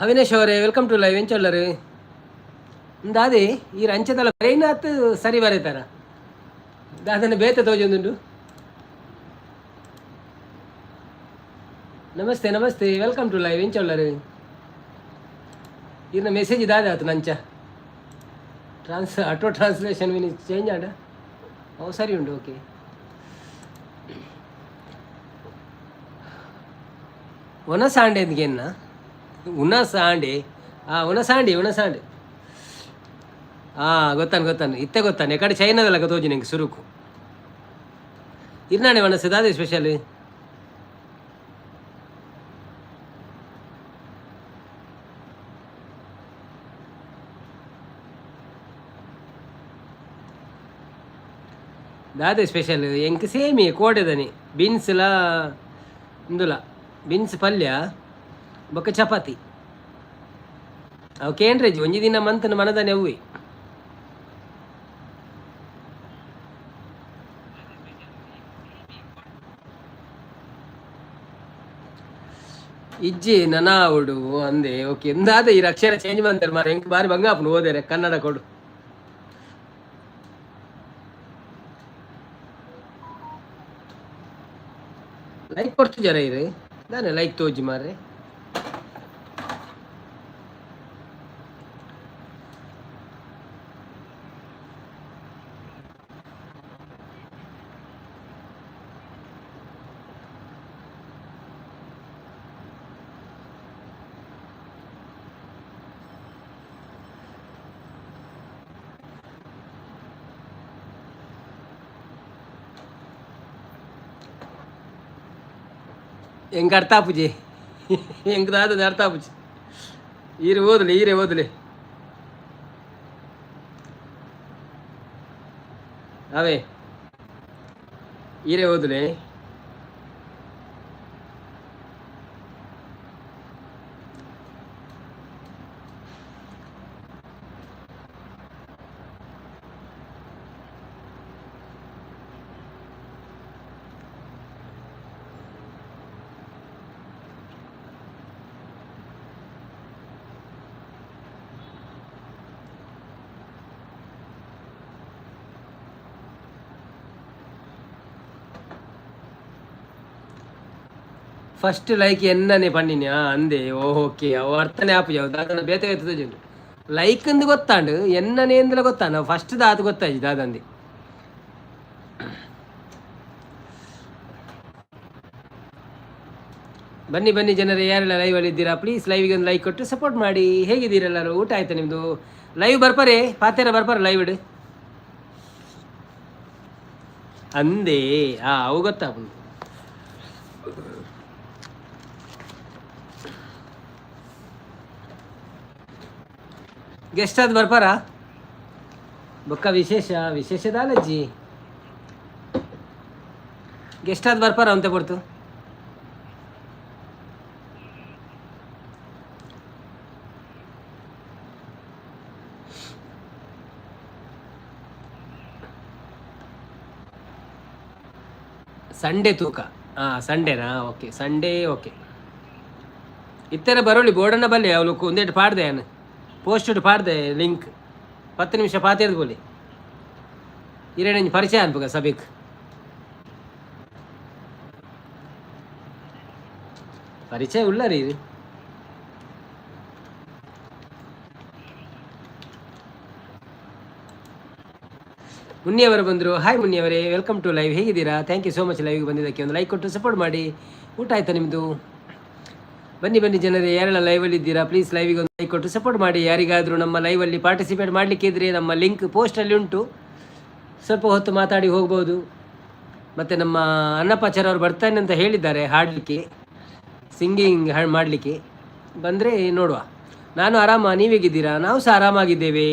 ಅವಿನೇಶ್ ಅವರೇ welcome to live ಎಂಚೊಲ್ಲರು ದಾದಿ ಈ ರಂಚದಲ್ಲ ಬ್ರೈನಾತ್ ಸರಿ ಬರೀತಾರ ದಾದನ ಬೇತೆ ತೋಜೊಂದುಂಡು. ನಮಸ್ತೆ ನಮಸ್ತೆ ವೆಲ್ಕಮ್ ಟು ಲೈವ್ ಎಂಚೊಲ್ಲರು ಇನ್ನ ಮೆಸೇಜ್ ದಾದ ಆತು ನಂಚ ಆಟೋ ಟ್ರಾನ್ಸ್ಲೇಷನ್ ವಿನಿ ಚೇಂಜ್ ಆಡ ಓ ಸರಿ ಉಂಡು ಓಕೆ. ಒನಸಾಂಡೆ ಎಂದ್ಗೆನ್ನ ಉನಸಾಂಡೆ ಉನಸಾಂಡಿ ಗೊತ್ತಾನು ಇತ್ತೆ ಗೊತ್ತಾನು ಎಕಡೆ ಚೈನಾದಲ್ಲ ತೋಜಿ ನಂಗೆ ಸುರುಕು ಇರ್ನಾಣೆ ಮನಸ್ಸು ಅದೇ ಸ್ಪೆಷಲ್. ದಾದೆ ಸ್ಪೆಷಲ್ ಎಂಕ್ ಸೇಮಿ ಕೋಟೆದನಿ ಬೀನ್ಸ್ಲ ಇಂದುಲ ಬೀನ್ಸ್ ಪಲ್ಯ ಬೊಕ್ಕ ಚಪಾತಿ ಅವು ಕೇಂದ್ರಜಿ ಒಂಜಿ ದಿನ ಮಂತನ ಮನದಾನೆ ಅವ್ವಿ ಇಜ್ಜಿ ನನಾವುಡು ಅಂದೆ ಓಕೆ ಎಂದಾದ ಈ ಅಕ್ಷರ ಚೇಂಜ್ ಮಾಡ್ತಾರೆ ಮಾರ ಹೆಂಗೆ ಬಾರಿ ಬಂಗಾಪನು ಓದೇರೆ ಕನ್ನಡ ಕೊಡು. ಲೈಕ್ ಕೊಡ್ತು ಜರ ಇರಿ ನಾನೇ ಲೈಕ್ ತೋಜಿ ಮಾರ್ರೆ. ಹೆಂಗೆ ಅರ್ಥ ಪೂಜೆ ಹೆಂಗೆ ದಾದ ಅರ್ಥ ಪೂಜೆ ಈರೆ ಓದಲಿ ಅವೇ ಈರೆ ಓದಲಿ ಫಸ್ಟ್ ಲೈಕ್ ಎನ್ನನೆ ಪಣ್ಣಿನಿ ಅಂದೆ ಓಕೆ ಅವು ಅರ್ಥನೇ ಆಪು ಯಾವ್ದು ಅದನ್ನು ಬೇತೆ ಬೇತದ ಲೈಕ್ ಅಂದು ಗೊತ್ತಾಂಡು ಎನ್ನನೆ ಅಂದಲ ಗೊತ್ತಾಂಡು ಫಸ್ಟ್ ದಾತು ಗೊತ್ತಾಯ್ತು ದಾದಂದು. ಬನ್ನಿ ಜನರೇ ಯಾರೆಲ್ಲ ಲೈವಲ್ಲಿ ಇದ್ದೀರಾ ಪ್ಲೀಸ್ ಲೈವಿಗೆ ಒಂದು ಲೈಕ್ ಕೊಟ್ಟು ಸಪೋರ್ಟ್ ಮಾಡಿ. ಹೇಗಿದ್ದೀರೆಲ್ಲರೂ? ಊಟ ಆಯ್ತಾ ನಿಮ್ಮದು? ಲೈವ್ ಬರ್ಪಾರೆ ಪಾತೆರ ಬರ್ಪಾರ ಲೈವ್ ಇಡು ಅಂದೆ ಅವು ಗೊತ್ತಾ ಗೆಸ್ಟ್ ಅದು ಬರ್ಪಾರ ಬೊಕ್ಕ ವಿಶೇಷದಲ್ಲಜ್ಜಿ ಗೆಸ್ಟ್ ಅದು ಬರ್ಪಾರ ಅಂತ ಕೊಡ್ತು ಸಂಡೇ ತೂಕ ಸಂಡೇನಾ ಓಕೆ ಸಂಡೇ ಓಕೆ ಇತ್ತರ ಬರೋಳಿ ಬೋರ್ಡನ್ನ ಬಲ್ಲೆ ಅವಳು ಒಂದೇಟು ಪಾಡ್ದೆ ಏನು ಪೋಸ್ಟ್ ಪಾಡ್ದೆ ಲಿಂಕ್ 10 ನಿಮಿಷ ಪಾತೇರ್ದು ಬೋಲಿ ಇರೇನು ಪರಿಚಯ ಅನ್ಪಗ ಸಬೇಕ್ ಪರಿಚಯ ಉಳ್ಳ ರೀ ಮುನ್ನಿಯವರು ಬಂದರು. ಹಾಯ್ ಮುನ್ನಿಯವರೇ, ವೆಲ್ಕಮ್ ಟು ಲೈವ್. ಹೇಗಿದ್ದೀರಾ? ಥ್ಯಾಂಕ್ ಯು ಸೋ ಮಚ್ ಲೈವ್ಗೆ ಬಂದಿದ್ದಕ್ಕೆ. ಒಂದು ಲೈಕ್ ಕೊಟ್ಟು ಸಪೋರ್ಟ್ ಮಾಡಿ. ಊಟ ಆಯಿತಾ ನಿಮ್ಮದು? ಬನ್ನಿ ಜನರೇ, ಯಾರೆಲ್ಲ ಲೈವಲ್ಲಿ ಇದ್ದೀರಾ ಪ್ಲೀಸ್ ಲೈವಿಗೆ ಒಂದು ಲೈಕ್ ಕೊಟ್ಟು ಸಪೋರ್ಟ್ ಮಾಡಿ. ಯಾರಿಗಾದರೂ ನಮ್ಮ ಲೈವಲ್ಲಿ ಪಾರ್ಟಿಸಿಪೇಟ್ ಮಾಡಲಿಕ್ಕೆ ಇದ್ದರೆ ನಮ್ಮ ಲಿಂಕ್ ಪೋಸ್ಟಲ್ಲಿ ಉಂಟು, ಸ್ವಲ್ಪ ಹೊತ್ತು ಮಾತಾಡಿ ಹೋಗ್ಬೋದು. ಮತ್ತು ನಮ್ಮ ಅನ್ನಪ್ಪಾಚಾರ ಅವರು ಬರ್ತಾನೆ ಅಂತ ಹೇಳಿದ್ದಾರೆ ಹಾಡಲಿಕ್ಕೆ, ಸಿಂಗಿಂಗ್ ಮಾಡಲಿಕ್ಕೆ. ಬಂದರೆ ನೋಡುವ. ನಾನು ಆರಾಮ, ನೀವು ಹೇಗಿದ್ದೀರಾ? ನಾವು ಸಹ ಆರಾಮಾಗಿದ್ದೇವೆ.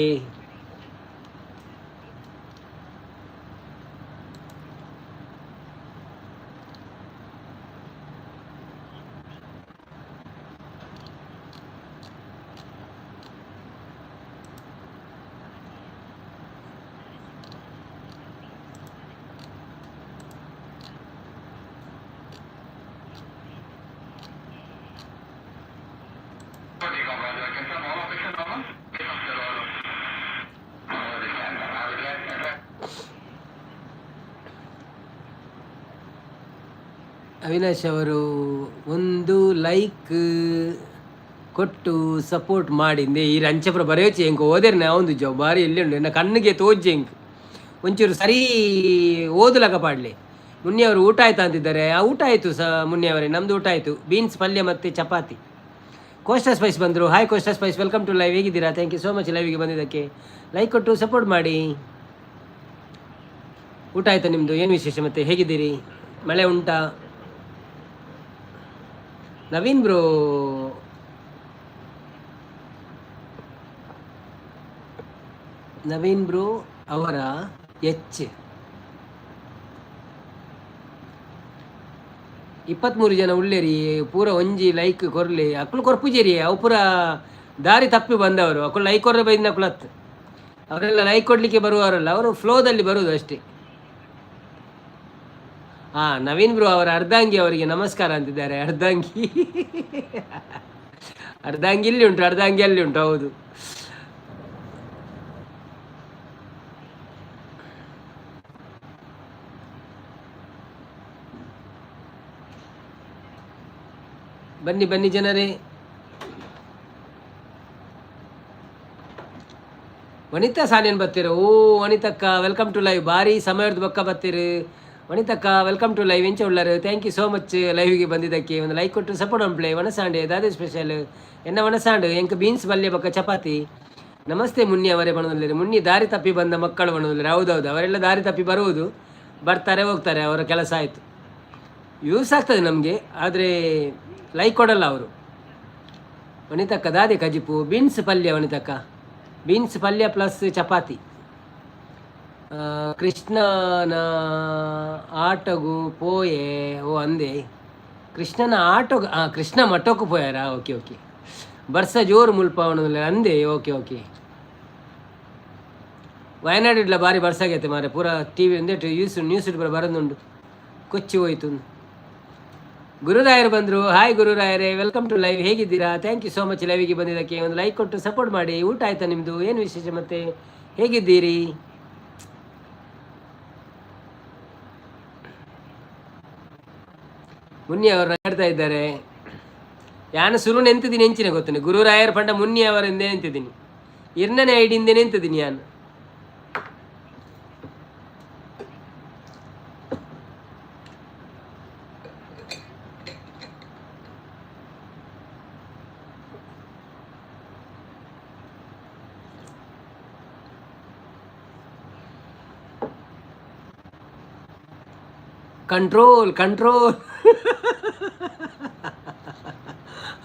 ಅವಿನಾಶ್ ಅವರು ಒಂದು ಲೈಕ್ ಕೊಟ್ಟು ಸಪೋರ್ಟ್ ಮಾಡಿಂದೆ ಈ ರಂಚಪುರ ಬರೆಯೋಚಿ ಹೆಂಗೆ ಓದಿರ್ನೆ ಅವಂದು ಜೋ ಬಾರಿ ಎಲ್ಲಿ ಉಂಡು ನನ್ನ ಕಣ್ಣಿಗೆ ತೋಜಿ ಹೆಂಗೆ ಒಂಚೂರು ಸರಿ ಓದಲಕ ಪಾಡ್ಲಿ. ಮುನ್ನಿಯವರು ಊಟ ಆಯ್ತಾ ಅಂತಿದ್ದಾರೆ. ಆ ಊಟ ಆಯಿತು ಮುನ್ನಿಯವರೇ, ನಮ್ಮದು ಊಟ ಆಯಿತು. ಬೀನ್ಸ್ ಪಲ್ಯ ಮತ್ತು ಚಪಾತಿ. ಕೋಸ್ಟಾ ಸ್ಪೈಸ್ ಬಂದರು. Hi Costa spice, welcome to live. ಹೇಗಿದ್ದೀರಾ? ಥ್ಯಾಂಕ್ ಯು ಸೋ ಮಚ್ ಲೈವಿಗೆ ಬಂದಿದ್ದಕ್ಕೆ. ಲೈಕ್ ಕೊಟ್ಟು ಸಪೋರ್ಟ್ ಮಾಡಿ. ಊಟ ಆಯ್ತಾ ನಿಮ್ಮದು? ಏನು ವಿಶೇಷ ಮತ್ತೆ, ಹೇಗಿದ್ದೀರಿ? ಮಳೆ ಉಂಟಾ? ನವೀನ್ ಬ್ರೋ ಅವರ ಎಚ್ 23 ಜನ ಉಳ್ಳೇರಿ ಪೂರ ಒಂಜಿ ಲೈಕ್ ಕೊರ್ಲಿ ಅಕ್ಕಳು ಕೊರ್ಪುಜೇರಿ ಅವು ಪೂರ ದಾರಿ ತಪ್ಪಿ ಬಂದವರು. ಅಕ್ಕಳು ಲೈಕ್ ಕೊರ್ರೆ ಬೈದಿನ ಅಕ್ಕಳತ್ ಅವರೆಲ್ಲ ಲೈಕ್ ಕೊಡಲಿಕ್ಕೆ ಬರುವವರಲ್ಲ, ಅವರು ಫ್ಲೋದಲ್ಲಿ ಬರುವುದು ಅಷ್ಟೇ. ನವೀನ್ ಬ್ರೋ ಅವರ ಅರ್ಧಾಂಗಿ ಅವರಿಗೆ ನಮಸ್ಕಾರ ಅಂತಿದ್ದಾರೆ. ಅರ್ಧಾಂಗಿ ಅರ್ಧಾಂಗಿ ಇಲ್ಲಿ ಉಂಟು, ಅರ್ಧಾಂಗಿ ಅಲ್ಲಿ ಉಂಟು. ಹೌದು, ಬನ್ನಿ ಬನ್ನಿ ಜನರೇ. ವನಿತಾ ಸಾಲಿಯನ್ ಬತ್ತೀರು. ಓ ವನಿತಕ್ಕ ವೆಲ್ಕಮ್ ಟು ಲೈವ್. ಭಾರಿ ಸಮಯದ ಬಕ್ಕ ಬತ್ತೀರು ವನಿತಕ್ಕ, ವೆಲ್ಕಮ್ ಟು ಲೈವ್. ಎಂಚ ಉಳ್ಳಾರು? ಥ್ಯಾಂಕ್ ಯು ಸೋ ಮಚ್ ಲೈವ್ಗೆ ಬಂದಿದ್ದಕ್ಕೆ. ಒಂದು ಲೈಕ್ ಕೊಟ್ಟು ಸಪೋರ್ಟ್ ಅಂಪ್ಲೆ. ವನಸಾಂಡೆ ದಾದಿ ಸ್ಪೆಷಲ್ ಎನ್ನ ವನಸಾಂಡು ಎಂಕ ಬೀನ್ಸ್ ಪಲ್ಯ ಬಕ್ಕ ಚಪಾತಿ. ನಮಸ್ತೆ ಮುನ್ನಿ ಅವರೇ ಬಣದಲ್ಲಿ. ಮುನ್ನಿ ದಾರಿ ತಪ್ಪಿ ಬಂದ ಮಕ್ಕಳು ಬಣದಲ್ಲಿ. ಹೌದೌದು, ಅವರೆಲ್ಲ ದಾರಿ ತಪ್ಪಿ ಬರುವುದು, ಬರ್ತಾರೆ ಹೋಗ್ತಾರೆ, ಅವರ ಕೆಲಸ ಆಯಿತು. ಯೂಸ್ ಆಗ್ತದೆ ನಮಗೆ, ಆದರೆ ಲೈಕ್ ಕೊಡಲ್ಲ ಅವರು. ವನಿತಕ್ಕ ದಾದಿ ಕಜಿಪು ಬೀನ್ಸ್ ಪಲ್ಯ. ವನಿತಕ್ಕ ಬೀನ್ಸ್ ಪಲ್ಯ ಪ್ಲಸ್ ಚಪಾತಿ. ಕೃಷ್ಣನ ಆಟಗು ಪೋಯೆ. ಓ ಅಂದೆ ಕೃಷ್ಣನ ಆಟೋಗು, ಕೃಷ್ಣ ಮಠಕ್ಕೂ ಪೋಯಾರಾ? Okay okay. ಬರ್ಸ ಜೋರು ಮುಲ್ಪವನಲ್ಲ ಅಂದೆ. Okay okay. ವಯನಾಡು ಇಡ್ಲ ಭಾರಿ ಬರ್ಸಾಗೈತೆ ಮಾರೆ. ಪೂರ ಟಿ ವಿ ಒಂದೇ ನ್ಯೂಸ್ ಇಟ್ಟು ಬರೋದುಂಡು, ಕೊಚ್ಚಿ ಹೋಯ್ತು. ಗುರುರಾಯರು ಬಂದರು. ಹಾಯ್ ಗುರುರಾಯರೇ, ವೆಲ್ಕಮ್ ಟು ಲೈವ್. ಹೇಗಿದ್ದೀರಾ? ಥ್ಯಾಂಕ್ ಯು ಸೋ ಮಚ್ ಲೈವಿಗೆ ಬಂದಿದ್ದಕ್ಕೆ. ಒಂದು ಲೈಕ್ ಕೊಟ್ಟು ಸಪೋರ್ಟ್ ಮಾಡಿ. ಊಟ ಆಯ್ತಾ ನಿಮ್ಮದು? ಏನು ವಿಶೇಷ ಮತ್ತೆ, ಹೇಗಿದ್ದೀರಿ? ಮುನ್ನಿ ಅವರು ಹೇಳ್ತಾ ಇದ್ದಾರೆ. ಯಾನು ಸುರು ನೆಂತಿದ್ದೀನಿ ಹೆಂಚಿನ ಗೊತ್ತೇನೆ. ಗುರುರಾಯರ್ ಪಂಡ ಮುನ್ನಿ ಅವರಿಂದ ನಿಂತಿದ್ದೀನಿ, ಇರ್ನನೇ ಐಡಿಯಿಂದ ನಿಂತಿದ್ದೀನಿ ನಾನು. ಕಂಟ್ರೋಲ್ ಕಂಟ್ರೋಲ್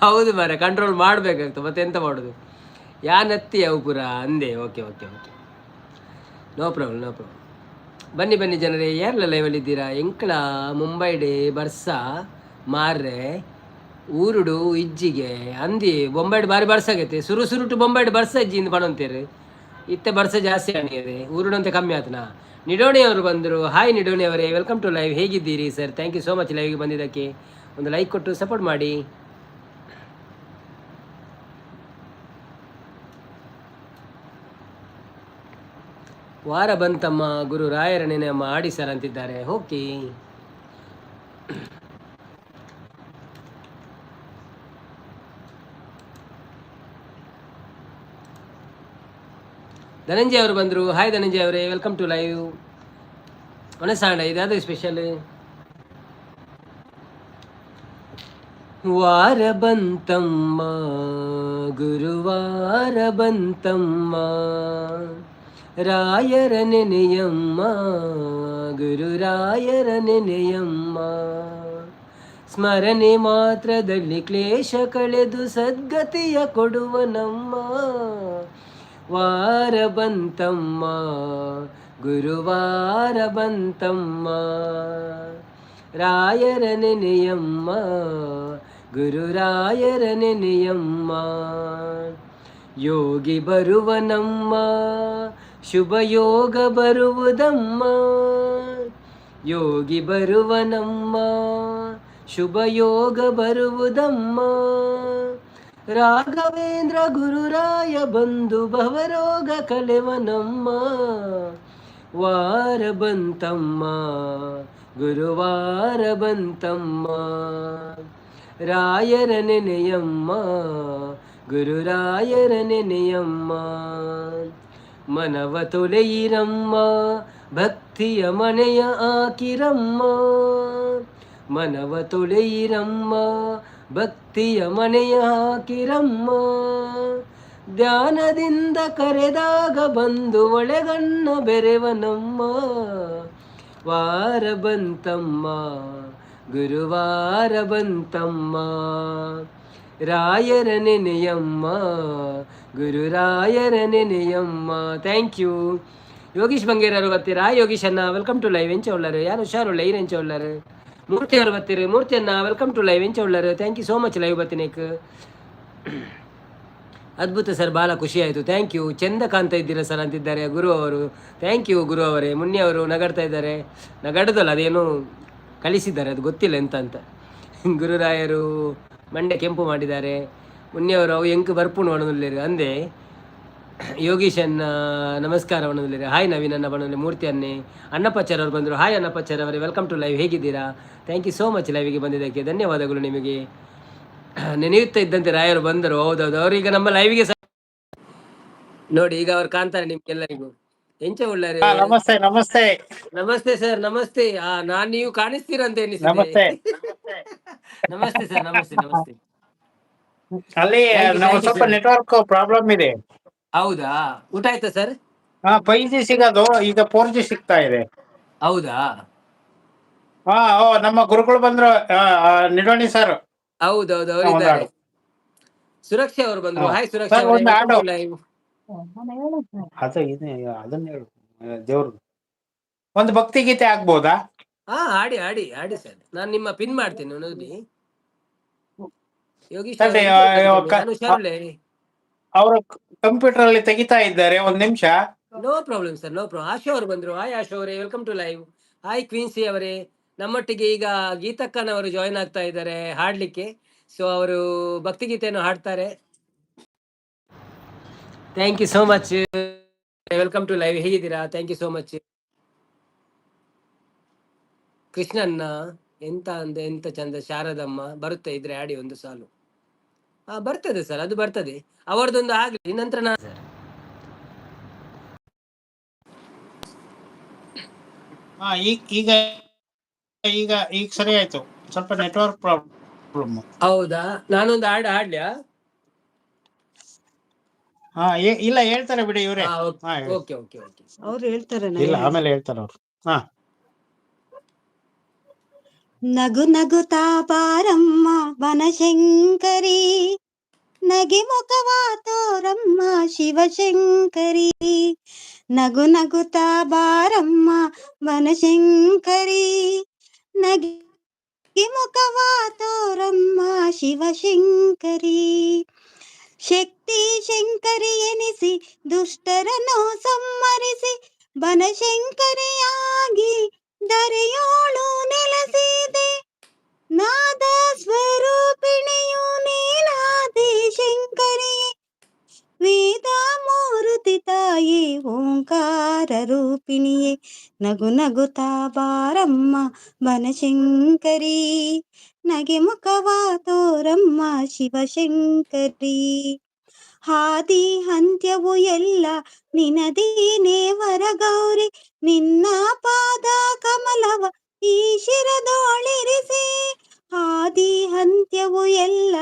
ಹೌದು ಮಾರೆ, ಕಂಟ್ರೋಲ್ ಮಾಡಬೇಕಾಗ್ತದೆ, ಮತ್ತೆ ಎಂತ ಮಾಡೋದು? ಯಾನತ್ತಿ ಅವು ಪುರ ಅಂದೆ. Okay okay okay, no problem no problem. ಬನ್ನಿ ಬನ್ನಿ ಜನರೇ, ಯಾರೆಲ್ಲ ಲೈವಲ್ಲಿದ್ದೀರಾ? ಎಂಕ್ಳ ಮುಂಬೈಡೆ ಬರ್ಸ ಮಾರ್ರೆ ಊರುಡು ಇಜ್ಜಿಗೆ ಅಂದಿ ಬೊಂಬೈಡ್ ಬಾರಿ ಬರ್ಸಾಗೈತೆ. ಸುರುಟು ಬೊಂಬೈಡ್ ಬರ್ಸ ಇಜ್ಜಿಂದ ಪಣಂತೀರಿ. ಇತ್ತೆ ಬರ್ಸ ಜಾಸ್ತಿ ಆಣಿದೆ, ಊರುಡಂತೆ ಕಮ್ಮಿ ಆತನಾ. ನಿಡೋಣಿಯವರು ಬಂದರು. ಹಾಯ್ ನಿಡೋಣಿ ಅವರೇ, ವೆಲ್ಕಮ್ ಟು ಲೈವ್. ಹೇಗಿದ್ದೀರಿ sir? Thank you so much ಲೈವ್ಗೆ ಬಂದಿದ್ದಕ್ಕೆ. ಒಂದು ಲೈಕ್ ಕೊಟ್ಟು ಸಪೋರ್ಟ್ ಮಾಡಿ. ವಾರ ಬಂತಮ್ಮ ಗುರು ರಾಯರ ನೆನೆಯಮ್ಮ ಆಡಿ ಸರ್ ಅಂತಿದ್ದಾರೆ. ಓಕೆ, ಧನಂಜಯ ಅವರು ಬಂದರು. ಹಾಯ್ ಧನಂಜಯ ಅವರೇ, ವೆಲ್ಕಮ್ ಟು ಲೈವ್. ಮನಸ್ಸಾಂಡ ಇದಾದ ಸ್ಪೆಷಲ್. ವಾರ ಬಂತಮ್ಮ ಗುರುವಾರ ಬಂತಮ್ಮ, ರಾಯರ ನೆನೆಯಮ್ಮ ಗುರು ರಾಯರ ನೆನೆಯಮ್ಮ, ಸ್ಮರಣೆ ಮಾತ್ರದಲ್ಲಿ ಕ್ಲೇಶ ಕಳೆದು ಸದ್ಗತಿಯ ಕೊಡುವ ನಮ್ಮ ವಾರ ಬಂತಮ್ಮ, ಗುರುವಾರ ಬಂತಮ್ಮ. ರಾಯರ ನೆನೆಯಮ್ಮ, ಗುರುರಾಯರ ನೆನೆಯಮ್ಮ. ಯೋಗಿ ಬರುವ ನಮ್ಮ ಶುಭ ಯೋಗ ಬರುವುದಮ್ಮ. ಯೋಗಿ ಬರುವ ನಮ್ಮ ಶುಭ ಯೋಗ ಬರುವುದಮ್ಮ. ರಾಘವೇಂದ್ರ ಗುರುರಾಯ ಬಂಧು ಭವರೋಗ ಕಳೆವನಮ್ಮ. ವಾರ ಬಂತಮ್ಮ, ಗುರುವಾರ ಬಂತಮ್ಮ. ರಾಯರ ನೆನೆಯಮ್ಮ, ಗುರುರಾಯರ ನೆನೆಯಮ್ಮ. ಮನವ ತೊಳೆಯಿರಮ್ಮ, ಭಕ್ತಿಯ ಮನೆಯ ಆಕಿರಮ್ಮ. ಮನವ ತೊಳೆಯಿರಮ್ಮ, ಭಕ್ತಿಯ ಮನೆಯ ಹಾಕಿರಮ್ಮ. ಧ್ಯಾನದಿಂದ ಕರೆದಾಗ ಬಂದು ಒಳೆಗಣ್ಣ ಬೆರೆವನಮ್ಮ. ವಾರ ಬಂತಮ್ಮ, ಗುರುವಾರ ಬಂತಮ್ಮ. ರಾಯರ ನೆನೆಯಮ್ಮ, ಗುರುರಾಯರ ನೆನೆಯಮ್ಮ. Thank you. ಯೋಗೀಶ್ ಬಂಗೇರರು ಬರ್ತೀರಾ? ಯೋಗೀಶ್ ಅನ್ನ ವೆಲ್ಕಮ್ ಟು ಲೈವ್ ಎಂಚ ಉಳ್ಳಾರು. ಯಾರು ಹುಷಾರುಳ್ಳ ಈ ಎಂಚ ಉಳ್ಳಾರು. ಮೂರ್ತಿ ಅವರು ಬರ್ತೀರಿ. ಮೂರ್ತಿ ಅನ್ನ ವೆಲ್ಕಮ್ ಟು ಲೈವ್ ಎಂಚ ಉಳ್ಳಾರು. Thank you so much live ಬರ್ತೀನಿಕ್. ಅದ್ಭುತ ಸರ್, ಭಾಳ ಖುಷಿ ಆಯಿತು. Thank you. ಚೆಂದ ಕಾಣ್ತಾ ಇದ್ದೀರಾ ಸರ್ ಅಂತಿದ್ದಾರೆ ಗುರು ಅವರು. ಥ್ಯಾಂಕ್ ಯು ಗುರು ಅವರೇ. ಮುನ್ನಿ ಅವರು ನಗಾಡ್ತಾ ಇದ್ದಾರೆ. ನಗಾಡೋದಲ್ಲ, ಅದೇನು ಕಳಿಸಿದ್ದಾರೆ, ಅದು ಗೊತ್ತಿಲ್ಲ ಎಂತ ಅಂತ. ಗುರುರಾಯರು ಮಂಡೆ ಕೆಂಪು ಮಾಡಿದ್ದಾರೆ. ಮುನ್ನಿಯವರು ಅವು ಎಂಕು ಬರ್ಪುಣು ಬಣ್ಣದಲ್ಲಿರು ಅಂದೆ. ಯೋಗೀಶನ್ನ ನಮಸ್ಕಾರ ಬಣ್ಣದಲ್ಲಿರು. ಹಾಯ್ ನವೀನ್ ಅನ್ನ ಬಣ್ಣದಲ್ಲಿ. ಮೂರ್ತಿ ಅನ್ನೆ. ಅನ್ನಪ್ಪಚ್ಚರ್ ಅವರು ಬಂದರು. ಹಾಯ್ ಅನ್ನಪ್ಪಚ್ಚರ್ ಅವರೇ, ವೆಲ್ಕಮ್ ಟು ಲೈವ್. ಹೇಗಿದ್ದೀರಾ? ಥ್ಯಾಂಕ್ ಯು ಸೋ ಮಚ್ ಲೈವಿಗೆ ಬಂದಿದ್ದಕ್ಕೆ ಧನ್ಯವಾದಗಳು ನಿಮಗೆ. ನೆನೆಯುತ್ತಾ ಇದ್ದಂತೆ ರಾಯರು ಬಂದರು. ಹೌದೌದು, ಅವರೀಗ ನಮ್ಮ ಲೈವಿಗೆ ನೋಡಿ, ಈಗ ಅವ್ರು ಕಾಣ್ತಾರೆ ನಿಮ್ಗೆಲ್ಲರಿಗೂ. ಎಂಚ ಒಳ್ಳೆ. ನಮಸ್ತೆ ನಮಸ್ತೆ ನಮಸ್ತೆ ಸರ್, ನಮಸ್ತೆ. ನಾನ್ ನೀವು ಕಾಣಿಸ್ತೀರಂತ ಎನಿಸಿದೆ. ನಮಸ್ತೆ ನಮಸ್ತೆ ಸರ್, ನಮಸ್ತೆ ನಮಸ್ತೆ. ಅಲ್ಲಿ ಸ್ವಲ್ಪ ನೆಟ್ವರ್ಕ್ ಪ್ರಾಬ್ಲಮ್ ಇದೆ. ಹೌದಾ? ಊಟ ಆಯ್ತಾ ಸರ್? 5G ಸಿಗೋದು ಈಗ 4G ಸಿಗ್ತಾ ಇದೆ. ಹೌದಾ? ನಮ್ಮ ಗುರುಗಳು ಬಂದ್ರು, ನಿಡೋಣಿ ಸರ್. ಹೌದೌದು, ಅವರಿದ್ದಾರೆ. ಸುರಕ್ಷಾ ಅವರು ಬಂದ್ರು. ಹಾಯ್ ಸುರಕ್ಷಾ. ಅದನ್ನ ಹೇಳು, ದೇವ್ರದ್ದು ಒಂದು ಭಕ್ತಿ ಗೀತೆ ಆಗ್ಬೋದಾ? ಆಡಿ ಆಡಿ ಆಡಿ ಸರ್. ನಾನು ನಿಮ್ಮ ಪಿನ್ ಮಾಡ್ತೇನೆ ನೋಡಿ. ಯೋಗೀಶ್ ಅವರು ಕಂಪ್ಯೂಟರ್ ಅಲ್ಲಿ ತೆಗಿತಾ ಇದ್ದಾರೆ, ಒಂದ್ ನಿಮಿಷ. No problem sir, no problem. Asha ಅವರು ಬಂದ್ರು. ಹಾಯ್ ಆಶಾ ಅವರೇ, welcome to live. Hi Quincy ಅವರೇ. ನಮ್ಮೊಟ್ಟಿಗೆ ಈಗ ಗೀತಕ್ಕನವರು ಜಾಯಿನ್ ಆಗ್ತಾ ಇದ್ದಾರೆ ಹಾಡ್ಲಿಕ್ಕೆ. ಸೊ ಅವರು ಭಕ್ತಿಗೀತೆಯನ್ನು ಹಾಡ್ತಾರೆ. Thank you so much. Welcome to live. ಹೇಗಿದ್ದೀರಾ? Thank you so much. ಕೃಷ್ಣನ್ನ ಎಂತ ಅಂದೆ, ಎಂತ ಚಂದ. ಶಾರದಮ್ಮ ಬರುತ್ತೆ ಇದ್ರೆ ಆಡಿ ಒಂದು ಸಾಲು. ಬರ್ತದೆ ಸರ್, ಅದು ಬರ್ತದೆ. ಅವರದೊಂದು ಆಗ್ಲಿ ನಂತರ ಸರ್. ಈಗ ಈಗ ಈಗ ಸರಿ ಆಯ್ತು. ಸ್ವಲ್ಪ ನೆಟ್ವರ್ಕ್ ಪ್ರಾಬ್ಲಮ್. ಹೌದಾ? ನಾನೊಂದು ಹಾಡು ಹಾಡ್ಲ್ಯಾ? ಇಲ್ಲ, ಹೇಳ್ತಾರೆ ಬಿಡಿ ಇವರೇ. Okay okay okay. ಅವ್ರು ಹೇಳ್ತಾರೆ. ಇಲ್ಲ, ಆಮೇಲೆ ಹೇಳ್ತಾರೆ ಅವರು. ನಗು ನಗುತ್ತಾ ಬಾರಮ್ಮ ಬನಶಂಕರಿ, ನಗೆ ಮುಖವ ತೋರಮ್ಮ ಶಿವಶಂಕರಿ. ನಗು ನಗುತ್ತಾ ಬಾರಮ್ಮ ಬನಶಂಕರಿ, ನಗೆ ಮುಖವ ತೋರಮ್ಮ ಶಿವಶಂಕರಿ. ಶಕ್ತಿ ಶಂಕರಿ ಎನಿಸಿ ದುಷ್ಟರನ್ನು ಸಂಹರಿಸಿ, ಬನಶಂಕರಿಯಾಗಿ ಧರೆಯೋಳು ನೆಲೆಸಿದೆ. ನಾದ ಸ್ವರೂಪಿಣಿಯು ನೀನಾದಿ ಶಂಕರಿ, ವೇದ ಮೂರ್ತಿ ತಾಯಿ ಓಂಕಾರ ರೂಪಿಣಿಯೇ. ನಗು ನಗುತ್ತಾ ಬಾರಮ್ಮ ಬನಶಂಕರಿ, ನಗೆ ಮುಖವ ತೋರಮ್ಮ ಶಿವಶಂಕರಿ. ಹಾದಿ ಅಂತ್ಯವು ಎಲ್ಲ ನಿನದೀನೇ ವರಗೌರಿ, ನಿನ್ನ ಪಾದ ಕಮಲವ ಈ ಶಿರದೊಳಿರಿಸಿ. ಹಾದಿ ಅಂತ್ಯವು ಎಲ್ಲ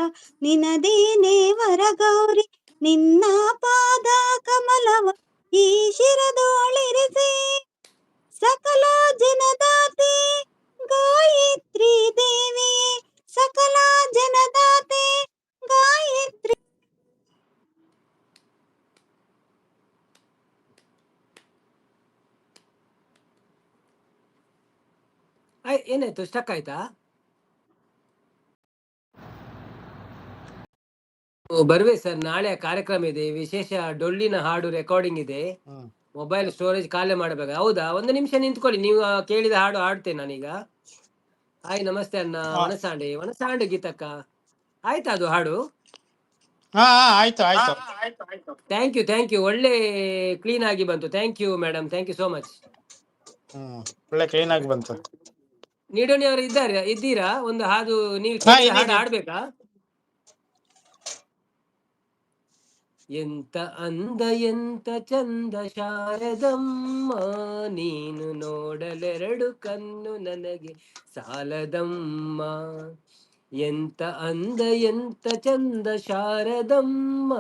ನಿನದೇನೇ ವರಗೌರಿ, ನಿನ್ನ ಪಾದ ಕಮಲವ ಈ ಶಿರದೊಳಿರಿಸಿ. ಸಕಲ ಜನದಾತಿ ಗಾಯತ್ರಿ ದೇವಿ, ಸಕಲ ಜನದಾತೆ ಗಾಯತ್ರಿ. ಏನಾಯ್ತು, ಸ್ಟಕ್ ಆಯ್ತಾ? ಬರ್ವೆ ಸರ್, ನಾಳೆ ಕಾರ್ಯಕ್ರಮ ಇದೆ, ವಿಶೇಷ ಡೊಳ್ಳಿನ ಹಾಡು ರೆಕಾರ್ಡಿಂಗ್ ಇದೆ. ಮೊಬೈಲ್ ಸ್ಟೋರೇಜ್ ಖಾಲಿ ಮಾಡಬೇಕು. ಹೌದಾ, ಒಂದು ನಿಮಿಷ ನಿಂತ್ಕೊಳ್ಳಿ, ನೀವು ಕೇಳಿದ ಹಾಡು ಹಾಡ್ತೇನೆ ನಾನೀಗ. ಹಾಯ್ ನಮಸ್ತೆ ಅಣ್ಣ. ಒಣಸಾಂಡೆ ಗೀತಕ್ಕ, ಆಯ್ತಾ ಅದು ಹಾಡು? ಆಯ್ತು ಆಯ್ತು. ಥ್ಯಾಂಕ್ ಯು, ಒಳ್ಳೆ ಕ್ಲೀನ್ ಆಗಿ ಬಂತು. Thank you madam, thank you so much. ಒಳ್ಳೆ ಕ್ಲೀನ್ ಆಗಿ ಬಂತು. ನೀಡೋಣಿ ಅವರು ಇದ್ದೀರಾ? ಒಂದು ಹಾಡು ನೀವು ಹಾಡು ಹಾಡ್ಬೇಕಾ? ಎಂತ ಅಂದ ಎಂತ ಚಂದ ಶಾರದಮ್ಮ, ನೀನು ನೋಡಲೆರಡು ಕಣ್ಣು ನನಗೆ ಸಾಲದಮ್ಮ. ಎಂತ ಅಂದ ಎಂತ ಚಂದ ಶಾರದಮ್ಮ,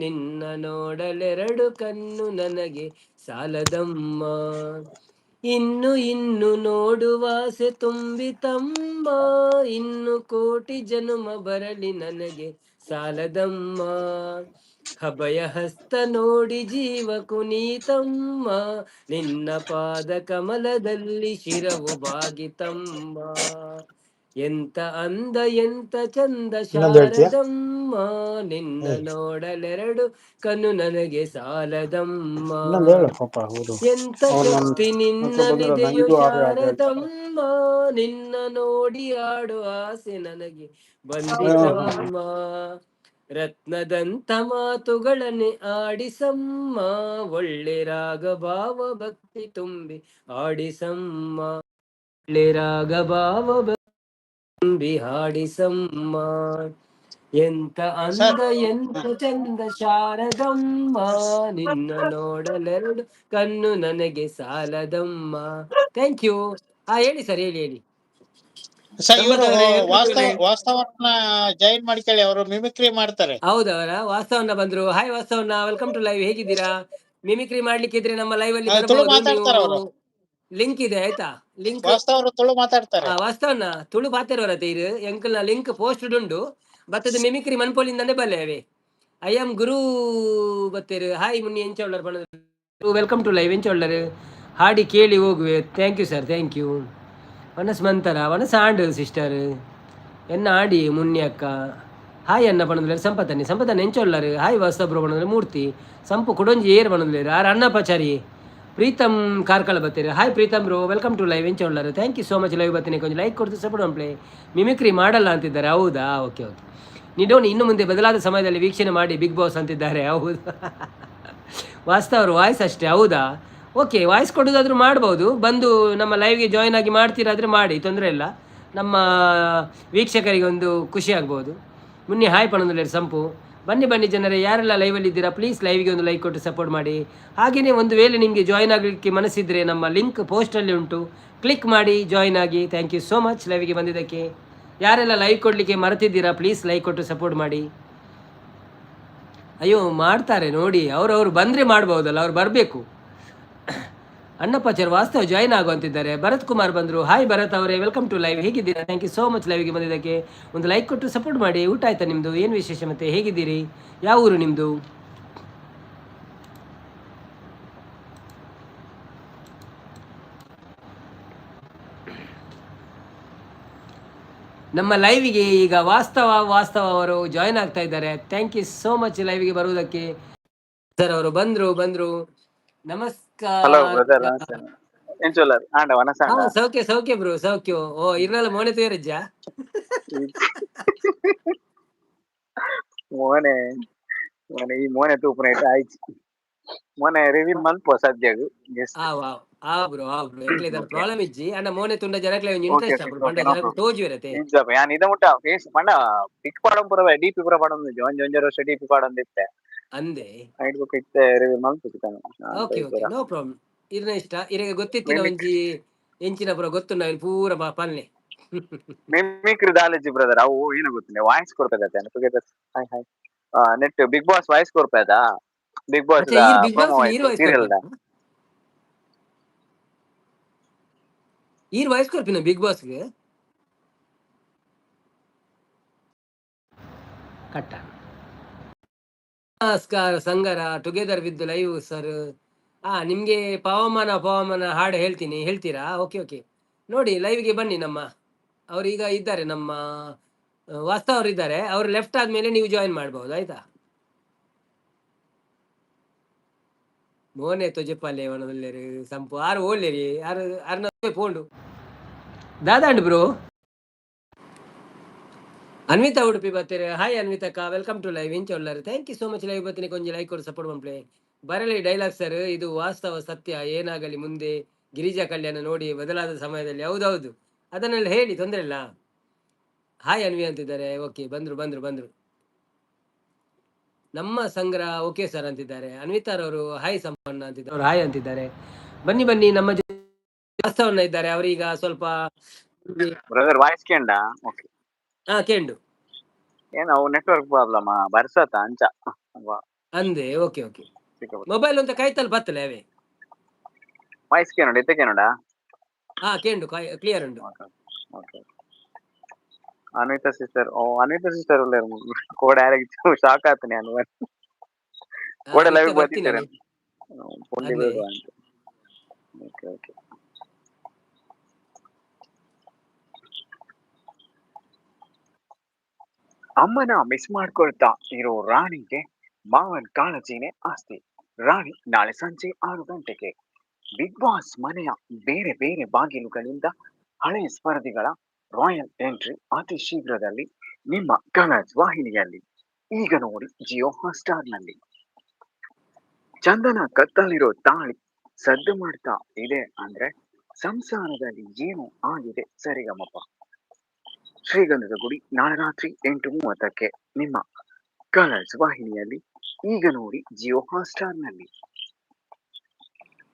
ನಿನ್ನ ನೋಡಲೆರಡು ಕಣ್ಣು ನನಗೆ ಸಾಲದಮ್ಮ. ಇನ್ನು ಇನ್ನು ನೋಡುವಾಸೆ ತುಂಬಿತಮ್ಮ, ಇನ್ನು ಕೋಟಿ ಜನುಮ ಬರಲಿ ನನಗೆ ಸಾಲದಮ್ಮ. ಅಭಯ ಹಸ್ತ ನೋಡಿ ಜೀವ ಕುನೀತಮ್ಮ, ನಿನ್ನ ಪಾದ ಕಮಲದಲ್ಲಿ ಶಿರವು ಬಾಗಿತಮ್ಮ. ಎಂತ ಅಂದ ಎಂತ ಚಂದ ಶಾರದಮ್ಮ, ನಿನ್ನ ನೋಡಲೆರಡು ಕಣ್ಣು ನನಗೆ ಸಾಲದಮ್ಮ. ಎಂತ ಶಕ್ತಿ ನಿನ್ನಲ್ಲಿದೆಯೋ ಶಾರದಮ್ಮ, ನಿನ್ನ ನೋಡಿ ಆಡು ಆಸೆ ನನಗೆ ಬಂದಿತಮ್ಮ. ರತ್ನದಂತ ಮಾತುಗಳನ್ನೇ ಆಡಿಸಮ್ಮ, ಒಳ್ಳೆ ರಾಗ ಭಾವ ಭಕ್ತಿ ತುಂಬಿ ಆಡಿಸಮ್ಮ. ಒಳ್ಳೆ ರಾಗ ಭಾವ ತುಂಬಿ ಹಾಡಿಸಮ್ಮ. ಎಂತ ಅಂದ ಎಂತ ಚಂದ ಶಾರದಮ್ಮ, ನಿನ್ನ ನೋಡಲೆರಡು ಕಣ್ಣು ನನಗೆ ಸಾಲದಮ್ಮ. Thank you. ಹೇಳಿ ಸರ್, ಹೇಳಿ. ವಾಸ್ತವನ್ನ ಜಾಯಿನ್ ಮಾಡ್ಕೊಳ್ಳಿ, ಅವರು ಮಿಮಿಕ್ರಿ ಮಾಡ್ತಾರೆ. ಹೌದವರ ವಾಸ್ತವನ್ನ ಬಂದ್ರು. ಹಾಯ್ ವಾಸ್ತವನ್ನ, ವೆಲ್ಕಮ್ ಟು ಲೈವ್. ಹೇಗಿದ್ದೀರಾ? ಮಿಮಿಕ್ರಿ ಮಾಡ್ಲಿಕ್ಕೆ ಇದ್ರೆ ನಮ್ಮ ಲೈವ್ ಅಲ್ಲಿ ಬರ್ಬೋದು. ಲಿಂಕ್ ಇದೆ ಆಯ್ತಾ? ಲಿಂಕ್ ತುಳು ಮಾತಾಡ್ತಾರೆ. ವಾಸ್ತವನ್ನ ತುಳು ಪಾತಿರೋರ ತೀರು ಎಂಕಲ್ನ ಲಿಂಕ್ ಪೋಸ್ಟ್ ಉಂಡು ಬತ್ತದ ಮಿಮಿಕ್ರಿ ಮನ್ಪೋಲಿಂದನೇ ಬಲ್ಲೇವೆ. ಐ ಆಮ್ ಗುರು ಬತ್ತೇರು. ಹಾಯ್ ಮುನ್ನಿ ಎಂಚೊಳ್ಳರ್ ಬಣ್ಣ. ವೆಲ್ಕಮ್ ಟು ಲೈವ್ ಎಂಚೊಳ್ಳರ್. ಹಾಡಿ ಕೇಳಿ ಹೋಗುವೆ. Thank you sir, thank you. ವನಸ್ ಮಂತರ ವನಸ್ ಆಂಡ್ ಸಿಸ್ಟರ್ ಎನ್ನ ಆಡಿ ಮುನ್ನಿ ಅಕ್ಕ. ಹಾಯ್ ಅನ್ನ ಪಣದಲ್ಲಿ ಸಂಪತ್ತನೆ ಎಂಚೊಳ್ಳರು. ಹಾಯ್ ವಾಸ್ತಬ್ರು ಬಣ್ಣದಲ್ಲಿ ಮೂರ್ತಿ ಸಂಪು ಕುಡೊಂಜಿ ಏರ್ ಬಣ್ಣದಲ್ಲಿ ಅನ್ನ ಪಚಾರಿ ಪ್ರೀತಮ್ ಕಾರ್ಕಳ ಬತ್ತೀರಿ. Hi Preetam bro, welcome to live ಎಂಚೊಳ್ಳರು. Thank you so much. Live ಬರ್ತೀನಿ, ಕೊಂಚ ಲೈಕ್ ಕೊಡ್ತು ಸಪೋರ್ಟ್ ಮಾಡ್ಪ್ಲೇ. ಮಿಮಿಕ್ರಿ ಮಾಡಲ್ಲ ಅಂತಿದ್ದಾರೆ. ಹೌದಾ? ಓಕೆ. ನೀಡೋಣ, ಇನ್ನು ಮುಂದೆ ಬದಲಾದ ಸಮಯದಲ್ಲಿ ವೀಕ್ಷಣೆ ಮಾಡಿ ಬಿಗ್ ಬಾಸ್ ಅಂತಿದ್ದಾರೆ. ಹೌದಾ? ವಾಸ್ತವರು ವಾಯ್ಸ್ ಅಷ್ಟೇ. ಹೌದಾ? ಓಕೆ, ವಾಯ್ಸ್ ಕೊಡೋದಾದ್ರೂ ಮಾಡ್ಬೋದು. ಬಂದು ನಮ್ಮ ಲೈವ್ಗೆ ಜಾಯ್ನ್ ಆಗಿ ಮಾಡ್ತೀರಾದರೆ ಮಾಡಿ, ತೊಂದರೆ ಇಲ್ಲ. ನಮ್ಮ ವೀಕ್ಷಕರಿಗೆ ಒಂದು ಖುಷಿ ಆಗ್ಬೋದು. ಮುನ್ನೆ ಹಾಯ್ ಪಣದಲ್ಲಿ ಸಂಪು. ಬನ್ನಿ ಜನರೇ, ಯಾರೆಲ್ಲ ಲೈವಲ್ಲಿ ಇದ್ದೀರಾ ಪ್ಲೀಸ್ ಲೈವ್ಗೆ ಒಂದು ಲೈಕ್ ಕೊಟ್ಟು ಸಪೋರ್ಟ್ ಮಾಡಿ. ಹಾಗೆಯೇ ಒಂದು ವೇಳೆ ನಿಮಗೆ ಜಾಯ್ನ್ ಆಗಲಿಕ್ಕೆ ಮನಸ್ಸಿದ್ರೆ ನಮ್ಮ ಲಿಂಕ್ ಪೋಸ್ಟಲ್ಲಿ ಉಂಟು, ಕ್ಲಿಕ್ ಮಾಡಿ ಜಾಯ್ನ್ ಆಗಿ. ಥ್ಯಾಂಕ್ ಯು ಸೋ ಮಚ್ ಲೈವ್ಗೆ ಬಂದಿದ್ದಕ್ಕೆ. ಯಾರೆಲ್ಲ ಲೈಕ್ ಕೊಡಲಿಕ್ಕೆ ಮರೆತಿದ್ದೀರಾ ಪ್ಲೀಸ್ ಲೈಕ್ ಕೊಟ್ಟು ಸಪೋರ್ಟ್ ಮಾಡಿ. ಅಯ್ಯೋ ಮಾಡ್ತಾರೆ ನೋಡಿ, ಅವರು ಬಂದರೆ ಮಾಡ್ಬೋದಲ್ಲ, ಅವ್ರು ಬರಬೇಕು. ಅಣ್ಣಪ್ಪಾಚಾರ್ ವಾಸ್ತವ ಜಾಯ್ನ್ ಆಗುವಂತಿದ್ದಾರೆ. ಭರತ್ ಕುಮಾರ್ ಬಂದರು. ಹಾಯ್ ಭರತ್ ಅವರೇ, ವೆಲ್ಕಮ್ ಟು ಲೈವ್. ಹೇಗಿದ್ದೀರಾ? ಥ್ಯಾಂಕ್ ಯು ಸೋ ಮಚ್ ಲೈವ್ಗೆ ಬಂದಿದ್ದಕ್ಕೆ. ಒಂದು ಲೈಕ್ ಕೊಟ್ಟು ಸಪೋರ್ಟ್ ಮಾಡಿ. ಊಟ ಆಯ್ತಾ ನಿಮ್ಮದು? ಏನು ವಿಶೇಷ ಮತ್ತೆ, ಹೇಗಿದ್ದೀರಿ? ಯಾವ ಊರು ನಿಮ್ಮದು? ನಮ್ಮ ಲೈವಿಗೆ ಈಗ ವಾಸ್ತವ ಅವರು ಜಾಯ್ನ್ ಆಗ್ತಾ ಇದ್ದಾರೆ. ಥ್ಯಾಂಕ್ ಯು ಸೋ ಮಚ್ ಲೈವ್ಗೆ ಬರುವುದಕ್ಕೆ. ಸರ್ ಅವರು ಬಂದ್ರು. ನಮಸ್ಕಾರ. ಸೌಖ್ಯ ಬ್ರೋ, ಸೌಖ್ಯ. ಓ ಇರ್ನಲ್ಲ ಮೋನೆ ತೇರಜ್ಜ ಮೋನೆ ಈ ಮೋನೆ ತೂಪುನ ಆಯ್ತು. ಮೊನ್ನೆ ರಿವೀಲ್ ಮನ್ಪೋ ಸದ್ಯಗ್ ಬ್ರೋ ಪ್ರಾಬ್ಲಮ್ ಇಜ್ಜಿ ಅಣ್ಣ ಮೋನೆ ತುಂಡ ಜನಕ್ಲೆ ಇಂಟ್ರೆಸ್ಟ್ ಆಗ್ಬಿಡು ಪಂಡ ಜನಕ್ಕೆ ತೋಜು ಇರತೆ ನಿಜ ಯಾನ್ ಇದ ಮುಟ್ಟ ಫೇಸ್ ಪಂಡ ಪಿಕ್ ಪಾಡಂ ಪುರ ಡಿಪಿ ಪುರ ಪಾಡಂ ಒಂಜೊಂಜರ ವರ್ಷ ಡಿಪಿ ಪಾಡಂದಿತ್ತೆ ಅಂದೆ ಐಟ್ ಬುಕ್ ಇತ್ತೆ ರಿವೀಲ್ ಮನ್ಪುತ್ತಾನ. Okay no problem. ಇರ್ನ ಇಷ್ಟ ಇರಗೆ ಗೊತ್ತಿತ್ತಿನ ಒಂಜಿ ಎಂಚಿನ ಪುರ ಗೊತ್ತುಂಡ ಪೂರ ಪನ್ನೆ ಮಿಮಿಕ್ರಿ ದಾಲೇಜಿ ಬ್ರದರ್ ಅವು ಏನು ಗೊತ್ತಿಲ್ಲ ವಾಯ್ಸ್ ಕೊಡ್ತದೆ ಟುಗೆದರ್. ಹಾಯ್ ಹಾಯ್ ನೆಟ್ ಬಿಗ್ ಬಾಸ್ ವಾಯ್ಸ್ ಕೊಡ್ಪೇದಾ? ಬಿಗ್ ಬಾಸ್ ಸೀರಿಯಲ್ ಈರ್ ವಾಯ್ಸ್ ಕೊರ್ಪಿನ ಬಿಗ್ ಬಾಸ್ಗೆ ಕಟ್ಟ. ನಮಸ್ಕಾರ ಸಂಗರ ಟುಗೆದರ್ ವಿತ್ ಲೈವ್ ಸರ್. ನಿಮ್ಗೆ ಪವಮಾನ ಹಾಡು ಹೇಳ್ತೀರಾ? ಓಕೆ ಓಕೆ, ನೋಡಿ ಲೈವ್ಗೆ ಬನ್ನಿ. ಅವರೀಗ ಇದ್ದಾರೆ, ನಮ್ಮ ವಾಸ್ತವ ಅವರು ಇದ್ದಾರೆ. ಅವ್ರು ಲೆಫ್ಟ್ ಆದ್ಮೇಲೆ ನೀವು ಜಾಯಿನ್ ಮಾಡ್ಬೋದು, ಆಯ್ತಾ? ಮೋನೆ ತೊಜೆಪಲ್ಲೆ ಒಳ್ಳೆರಿ ಸಂಪು ಆರು ಓಳ್ಳೆರಿ ಆರು ಅರ್ನ ಪೋಂಡು ದಾದಾಂಡು ಬ್ರೋ. ಅನ್ವಿತಾ ಉಡುಪಿ ಬರ್ತೀರಿ. ಹಾಯ್ ಅನ್ವಿತಕ್ಕ, ವೆಲ್ಕಮ್ ಟು ಲೈವ್. ಇಂಚ ಒಳ್ಳಾರೆ, thank you so much. Live ಬರ್ತೀನಿ, ಕೊಂಚ ಲೈಕ್ ಕೊಡು, ಸಪೋರ್ಟ್ ಮಾಡ್ಪ್ಲೆ. ಬರಲಿ ಡೈಲಾಗ್ ಸರ್, ಇದು ವಾಸ್ತವ ಸತ್ಯ. ಏನಾಗಲಿ ಮುಂದೆ ಗಿರಿಜಾ ಕಲ್ಯಾಣ ನೋಡಿ ಬದಲಾದ ಸಮಯದಲ್ಲಿ. ಹೌದೌದು, ಅದನ್ನೆಲ್ಲ ಹೇಳಿ, ತೊಂದರೆ ಇಲ್ಲ. ಹಾಯ್ ಅನ್ವಿ ಅಂತಿದ್ದಾರೆ. ಓಕೆ, ಬಂದ್ರು. ನಮ್ಮ ಸಂಗ್ರಹ ಓಕೆ ಸರ್ ಅಂತಿದ್ದಾರೆ. ಅನ್ವಿತಾರವರು ಹಾಯ್ ಸಂಪನ್ನ ಅಂತಿದ್ದಾರೆ, ಅವ್ರು ಹಾಯ್ ಅಂತಿದ್ದಾರೆ. ಬನ್ನಿ ನಮ್ಮ ವಾಸ್ತವನ್ನ ಇದ್ದಾರೆ. ಅವರೀಗ ಸ್ವಲ್ಪ ಬ್ರದರ್ ವಾಯ್ಸ್ ಕೇಂಡ ಓಕೆ ಕೇಂಡು ಏನು ಅವು ನೆಟ್ವರ್ಕ್ ಪ್ರಾಬ್ಲಮ್ ಬರ್ಸತ್ತ ಅಂಚ ಅಂದೆ. ಓಕೆ ಮೊಬೈಲ್ ಅಂತ ಕೈತಲ್ ಬತ್ತಲೆ ಅವೇ ವಾಯ್ಸ್ ಕೇನೋಡ ಇತ್ತ ಕೇನೋಡ ಕೇಂಡು ಕ್ಲಿಯರ್ ಉಂಡು. ಓಕೆ ಅನ್ವಿತಾ ಸಿಸ್ಟರ್ ಉಳ್ಳೇರ್ ಕೋಡೆ ಆರೆಗಿತ್ತು ಶಾಕ್ ಆತನೆ ನಾನು ಕೋಡೆ ಲೈವ್ ಬರ್ತಿದ್ದಾರೆ ಪೊಂಡಿ ಬೇಡ ಅಂತ. ಓಕೆ ಅಮ್ಮನ ಮಿಸ್ ಮಾಡ್ಕೊಳ್ತಾ ಇರೋ ರಾಣಿಗೆ ಮಾವನ್ ಕಾಳಜಿನೇ ಆಸ್ತಿ. ರಾಣಿ ನಾಳೆ ಸಂಜೆ 6 ಗಂಟೆಗೆ ಬಿಗ್ ಬಾಸ್ ಮನೆಯ ಬೇರೆ ಬೇರೆ ಬಾಗಿಲುಗಳಿಂದ ಹಳೆಯ ಸ್ಪರ್ಧಿಗಳ ರಾಯಲ್ ಎಂಟ್ರಿ ಅತಿ ಶೀಘ್ರದಲ್ಲಿ ನಿಮ್ಮ ಕಲರ್ಸ್ ವಾಹಿನಿಯಲ್ಲಿ. ಈಗ ನೋಡಿ ಜಿಯೋ ಹಾಟ್‌ಸ್ಟಾರ್ ನಲ್ಲಿ. ಚಂದನ ಕತ್ತಲಿರೋ ತಾಳಿ ಸದ್ದು ಮಾಡ್ತಾ ಇದೆ ಅಂದ್ರೆ ಸಂಸಾರದಲ್ಲಿ ಏನು ಆಗಿದೆ ಸರಿಗಮಪ. ಶ್ರೀಗಂಧದ ಗುಡಿ ನಾಳೆ ರಾತ್ರಿ 8:30ಕ್ಕೆ ನಿಮ್ಮ ಕಲರ್ಸ್ ವಾಹಿನಿಯಲ್ಲಿ. ಈಗ ನೋಡಿ ಜಿಯೋ ಹಾಟ್‌ಸ್ಟಾರ್ ನಲ್ಲಿ.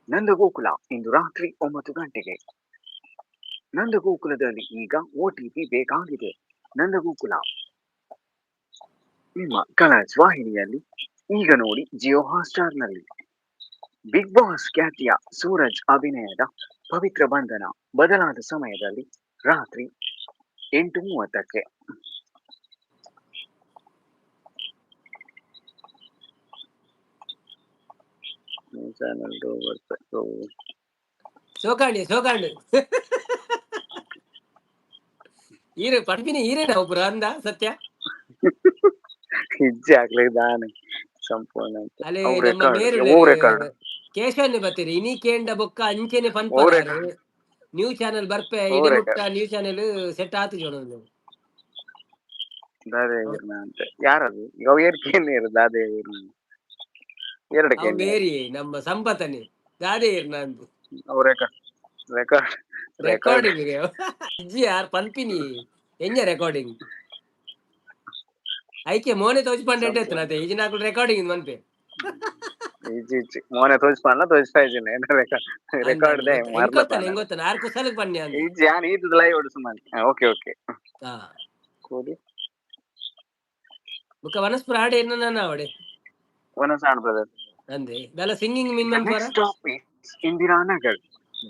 ನಂದಗೋಕುಲ ಇಂದು ರಾತ್ರಿ 9 ಗಂಟೆಗೆ. ನಂದಗೋಕುಲದಲ್ಲಿ ಈಗ OTP ಬೇಕಾಗಿದೆ. ನಂದಗೋಕುಲ ನಿಮ್ಮ ಕಲರ್ಸ್ ವಾಹಿನಿಯಲ್ಲಿ. ಈಗ ನೋಡಿ ಜಿಯೋ ಹಾಟ್‌ಸ್ಟಾರ್ ನಲ್ಲಿ. ಬಿಗ್ ಬಾಸ್ ಖ್ಯಾತಿಯ ಸೂರಜ್ ಅಭಿನಯದ ಪವಿತ್ರ ಬಂಧನ ಬದಲಾದ ಸಮಯದಲ್ಲಿ ರಾತ್ರಿ 8:30ಕ್ಕೆ. ಸೋಕಾಂಡು ಈರೆ ಪಡ್ಪಿನಿ ಈರೇನ ಒಬ್ರು ಅಂದ ಸತ್ಯ ಹಿಜ್ಜೆ ಆಗ್ಲಿದ್ದಾನೆ ಸಂಪೂರ್ಣ ಅಲೆ ನಮ್ಮ ಬೇರೆ ಕೇಶವನ್ನೇ ಬರ್ತೀರಿ ಇನಿ ಕೇಂಡ ಬೊಕ್ಕ ಅಂಚೆನೆ ಪನ್ಪ ನ್ಯೂ ಚಾನೆಲ್ ಬರ್ಪೆ ಇಡೀ ಮುಟ್ಟ ನ್ಯೂ ಚಾನೆಲ್ ಸೆಟ್ ಆತು ಜೋಣ ದಾದೇವೀರ್ನ ಅಂತ ಯಾರದು ಈಗ ಏರ್ಕೇನೇರು ದಾದೇವೀರ್ನ ಎರಡು ಬೇರೆ ನಮ್ಮ ಸಂಪತ್ತನೆ ದಾದೇವೀರ್ನ ಅಂತ ರೆಕಾರ್ಡಿಂಗ್ ಅಜ್ಜಿ ಯಾರು ಪನ್ಪಿನಿ ಎಂಜ ರೆಕಾರ್ಡಿಂಗ್ ಐಕೆ ಮೋನೆ ತೋಚ್ಪಂಡೆ ಅತ್ತೆ ಈಜಿ ನಾಕು ರೆಕಾರ್ಡಿಂಗ್ ಮನ್ಪೆ ಈಜಿ ಮೋನೆ ತೋಚ್ಪಂಡ ರೆಕಾರ್ಡ್ ದೇ ಗೊತ್ತಲ್ಲ ಹೆಂಗ್ ಗೊತ್ತಾನ ಆರು ಕುಸಲಕ್ಕೆ ಬನ್ನಿ ಅಂತ ಈಜಿ ಯಾನ್ ಈದ್ ಲೈವ್ ಹೊಡ್ಸು ಮಾಡಿ ಓಕೆ ಕೂಡಿ ಬುಕ್ಕ ವನಸ್ಪುರ ಹಾಡೆ ಏನ ನಾನು ಅವಡೆ ವನಸಾಣ ಬ್ರದರ್ ಅಂದೆ ದಲ ಸಿಂಗಿಂಗ್ ಮಿನ್ ಮನ್ Next stop is Indiranagar.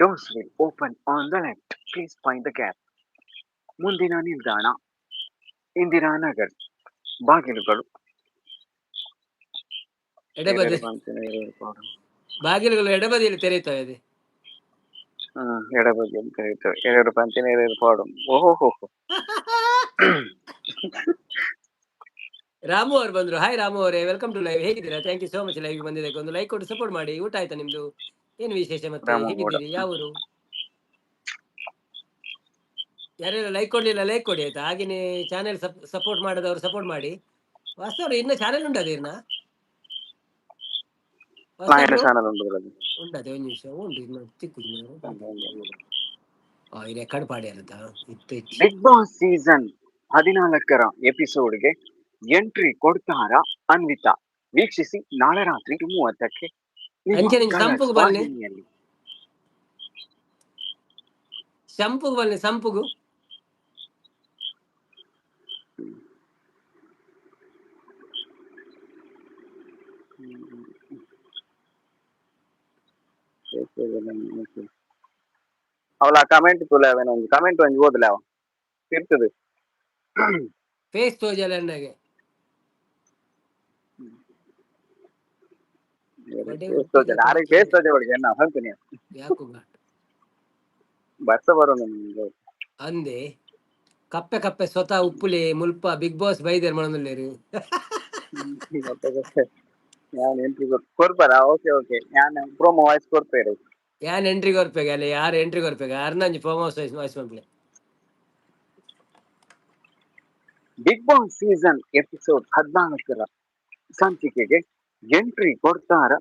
Doors will open on the left. Please find the gap. ಮುಂದಿನ ನಿಲ್ದಾಣ ಇಂದಿರಾನಗರ್. ಬಾಗಿಲುಗಳು ಎಡಬದಿ ಬಾಗಿಲುಗಳು ಎಡಬದಿಯಲ್ಲಿ ತೆರೆಯುತ್ತವೆ. ಎಡಬದಿಯಲ್ಲಿ ತೆರೆಯುತ್ತವೆ. 2 ಪಂಚಿನ 2 ಪಾಡು. ಓಹೋ ರಾಮು ಅವರು ಬಂದ್ರು. ಹಾಯ್ ರಾಮು ಅವರೇ, ವೆಲ್ಕಮ್ ಟು ಲೈವ್. ಹೇಗಿದ್ದೀರಾ? Thank you so much live ಬಂದಿದ್ದಕ್ಕೆ. ಒಂದು ಲೈಕ್ ಕೊಟ್ಟು ಸಪೋರ್ಟ್ ಮಾಡಿ. ಊಟ ಆಯ್ತಾ ನಿಮ್ದು? ಏನು ವಿಶೇಷ ಮತ್ತೆ? ಹೇಗಿದ್ದೀರಿ? ಯಾವರು ಯಾರೆಲ್ಲ ಲೈಕ್ ಕೊಡ್ಲಿಲ್ಲ ಲೈಕ್ ಕೊಡಿ ಆಯ್ತಾ. ಹಾಗೇನೆ ಚಾನೆಲ್ ಸಪೋರ್ಟ್ ಮಾಡದವ್ರು ಸಪೋರ್ಟ್ ಮಾಡಿ. ವಾಸ್ತವ ಇನ್ನ ಚಾನೆಲ್ ಉಂಟದೇನ ಉಂಟದೆ ಒಂದು ನಿಮಿಷ ಉಂಟು ತಿಕ್ಕುದು ರೆಕಾರ್ಡ್ ಪಾಡಿ ಅಲ್ಲದ ಇತ್ತು. ಬಿಗ್ ಬಾಸ್ ಸೀಸನ್ 14ರ ಎಪಿಸೋಡ್ಗೆ ಎಂಟ್ರಿ ಕೊಡ್ತಾರಾ ಅನ್ವಿತಾ? ವೀಕ್ಷಿಸಿ ನಾಳೆ ರಾತ್ರಿ 30ಕ್ಕೆ. ಸಂಪುಗು ಬನ್ನಿ, ಸಂಪುಗು ಬನ್ನಿ, ಸಂಪುಗು ಅವಳ ಕಮೆಂಟ್ ತುಲಾವೆ ಒಂದು ಕಮೆಂಟ್ ಒಂದು ಓದಲೆ ಅವ ಇರ್ತದೆ ಫೇಸ್ ತೋಜಲ ಅನ್ನಗೆ ಬಡೆ ಟೇಸ್ಟ್ ಒಟ್ಟಿಗೆ ಆರೆ ಕೊಡ್ತಾರೆ. ಟೇಸ್ಟ್ ಒಳಗೆ ಎನ್ನ ಹೇಳ್ತೀನಿ ಯಾಕೋ ಬರ್ಸ ಬರೋದು ನಿಮ್ಗೆ ಅಂದೆ ಕಪ್ಪೆ ಕಪ್ಪೆ ಸ್ವತಃ ಉಪ್ಪುಲಿ ಮುಲ್ಪ ಬಿಗ್ ಬಾಸ್ ಬೈದೇರ್ ಮನದಲ್ಲಿ ഞാൻ ಎಂಟ್ರಿ ಕೊಡ್ಪಾರ ಓಕೆ ಓಕೆ ഞാൻ ಪ್ರೋಮೋ ವಾಯ್ಸ್ ಕೊಡ್ತೇನೆ ಯಾನ್ ಎಂಟ್ರಿ ಕೊರ್ಪೆಗೆ ಅಲ್ಲ ಯಾರು ಎಂಟ್ರಿ ಕೊರ್ಪೆಗೆ ಅರ್ನಂಜಿ ಫಾರ್ಮ್ ವಾಯ್ಸ್ ಮಾಡ್ಲೆ ಬಿಗ್ ಬಾಸ್ ಸೀಸನ್ ಎಪಿಸೋಡ್ 14ರ ಸಂಚಿಕೆಗೆ ಎಂಟ್ರಿ ಕೊಡ್ತಾರ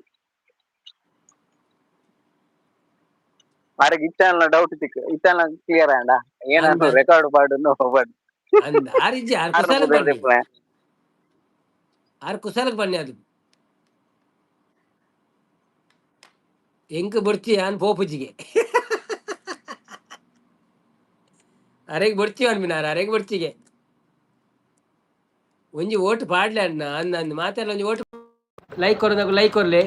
ಆರೆಗೆ ಇತ್ತಲ್ಲ ಡೌಟ್ ತಿಕ್ಕ ಇತ್ತಲ್ಲ ಕ್ಲಿಯರ್ ಆಂಡ ಏನಾದ್ರು ರೆಕಾರ್ಡ್ ಪಾಡು ಹೋಗ್ಬಾರ್ದು ಅಂದ ಆರಿಜ್ಜಿ ಆರು ಕುಶಾಲಕ್ ಬನ್ನಿ ಆರು ಕುಶಾಲಕ್ ಬನ್ನಿ ಅದು ಎಂಕ್ ಬೊಡ್ಚಿ ಯಾನ್ ಪೋಪುಜಿಗೆ ಅರೆಗೆ ಬೊಡ್ಚಿ ಅನ್ಬಿನಾರ ಅರೆಗೆ ಬೊಡ್ಚಿಗೆ ಒಂಜಿ ಓಟ್ ಪಾಡ್ಲೆ ಅಣ್ಣ ಅಂದ ಅಂದ್ ಮಾತೆಲ್ಲ ಒಂಜಿ ಓಟ್ ಲೈಕ್ ಕೊರದಾಗ ಲೈಕ್ ಕೊರ್ಲೆ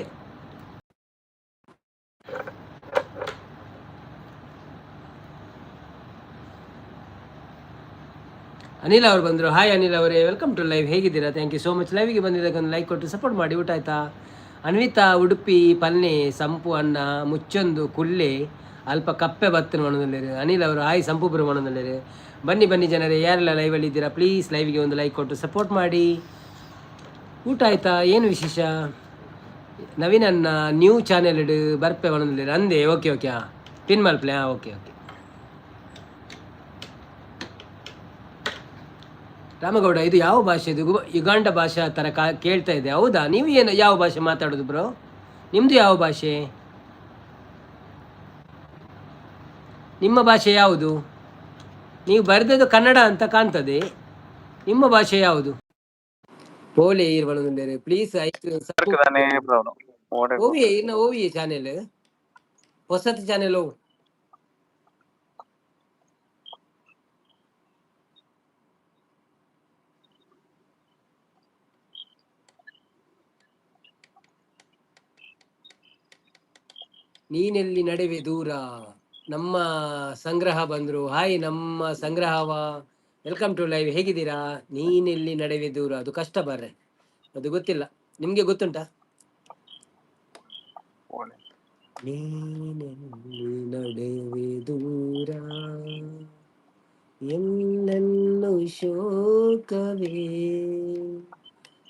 ಅನಿಲ್ ಅವರು ಬಂದರು. ಹಾಯ್ ಅನಿಲ್ ಅವರೇ, ವೆಲ್ಕಮ್ ಟು ಲೈವ್. ಹೇಗಿದ್ದೀರಾ? Thank you so much. ಲೈವಿಗೆ ಬಂದಿದ್ದಕ್ಕೆ ಒಂದು ಲೈಕ್ ಕೊಟ್ಟು ಸಪೋರ್ಟ್ ಮಾಡಿ. ಊಟ ಆಯ್ತಾ? ಅನ್ವಿತಾ ಉಡುಪಿ ಪಲ್ಲೆ ಸಂಪು ಅನ್ನ ಮುಚ್ಚೊಂದು ಕುಲ್ಲೆ ಅಲ್ಪ ಕಪ್ಪೆ ಬತ್ತನ ಮನದಲ್ಲಿರಿ. ಅನಿಲ್ ಅವರು ಹಾಯ್ ಸಂಪುಪುರ ಮನದಲ್ಲಿರಿ. ಬನ್ನಿ ಬನ್ನಿ ಜನರೇ, ಯಾರೆಲ್ಲ ಲೈವಲ್ಲಿ ಇದ್ದೀರಾ ಪ್ಲೀಸ್ ಲೈವಿಗೆ ಒಂದು ಲೈಕ್ ಕೊಟ್ಟು ಸಪೋರ್ಟ್ ಮಾಡಿ. ಊಟ ಆಯ್ತಾ? ಏನು ವಿಶೇಷ? ನವೀನ್ ಅನ್ನ ನ್ಯೂ ಚಾನೆಲ್ ಇಡು ಬರ್ಪೆ ಮನದಲ್ಲಿರಿ ಅಂದೆ. ಓಕೆ ಓಕೆ ಪಿನ್ ಮಲ್ಪ್ಲೆ ಓಕೆ ಓಕೆ. ರಾಮಗೌಡ, ಇದು ಯಾವ ಭಾಷೆ? ಇದು ಯುಗಾಂಡ ಭಾಷೆ ಥರ ಕೇಳ್ತಾ ಇದೆ. ಹೌದಾ? ನೀವು ಏನು ಯಾವ ಭಾಷೆ ಮಾತಾಡೋದು ಬ್ರೋ? ನಿಮ್ಮದು ಯಾವ ಭಾಷೆ? ನಿಮ್ಮ ಭಾಷೆ ಯಾವುದು? ನೀವು ಬರೆದದ್ದು ಕನ್ನಡ ಅಂತ ಕಾಣ್ತದೆ. ನಿಮ್ಮ ಭಾಷೆ ಯಾವುದು? ಓಲೆ ಇರ್ಬಂದ್ರೆ ಪ್ಲೀಸ್ ಆಯ್ತು. ಓವಿಯೇ ಇನ್ನು ಓವಿಯೇ ಚಾನೆಲ್ ಹೊಸತು ಚಾನೆಲ್ ಓ ನೀನೆಲ್ಲಿ ನಡೆವೆ ದೂರ. ನಮ್ಮ ಸಂಗ್ರಹ ಬಂದ್ರು. ಹಾಯ್ ನಮ್ಮ ಸಂಗ್ರಹವ, ವೆಲ್ಕಮ್ ಟು ಲೈವ್. ಹೇಗಿದ್ದೀರಾ? ನೀನೆಲ್ಲಿ ನಡೆವೆ ದೂರ, ಅದು ಕಷ್ಟ ಬರ್ರೆ, ಅದು ಗೊತ್ತಿಲ್ಲ. ನಿಮ್ಗೆ ಗೊತ್ತುಂಟಾ? ನೀನೆಲ್ಲಿ ನಡೆವೆ ದೂರ ಎಲ್ಲೆಲ್ಲೂ ಶೋಕವೇ.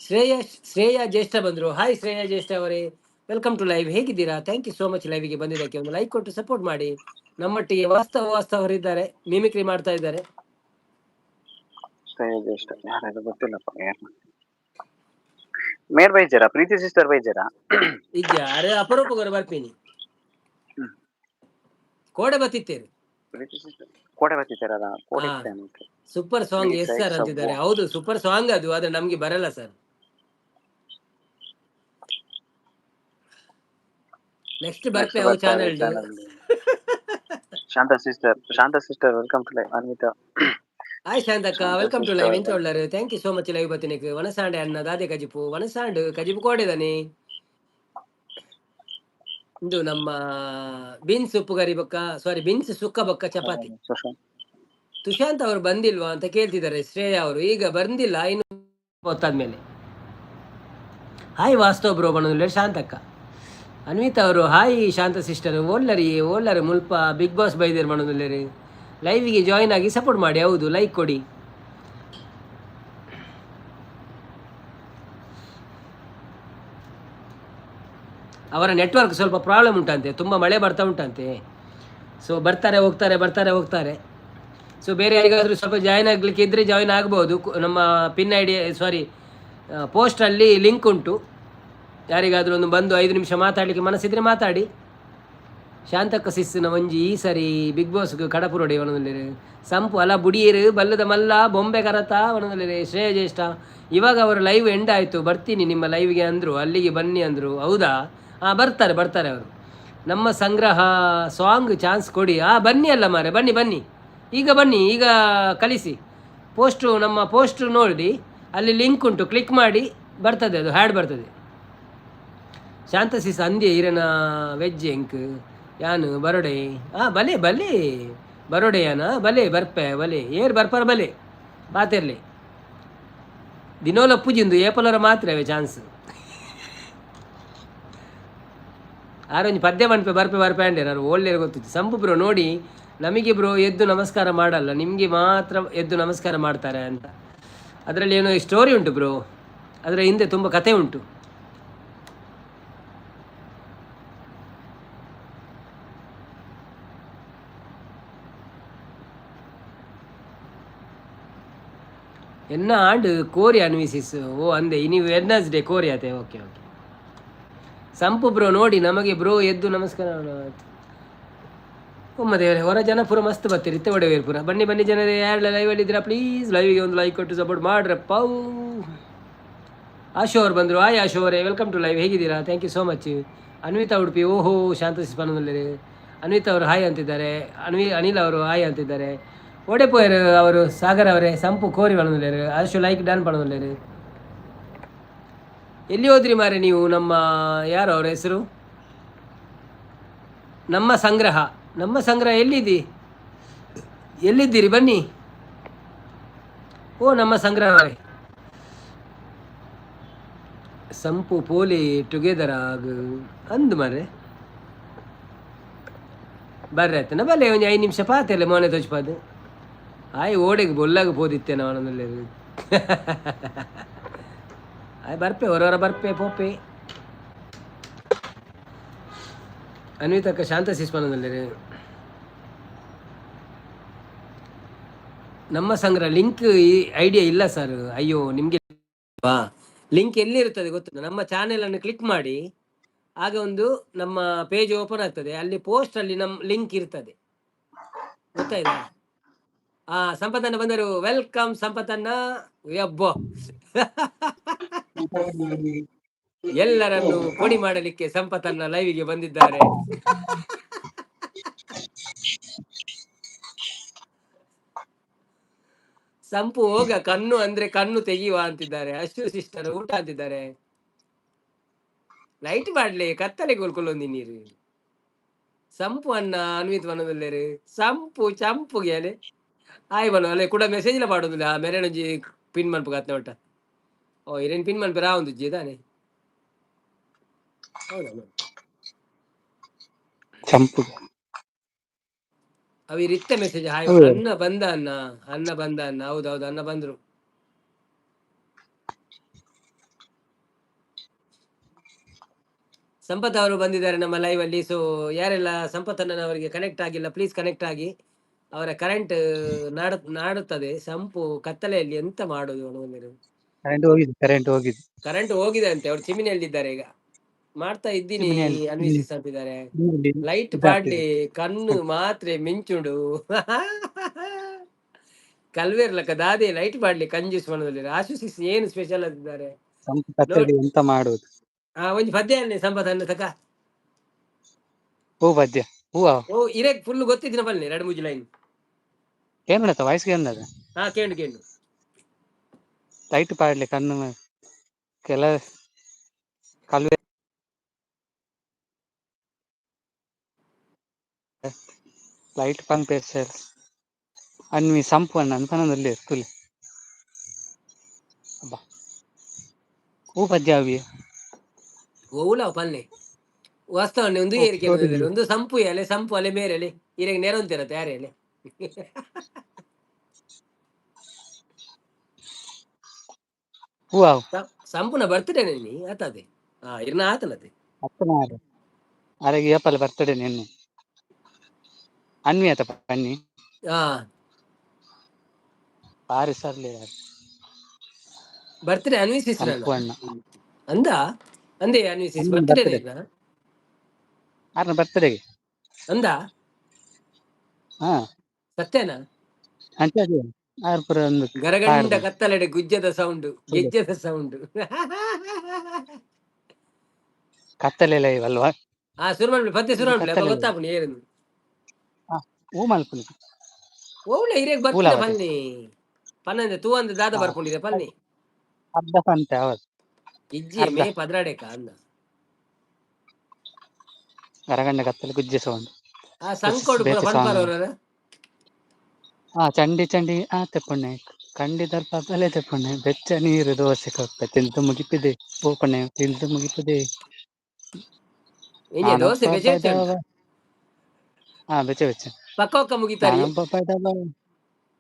ಶ್ರೇಯಾ ಜ್ಯೇಷ್ಠ ಬಂದ್ರು. ಹಾಯ್ ಶ್ರೇಯಾ ಜ್ಯೇಷ್ಠ ಅವರೇ, ವೆಲ್ಕಮ್ ಟು ಲೈವ್. ಹೇಗಿದ್ದೀರಾ? ಥ್ಯಾಂಕ್ ಯು ಸೋ ಮಚ್ ಲೈವಿಗೆ ಬಂದಿದ್ದಕ್ಕೆ ಒಂದು ಲೈಕ್ ಕೊಟ್ಟು ಸಪೋರ್ಟ್ ಮಾಡಿ. ನಮ್ಮೊಟ್ಟಿಗೆ ವಾಸ್ತವರಿದ್ದಾರೆ, ಮಿಮಿಕ್ರಿ ಮಾಡ್ತಾ ಇದ್ದಾರೆ. ಗೊತ್ತಿಲ್ಲಪ್ಪ. ಮೇರ್ ಬೈಜರ ಪ್ರೀತಿ ಸಿಸ್ಟರ್ ಬೈಜರ ಈಗ ಅರೆ ಅಪರೂಪಗಳು ಬರ್ತೀನಿ. ಕೋಡೆ ಬತ್ತಿತ್ತೇರು ಪ್ರೀತಿ ಸಿಸ್ಟರ್ ಕೋಟೆ ಬರ್ತಿದ್ದಾರ. ಸೂಪರ್ ಸಾಂಗ್ ಎಸ್ ಸರ್ ಅಂತಿದ್ದಾರೆ. ಹೌದು ಸೂಪರ್ ಸಾಂಗ್ ಅದು, ಆದ್ರೆ ನಮ್ಗೆ ಬರಲ್ಲ ಸರ್. ನೆಕ್ಸ್ಟ್ ಬರ್ಪೆ ಅವು channel. Shanta sister welcome to live. Anvita hi ಶಾಂತಕ್ಕ, ವೆಲ್ಕಮ್ ಟು ಲೈವ್. ಎಂಚ ಒಳ್ಳಾರು, thank you so much live ಬತ್ತಿನಕ್ಕೆ. ವನಸಾಂಡೆ ಅನ್ನ ದಾದೆ ಕಜಿಪು ವನಸಾಂಡು ಕಜಿಪು ಕೋಡೆದಾನೆ. ಇದು ನಮ್ಮ ಬೀನ್ಸ್ ಉಪ್ಪು ಗರಿ ಬೊಕ್ಕ ಸಾರಿ ಬೀನ್ಸ್ ಸುಕ್ಕ ಬೊಕ್ಕ ಚಪಾತಿ. ತುಷಾಂತ್ ಅವರು ಬಂದಿಲ್ವಾ ಅಂತ ಕೇಳ್ತಿದ್ದಾರೆ ಶ್ರೇಯಾ ಅವರು. ಈಗ ಬಂದಿಲ್ಲ, ಇನ್ನು ಗೊತ್ತಾದ್ಮೇಲೆ. ಹಾಯ್ ವಾಸ್ತವ್ ಬ್ರೋ ಬಣ್ಣದಲ್ಲಿ ಶಾಂತಕ್ಕ. ಅನ್ವಿತಾ ಅವರು ಹಾಯ್ ಶಾಂತ ಸಿಸ್ಟರ್. ಓಲ್ಲರಿ ಮುಲ್ಪ ಬಿಗ್ ಬಾಸ್ ಬೈದೇರ್ ಮಾಡೋದಿಲ್ಲರಿ. ಲೈವಿಗೆ ಜಾಯಿನ್ ಆಗಿ ಸಪೋರ್ಟ್ ಮಾಡಿ. ಹೌದು ಲೈಕ್ ಕೊಡಿ. ಅವರ ನೆಟ್ವರ್ಕ್ ಸ್ವಲ್ಪ ಪ್ರಾಬ್ಲಮ್ ಉಂಟಂತೆ, ತುಂಬ ಮಳೆ ಬರ್ತಾ ಉಂಟಂತೆ. ಸೊ ಬರ್ತಾರೆ ಹೋಗ್ತಾರೆ. ಸೊ ಬೇರೆ ಯಾರಿಗಾದರೂ ಸ್ವಲ್ಪ ಜಾಯಿನ್ ಆಗಲಿಕ್ಕೆ ಇದ್ದರೆ ಜಾಯಿನ್ ಆಗ್ಬೋದು. ನಮ್ಮ ಪಿನ್ ಐ ಡಿ ಸಾರಿ ಪೋಸ್ಟಲ್ಲಿ ಲಿಂಕ್ ಉಂಟು. ಯಾರಿಗಾದರೂ ಒಂದು ಬಂದು 5 ನಿಮಿಷ ಮಾತಾಡಲಿಕ್ಕೆ ಮನಸ್ಸಿದ್ರೆ ಮಾತಾಡಿ. ಶಾಂತಕ್ಕ ಸಿಸ್ಸಿನ ಒಂಜಿ ಈ ಸರಿ ಬಿಗ್ ಬಾಸ್ಗೆ ಕಡಪು ರೋಡಿ ಒಣದಲ್ಲಿ ಸಂಪು ಅಲ್ಲ ಬುಡಿಯರು ಬಲ್ಲದ ಮಲ್ಲ ಬೊಂಬೆ ಕರತ ಒಣದಲ್ಲಿ ಶ್ರೇಯ ಜ್ಯೇಷ್ಠ. ಇವಾಗ ಅವರು ಲೈವ್ ಎಂಡ್ ಆಯಿತು, ಬರ್ತೀನಿ ನಿಮ್ಮ ಲೈವ್ಗೆ ಅಂದರು, ಅಲ್ಲಿಗೆ ಬನ್ನಿ ಅಂದರು. ಹೌದಾ? ಬರ್ತಾರೆ ಅವರು. ನಮ್ಮ ಸಂಗ್ರಹ ಸಾಂಗ್ ಚಾನ್ಸ್ ಕೊಡಿ. ಬನ್ನಿ ಅಲ್ಲ ಮಾರೆ, ಬನ್ನಿ ಈಗ ಕಲಿಸಿ. ನಮ್ಮ ಪೋಸ್ಟು ನೋಡಿ, ಅಲ್ಲಿ ಲಿಂಕ್ ಉಂಟು, ಕ್ಲಿಕ್ ಮಾಡಿ, ಬರ್ತದೆ, ಅದು ಹ್ಯಾಡ್ ಬರ್ತದೆ. ಶಾಂತಸಿಸ್ ಅಂದ್ಯ ಇರನ ವೆಜ್ ಎಂಕ್ ಯಾನು ಬರೋಡೆ ಬಲೆ ಬರೋಡೆ ಯಾನ ಬಲೆ ಬರ್ಪೆ ಬಲೆ ಏರ್ ಬರ್ಪಾರ ಬಲೆ ಬಾತಿರ್ಲಿ ದಿನೋಲ ಪೂಜಿಂದು ಏಪಲರ ಮಾತ್ರ ಚಾನ್ಸ್. ಆರೊಂದು ಪದ್ಯ ಮನ್ಪೆ ಬರ್ಪೆ ಅಂಡೇರು ಅವ್ರು ಒಳ್ಳೆ ಗೊತ್ತಿತ್ತು. ಸಂಪು ಬ್ರೋ ನೋಡಿ ನಮಗೆ ಬ್ರೋ ಎದ್ದು ನಮಸ್ಕಾರ ಮಾಡಲ್ಲ, ನಿಮಗೆ ಮಾತ್ರ ಎದ್ದು ನಮಸ್ಕಾರ ಮಾಡ್ತಾರೆ ಅಂತ. ಅದರಲ್ಲಿ ಏನೋ ಸ್ಟೋರಿ ಉಂಟು ಬ್ರೋ, ಅದರ ಹಿಂದೆ ತುಂಬ ಕತೆ ಉಂಟು. ಎನ್ನ ಆಂಡ್ ಕೋರಿ ಅನ್ವಿಸಿಸ್ ಓ ಅಂದೆ ನೀವು ವೆಡ್ನಸ್ಡೇ ಕೋರಿ ಆತೆ. Okay okay. ಸಂಪು ಬ್ರೋ ನೋಡಿ ನಮಗೆ ಬ್ರೋ ಎದ್ದು ನಮಸ್ಕಾರ ಒಮ್ಮ ದೇವರೇ. ಹೊರ ಜನ ಪೂರ ಮಸ್ತ್ ಬರ್ತೀರಿ ಇತ್ತೆ ಒಡೆವೇರು ಪೂರ. ಬನ್ನಿ ಬನ್ನಿ ಜನರೇ, ಯಾರೆಲ್ಲ ಲೈವಲ್ಲಿ ಇದ್ದೀರಾ ಪ್ಲೀಸ್ ಲೈವಿಗೆ ಒಂದು ಲೈಕ್ ಕೊಟ್ಟು ಸಪೋರ್ಟ್ ಮಾಡ್ರಪ್ಪ. ಆಶೋ ಅವ್ರು ಬಂದರು. ಆಯ್ ಆಶೋ ಅವರೇ, ವೆಲ್ಕಮ್ ಟು ಲೈವ್. ಹೇಗಿದ್ದೀರಾ? Thank you so much. Anvita Udupi, ಓಹೋ ಶಾಂತ ಸ್ಪನದಲ್ಲಿ ಅನ್ವಿತಾ ಅವರು ಹಾಯ್ ಅಂತಿದ್ದಾರೆ. ಅನಿಲ್ ಅವರು ಹಾಯ್ ಅಂತಿದ್ದಾರೆ. ಓಡೆಪೋಯರು ಅವರು ಸಾಗರ್ ಅವರೇ, ಸಂಪು ಕೋರಿ ಬಣ್ಣದಲ್ಲೇರು. ಆಶು ಲೈಕ್ ಡನ್ ಬಣ್ಣದಲ್ಲೇರು. ಎಲ್ಲಿ ಹೋದ್ರಿ ಮಾರೆ ನೀವು? ನಮ್ಮ ಯಾರು ಅವ್ರ ಹೆಸರು? ನಮ್ಮ ಸಂಗ್ರಹ. ನಮ್ಮ ಸಂಗ್ರಹ ಎಲ್ಲಿದ್ದೀರಿ ಬನ್ನಿ. ಓ ನಮ್ಮ ಸಂಗ್ರಹವೇ. ಸಂಪು ಪೋಲಿ ಟುಗೆದರ್ ಆಗ ಅಂದು ಮಾರೆ ಬರ್ರಿ ಆಯ್ತು ನಾ ಬಲ್ಲೆ ಒಂದು 5 ನಿಮಿಷ ಪಾತೆಲ್ಲ ಮೋನೆ ತೋಚ್ಪಾದು ಆಯ್ ಓಡೆಗೆ ಬೊಲ್ಲಾಗ ಪೋದಿತ್ತೇನೆ ಅವನಲ್ಲಿ. ಆಯ್ ಬರ್ಪೆ ಹೊರವರ ಬರ್ಪೆ ಪೋಪೆ. ಅನ್ವಿತಕ್ಕ ಶಾಂತ ಶಿಸ್ಪನದಲ್ಲಿ ನಮ್ಮ ಸಂಗ್ರಹ ಲಿಂಕ್ ಐಡಿಯಾ ಇಲ್ಲ ಸರ್. ಅಯ್ಯೋ ನಿಮಗೆ ಲಿಂಕ್ ಎಲ್ಲಿರುತ್ತದೆ ಗೊತ್ತಿಲ್ಲ. ನಮ್ಮ ಚಾನೆಲ್ ಅನ್ನು ಕ್ಲಿಕ್ ಮಾಡಿ, ಆಗ ಒಂದು ನಮ್ಮ ಪೇಜ್ ಓಪನ್ ಆಗ್ತದೆ. ಅಲ್ಲಿ ಪೋಸ್ಟ್ ಅಲ್ಲಿ ನಮ್ಮ ಲಿಂಕ್ ಇರ್ತದೆ, ಗೊತ್ತಾಯ್ತಾ? ಸಂಪತ್ತನ್ನ ಬಂದರು. ವೆಲ್ಕಮ್ ಸಂಪತ್ತನ್ನ. ಅಬ್ಬೋ ಎಲ್ಲರನ್ನು ಪೊಡಿ ಮಾಡಲಿಕ್ಕೆ ಸಂಪತ್ತನ್ನ ಲೈವಿಗೆ ಬಂದಿದ್ದಾರೆ. ಸಂಪು ಹೋಗ ಕಣ್ಣು ಅಂದ್ರೆ ಕಣ್ಣು ತೆಗಿಯುವ ಅಂತಿದ್ದಾರೆ. ಅಷ್ಟು ಸಿಸ್ಟರ್ ಊಟ ಅಂತಿದ್ದಾರೆ. ಲೈಟ್ ಮಾಡ್ಲಿ ಕತ್ತಲೆ ಕೊಲ್ಕೊಳ್ಳೊಂದಿ ನೀರು. ಸಂಪು ಅನ್ನ ಅನ್ವಿತ್ ವನದಲ್ಲೇರು ಸಂಪು ಚಂಪುಗೆ ಅಲೆ ಆಯ್ ಬನ ಅಲ್ಲೇ ಕೂಡ ಮೆಸೇಜ್ ಎಲ್ಲ ಮಾಡೋದಿಲ್ಲ. ಮೆರೆಣಜಿ ಪಿನ್ ಮನ್ಪು ಕತ್ನ ಒಟ್ಟ. ಓ ಇರೇನ್ ಪಿನ್ ಮನ್ಪೆ ರಾ ಒಂದು ತಾನೆ. ಹೌದಾ ಚಂಪು ಅವಿರಿತ್ತ ಮೆಸೇಜ್ ಹಾಯ್ ಅನ್ನ ಬಂದ ಅನ್ನ ಬಂದ ಅನ್ನ. ಹೌದೌದು ಅನ್ನ ಬಂದ್ರು. ಸಂಪತ್ ಅವರು ಬಂದಿದ್ದಾರೆ ನಮ್ಮ ಲೈವ್ ಅಲ್ಲಿ. ಸೊ ಯಾರೆಲ್ಲ ಸಂಪತ್ ಅಣ್ಣನವರಿಗೆ ಕನೆಕ್ಟ್ ಆಗಿಲ್ಲ ಪ್ಲೀಸ್ ಕನೆಕ್ಟ್ ಆಗಿ. ಅವರ ಕರೆಂಟ್ ನಾಡುತ್ತದೆ. ಸಂಪು ಕತ್ತಲೆಯಲ್ಲಿ ಎಂತ ಮಾಡುದು? ಕರೆಂಟ್ ಹೋಗಿದೆ ಅಂತೆ. ಅವ್ರು ಚಿಮಿನಿಯಲ್ಲಿದ್ದಾರೆ ಈಗ. ಮಾಡ್ತಾ ಇದ್ದೀನಿ ಅನ್ವಿಸಿಸ್ ಅಂತಿದ್ದಾರೆ. ಲೈಟ್ ಪಾಡ್ಲಿ ಕಣ್ಣು ಮಾತ್ರ ಮಿಂಚುಡು. ಕಲ್ವೇರ್ಲಕ್ಕ ದಾದೆ ಲೈಟ್ ಪಾಡ್ಲಿ ಕಂಜೂಸ್ ಮನದಲ್ಲಿ. ಆಶುಸಿಸ್ ಏನು ಸ್ಪೆಷಲ್ ಅಂತಿದ್ದಾರೆ. ಎಂತ ಮಾಡುದು? ಒಂದ್ ಪದ್ಯ ಅನ್ನೆ ಸಂಪತ್ ಅನ್ನ ತಕ. ಹೂ ಪದ್ಯ ಓ ಇರಕ್ ಫುಲ್ ಗೊತ್ತಿದ್ದಿನ ಬನ್ನಿ 2-3 ಲೈನ್ ಕೇಂದ್ರ ವಯಸ್ಸಿಗೆ ಅಂದದ. ಕೇಂಡು ಲೈಟ್ ಪಾಡ್ಲಿ ಕಣ್ಣು ಕೆಲ ಕಲ್ವೆ ಲೈಟ್ ಪಂಪೇಸರ್ ಅನ್ವಿ ಸಂಪನ್ನ ಅಂತನದಲ್ಲಿ ತುಲಿ ಅಬ್ಬಾ ಹೂ ಪದ್ಯ ಅವಿ ಓಲ ಪಲ್ಲೆ ವಾಸ್ತವನೆ ಒಂದು ಏರಿಕೆ ಒಂದು ಸಂಪು ಎಲೆ ಸಂಪು ಅಲೆ ಮೇರೆಲೆ ಇರೆಗೆ ನೆರಂತಿರತ್ತೆ ಯಾರೇ ಎಲೆ. ಸಂಪುನ ಬರ್ತಡೇ ನೀ ಆತದೆ. ಇರ್ನ ಆತನತೆ ಅರೆಗೆ ಏಪಲ್ ಬರ್ತಡೇ ನಿನ್ನೆ ಅನ್ವಿ ಆತ ಪನ್ನಿ ಬಾರಿ ಸರ್ಲಿ ಬರ್ತಡೇ ಅನ್ವಿಸಿಸ್ ಅಂದ ಅಂದೆ ಅನ್ವಿಸಿಸ್ ಬರ್ತಡೇ ಆರ್ನ ಬರ್ತಡೇಗೆ ಅಂದ ಸತ್ಯನಾ? ಗರಗಂಡ ಕತ್ತಲೆಡೆ ಗುಜ್ಜದ ಸೌಂಡ್ ಗೆಜ್ಜದ ಸೌಂಡ್ ಕತ್ತಲೆಲ್ಲ ಇವಲ್ವಾ? ಶುರು ಮಾಡ್ಲಿ ಪದ್ಯ ಶುರು ಮಾಡ್ಲಿ ಅಪ್ಪ ಗೊತ್ತಾಪುನಿ ಏನು ಹೂ ಮಲ್ಪುನಿ ಓವ್ಲೆ ಇರೇಗ್ ಬರ್ತಿದೆ ಪನ್ನಿ ಪನ್ನಂದೆ ತೂ ಅಂದ ದಾದ ಬರ್ಕೊಂಡಿದೆ ಪನ್ನಿ ಅರ್ಧ ಪಂತೆ ಅವತ್ತು ಇಜ್ಜಿ ಮೇ ಪದ್ರಾಡೆಕ ಅಂದ ಗರಗಂಡ ಕತ್ತಲೆ ಗುಜ್ಜೆ ಸೌಂಡ್ ಸಂಕೋಡು ಪನ್ಪಾರವ್ರ ಚಂಡಿ ಚಂಡಿ ತೆಪ್ಪಣ್ಣೆ ಕಂಡಿ ದರ್ಪ ಬಲೆ ತೆಪ್ಪಣ್ಣೆ ಬೆಚ್ಚ ನೀರು ದೋಸೆ ಕೊಪ್ಪೆ ತಿಂದು ಮುಗಿಪಿದೆ ಪೂಪಣ್ಣೆ ತಿಂದು ಮುಗಿಪಿದೆ ಇನಿ ದೋಸೆ ನಾನೊಬ್ಬ ಬೆಚ್ಚ ಬೆಚ್ಚ ಬಡವ. ಉಂಟು ಹಾ ಬೆಚ್ಚ ಬೆಚ್ಚ. ಪಕ್ಕ ಪಕ್ಕ ಮುಗಿತಾರಿ ನಾನೊಬ್ಬ ಬಡವ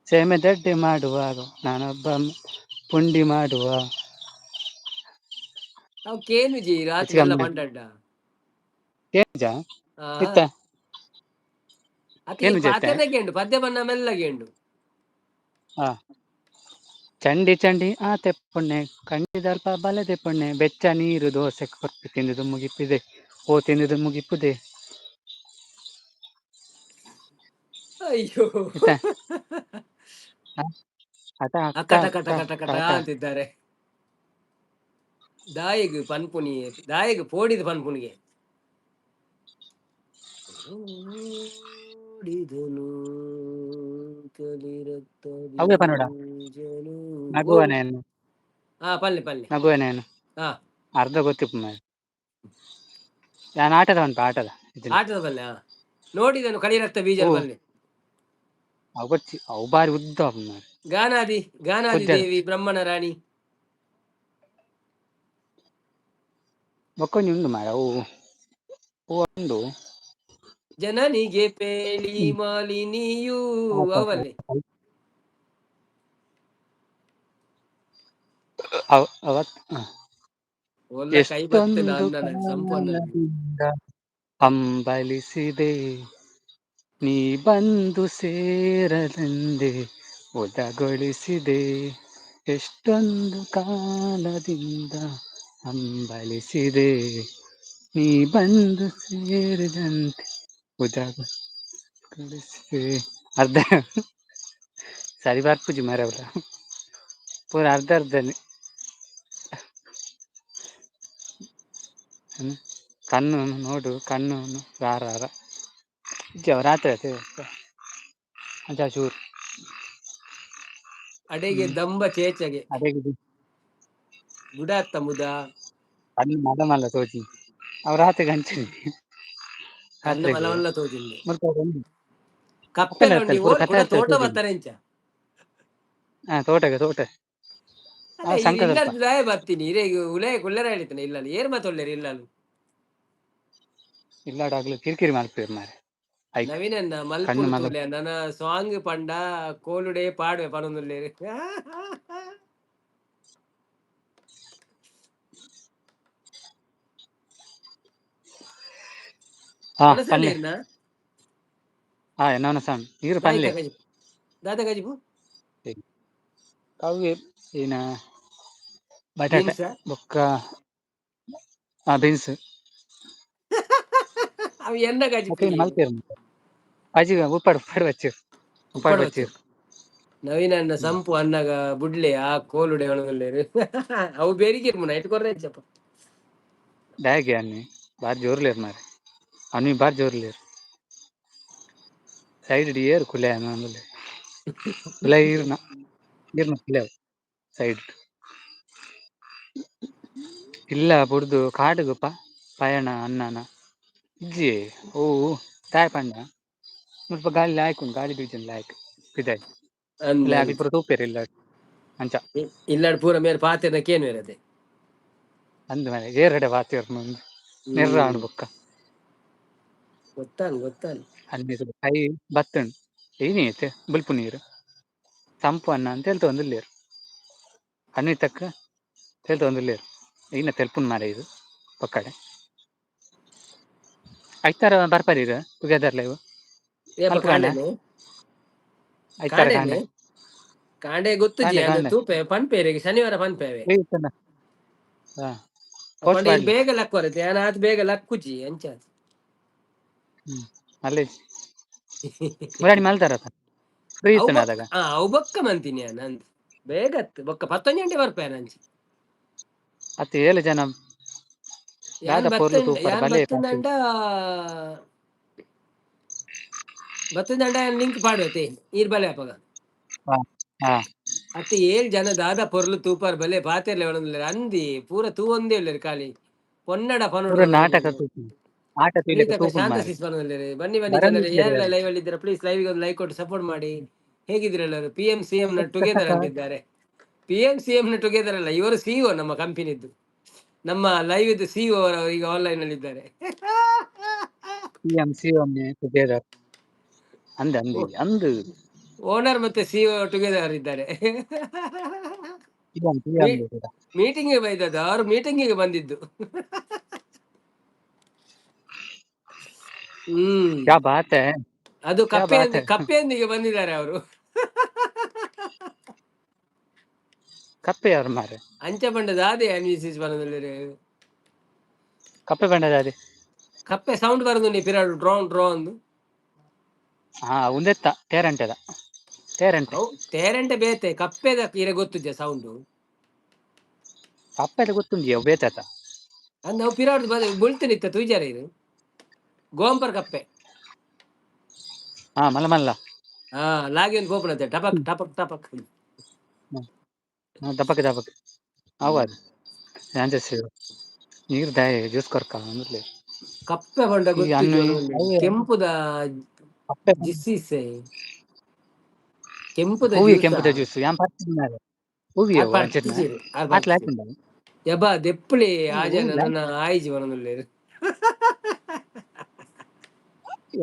ಸೇಮೆ ದಡ್ಡೆ ಮಾಡುವಾಗ, ನಾನೊಬ್ಬ ಪುಂಡಿ ಮಾಡುವ. ಅವ್ ಕೇನು ಜಿ ರಾತ್ರಿ ಎಲ್ಲ ಹೆಚ್ಚಿಗೆ ಪಂಡಡ್ಡ ಕೇಂಜ ಇತ್ತ ಅತಿ ಏನು ಜೊತೆ ಪಾತೆನಗೆ ಉಂಡು ಪದ್ಯ ಬಣ್ಣ ಮೆಲ್ಲಗೆ ಉಂಡು. ಹಾ ಚಂಡಿ ಚಂಡಿ ಆ ತೆಪ್ಪುಣ್ಣೆ ಕಂಡಿದಲ್ಪ ಬಲೆ ತೆಪ್ಪುಣ್ಣೆ ಬೆಚ್ಚ ನೀರು ದೋಸೆ ಕೊರ್ಪಿ ತಿಂದುದು ಮುಗಿಪಿದೆ ಓ ತಿಂದುದು ಮುಗಿಪುದೆ. ಅಯ್ಯೋ ಆಯ್ತಾ ಅಟ ಅಕ್ಕ ಅಕ್ಕಟ ಕಟ ಅಕ್ಕ ಕಟ ಅಕ್ಕ ಕಟ ಅಕ್ಕ. ಅಂತಿದ್ದಾರೆ. ದಾಯಿಗ್ ಪನ್ಪುನಿ ದಾಯಿಗ್ ಪೋಡಿದ ಪನ್ಪುನಿಗೆ ಓಡಿದನು ಕಲಿರತ್ತದಿ ಅವೇ ಪನ್ನಡ ಜನು. ಓ ನಗುವನೇನು ಹಾ ಪಲ್ಲೆ ಪಲ್ಲೆ ನಗುವನೇನು ಹಾ ಅರ್ಧ ಗೊತ್ತಿಪ್ಪು ಮಾರೆ. ನಾನು ಆಟದ ಉಂಟು ಆಟದ ಇದನ್ನ. ಆಟದ ಪಲ್ಲೆ ಹಾ ನೋಡಿದನು ಕಳಿರಕ್ತ ಓ ಬೀಜದ ಪಲ್ಲೆ. ಅವು ಗೊತ್ತಿ ಅವು ಬಾರಿ ಉದ್ದ ಮಾರೆ. ಗಾನಾದಿ ಕುಜ್ಜದ ದೇವಿ ಬ್ರಹ್ಮಣ ರಾಣಿ ಬೊಕ್ಕೊಂಜಿ ಉಂಡು ಮಾರೆ ಅವು ಉಂಡು. ಜನನಿಗೆ ಪೇಳಿ ಮಾಲಿನಿಯೂ ಅವಲ್ಲೇ ಒಲ್ಲ ಕೈ ಬತ್ತೆ ಎಷ್ಟೊಂದು ನನ್ನ ಸಂಪನ್ನ ಕಾಲದಿಂದ ಹಂಬಲಿಸಿದೆ ನೀ ಬಂದು ಸೇರಲೆಂದೆ ಒದಗೊಳಿಸಿದೆ. ಎಷ್ಟೊಂದು ಕಾಲದಿಂದ ಹಂಬಲಿಸಿದೆ ನೀ ಬಂದು ಸೇರಿದಂತೆ ಉದಗೊಳಿಸಿದೆ. ಅರ್ಧ ಸರಿ ಬರ್ಪುಜಿ ಮರವಲ್ಲ ಪೂರ ಅರ್ಧ ಅರ್ಧನೇ. ಕಣ್ಣು ನೋಡು ಕಣ್ಣು ರಾರ ರಾತ್ರಿ ಅಜ್ಜ ಚೂರು ಅಡೆಗೆ ದಂಬ ಚೇಚಗೆ ಅದೇ ಗುಡ ಅತ್ತ ಮುದ ಕಣ್ಣು ಮದ ಮಲ್ಲ ತೋಜಿ ಅವ್ರ ರಾತ್ರಿ ಹಂಚಿ ಕಣ್ಣು ರಾತ್ರಿಗೆ ಮಲವಲ್ಲ ತೋಜಿಂದೆ ಮುಲ್ಪೊಂದು ಕಪ್ಪೆ ಒಕ್ಕಲೆ ನೋಡಿ ಪೂರ ಕೂಡ ಕತ್ತೆ ತೋಟ ತೋಜಿ. ಬರ್ತಾರೆ ಇಂಚ ಹಾ ತೋಟ ಅಲ್ಲ ಅವ್ ಇದು ಸಂಕ ಸ್ವಲ್ಪ ಇಲ್ಲದ ದಾಯ ಬರ್ತೀನಿ ಇರೇ ಉಲಯ ಕುಳ್ಳರ ಹೇಳಿತಾನೆ ಇಲ್ಲ ಏರ್ ಮಾತೊಳ್ಳೆರಿ ಇಲ್ಲ ಇಲ್ಲಾಡಾಗ್ಲು ಕಿರಿಕಿರಿ ಮಾಡ್ತೀವಿ ಮಾರೆ. ನವೀನನ್ನ ಕಣ್ಣು ಮಲ್ಪುನು ಮಲ ತೂಲೆ ನನ್ನ ಸಾಂಗ್ ಪಂಡ ಕೋಲುಡೆ ಪಾಡುವೆ ಪನೊಂದುಲ್ಲೇರಿ ಹಾ ಪಲ್ಲೆ ಒಣಸಂಡೇರ್ನ ಹಾ ಎನ್ನವನ ಸಾಣ್ ನೀರು ದಾಯಿಕ ಪಲ್ಲೆ ಗಜಿ ದಾದ ಗಜಿಪು ಅವು ಏನ ಬಟಾಟೆ ಬೀನ್ಸ ಬೊಕ್ಕ ಬೀನ್ಸ್ ಅವು ಎನ್ನ ಮತ್ತೆ ಗಜಿಪುಜಿ ಮಲ್ಪೇರು ಅಜ್ಜಿ ಉಪ್ಪಾಡು ಬಚ್ಚಿರು ಉಪ್ಪಡ ಉಪ್ಪಾಡು ಬಚ್ಚು ಬಚ್ಚಿರು. ನವೀನನ್ನ ಸಂಪು ಅನ್ನಗ ಬುಡ್ಲೆ ಆ ಕೋಲುಡೆ ಒಣಗುಲ್ಲೇರಿ ಅವು ಬೇರಿಗಿರ್ ಮುನ ಇಟ್ಕೊರ್ರೆ ಹೆಚ್ಚಪ್ಪ ಬ್ಯಾಗ್ ಅನ್ನಿ ಬಾರಿ ಜೋರ್ಲೇರು ಮಾರೆ ಅನಿ ಬಾರಿ ಜೋರ್ಲೇರು ಸೈಡ್ ಏರು ಕುಲೆ ಕುಲೆ ಈರ್ನ ಕುಲೆ ಸೈಡ್ ಇಲ್ಲ ಬುಡ್ದು ಕಾಡುಗು ಪಯಣ ಅನ್ನನ ಇಜ್ಜಿ ಓ ತಾಯ್ ಪಂಡ ಮುಲ್ಪ ಗಾಳಿ ಲಾಯ್ಕು ಗಾಳಿ ಬೀಜನ್ ಲಾಯ್ಕ್ ಪಿದಾಯ್ ಇಲ್ಲ ಅಂದಂತ ಅವಿ ಪೂರ ತೂಪೇರು ಇಲ್ಲ ಅಂಚ ಇಲ್ಲಾಡ್ ಪೂರ ಮೇರೆ ಪಾತೆರ್ನ ಕೇನು ಇರದೆ ಅಂದ ಮನೆ ಏರಡೆ ವಾತಿಯರ್ ಮುಂದೆ ನೆರ್ರಾವಣ ಬೊಕ್ಕ ಗೊತ್ತಾನ್ ಅಲ್ಲಿ ಕೈ ಬತ್ತಣ್ ಏನೈತೆ ಬುಲ್ಪು ನೀರು ಸಂಪು ಅನ್ನ ಅಂತ ಹೇಳ್ತಾ ಒಂದಿಲ್ಲೇರು ಅನ್ನಿ ತಕ್ಕ ಹೇಳ್ತಾ ಒಂದಿಲ್ಲೇರು ಇನ್ನ ತೆಲ್ಪುನ್ ಮಾರ ಇದು ಪಕ್ಕಡೆ ಐತಾರ ಬರ್ಪಾರಿ ಇದು ಟುಗೆದರ್ ಲೈವ್ ಏಪ ಮಲ್ಪುಗಣ್ಣ ಕಾಂಡೆನೆ ಐತಾರ ಕಾಂಡೆನೆ ಕಾಂಡೆ ಕಾಂಡೆ ಗೊತ್ತುಜಿ ಕಾಂಡೆ ಅಂದು ಕಾಂಡೆ ತೂಪೆ ಪನ್ಪೇರಿಗೆ ಶನಿವಾರ ಪನ್ಪೇವೆ ಹಾ ಪೋಸ್ಟ್ ಪಂಡ ಇಲ್ಲಿ ಮಾಡ್ಲಿ ಬೇಗ ಲಕ್ ಬರುತ್ತೆ ನಾನು ಆತ ಬೇಗ ಲಕ್ಕುಜಿ ಅಂಚ ಅಲ್ಲೇ ಮುರಾಡಿ ಮಲ್ತಾರ ಫ್ರೀ ಅವು ಇತ್ತನ ಬೊಕ್ಕ ಅದಾಗ ಅವು ಬೊಕ್ಕ ಮಂತೀನಿ ನಂದು ಬೇಗತ್ತು ಬೊಕ್ಕ 11 ಗಂಟೆ ಬರ್ಪೆ ನಂಚಿ ಅತ್ತೆ 7 ಜನ ಯಾನ್ ದಾದ ಪೊರ್ಲು ತೂಪರ್ ಯಾನ್ ಬಲೆ ಪಾತಿ ಬತ್ತಂದಂಡ ಲಿಂಕ್ ಪಾಡುವತೆ ಈರ್ ಬಲೆ ಅಪಗ ಹಾ ಹಾ ಅತ್ತೆ 7 ಜನ ದಾದ ಪೊರ್ಲು ತೂಪಾರ್ ಬಲೆ ಪಾತೆರ್ಲೆ ಒಳಂದಿಲ್ಲ ಅಂದಿ ಪೂರ ತೂ ಒಂದೇ ಉಳ್ಳೇರು ಖಾಲಿ ಪೊನ್ನಡ ಪೂರ ನಾಟಕ ತೂಪು ಆಟ ತೀಲೆಕ ಪ್ರೀತಕ ತೂಪುನ್ ಶಾಂತ ಮಾರಿ ಶಿಸ್ಪನಲ್ಲೇ ಬನ್ನಿ ಜನರೇ ಬರಂದಿದ್ದೇವೆ ಯಾರೆಲ್ಲ ಲೈವ್ ಅಲ್ಲಿ ಇದ್ದೀರಾ ಪ್ಲೀಸ್ ಲೈವ್ ಒಂದು ಲೈಕ್ ಕೊಟ್ಟು ಸಪೋರ್ಟ್ ಮಾಡಿ. ಹೇಗಿದ್ದೀರಾ ಎಲ್ಲರೂ? PM CM ನ ಟುಗೆದರ್ ಅಂತಿದ್ದಾರೆ. PM CM ನ ಟುಗೆದರ್ ಅಲ್ಲ, ಇವರು CEO ನಮ್ಮ ಕಂಪನಿದ್ದು. ನಮ್ಮ ಲೈವ್ ಇದ್ದು ಸಿಇಒ ಅವರು ಈಗ ಆನ್ಲೈನ್ ಅಲ್ಲಿ ಇದ್ದಾರೆ. CM ಟುಗೆದರ್ ಅಂದು ಓನರ್ ಮತ್ತೆ ಸಿಇಒ ಟುಗೆದರ್ ಇದ್ದಾರೆ. CM ಕೂಡ. ಮೀಟಿಂಗ್ಗೆ ಬೈದದ್ದು, ಅವರು ಮೀಟಿಂಗಿಗೆ ಬಂದಿದ್ದು. ಕ್ಯಾ ಬಾತ್ ಹೈ, ಅದು ಕ್ಯಾ ಬಾತ್ ಹೈ. ಕಪ್ಪೆಯೊಂದಿಗೆ ಬಂದಿದ್ದಾರೆ ಅವರು. ಕಪ್ಪೆ ಯಾರು ಮಾರೆ? ಅಂಚೆ ಬಂಡದ ಅದೇ ಅನ್ವಿಸಿಸ್ ಬರೋದಿಲ್ಲ. ಕಪ್ಪೆ ಬಂಡದ ಅದೇ ಕಪ್ಪೆ ಸೌಂಡ್ ಬರೋದು ಪಿರಾಡು ಡ್ರೋನ್ ಡ್ರೋನ್. ಉಂದೆತ್ತ ತೇರಂಟೆದ ತೇರಂಟೆ ಬೇತೆ ಕಪ್ಪೆದ ಇರ ಗೊತ್ತಿದ್ದೆ ಸೌಂಡು. ಕಪ್ಪೆದ ಗೊತ್ತುಂಡಿ ಬೇತಾತ ಅಂದ್ ನಾವು ಪಿರಾಡ್ ಬುಳ್ತಿನಿತ್ತ ತುಯ್ಜಾರ ಇದು ಗೋಂಪರ್ ಕಪ್ಪೆ. ಮಲ್ಲ ಮಲ್ಲ ಲಾಗಿ ಒಂದು ಗೋಪುರತೆ ಟಪಕ್ ಟಪಕ್ ಟಪಕ್ ದಪಕ್ ದಪಕ್ ಆವಾಜ್ ನೀರು ದಾಯ ಜ್ಯೂಸ್ ಕೊರ್ಕ ಅಂದ್ರೆ ಕಪ್ಪೆ ಬಂಡ ಕೆಂಪುದ ಜಿಸ್ಸೀಸೆ ಕೆಂಪುದ ಕೆಂಪುದ ಜ್ಯೂಸ್ ಯಾನ್ ಪರ್ತಿದ್ದಾರೆ ಹೂವಿ ಯಬಾ ದೆಪ್ಪಳಿ ಆಜನ ನನ್ನ ಆಯ್ಜಿ ಬರೋದಿಲ್ಲ.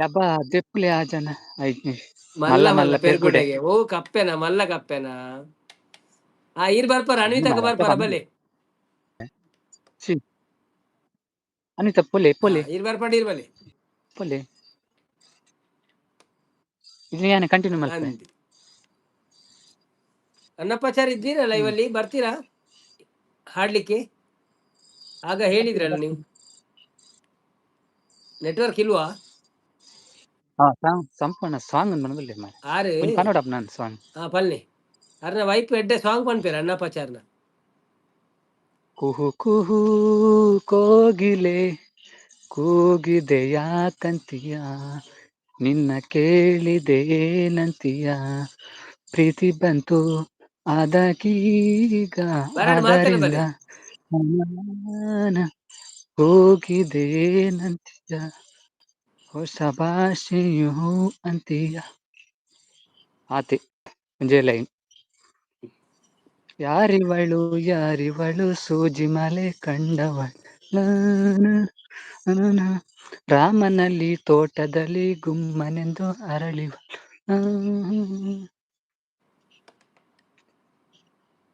ಯಬ್ಬಾ ದೆಪ್ಪಳಿ ಆಜನ ಮಲ್ಲ ಮಲ್ಲ ಪೆರ್ಗುಡೆಗೆ ಓ ಕಪ್ಪೆನ ಮಲ್ಲ ಕಪ್ಪೆನ ಇರ್ ಬರ್ಪಾರ ಅನ್ವಿತಾಗ ಬರ್ಪಾರ ಬಲೆ ಅನಿತ ಪೊಲೆ ಇರ್ ಬರ್ಪಾಡಿ ಇರ್ ಬಲೆ ಪೊಲೆ ಇದು ಏನೇ ಕಂಟಿನ್ಯೂ ಮಾಡ್ತೀನಿ. ಅನ್ನಪ್ಪಾಚಾರ ಇದ್ದೀರಾ ಲೈವ್ ಅಲ್ಲಿ ಬರ್ತೀರಾ ಹಾಡ್ಲಿಕ್ಕೆ? ಆಗ ಹೇಳಿದ್ರಲ್ಲ ನೀವು. ನೆಟ್ವರ್ಕ್ ಇಲ್ವಾ? ಸಂಪೂರ್ಣ ಸಾಂಗ್ ಮನದಲ್ಲಿ ಆರು ಕನ್ನಡ ನಾನು ಸಾಂಗ್ ಪಲ್ಲೆ ಅರ್ನ ವೈಪ್ ಎಡ್ಡೆ ಸಾಂಗ್ ಪನ್ಪೇರ ಅನ್ನಪ್ಪಾಚಾರ್ನ. ಕುಹು ಕುಹು ಕೋಗಿಲೆ ಕೂಗಿದೆಯ ಕಂತಿಯ ನಿನ್ನ ಕೇಳಿದೇನಂತೀಯ ಪ್ರೀತಿ ಬಂತು ಆದಗೀಗ ಅದರಿಂದ ಹೋಗಿದೇನಂತೀಯ ಹೊಸ ಭಾಷೆಯು ಅಂತೀಯ ಆತೆ ಒಂಜೇ ಲೈನ್. ಯಾರಿವಳು ಸೂಜಿ ಮಲೆ ಕಂಡವಳು ರಾಮನಲ್ಲಿ ತೋಟದಲ್ಲಿ ಗುಮ್ಮನೆಂದು ಅರಳಿವಳು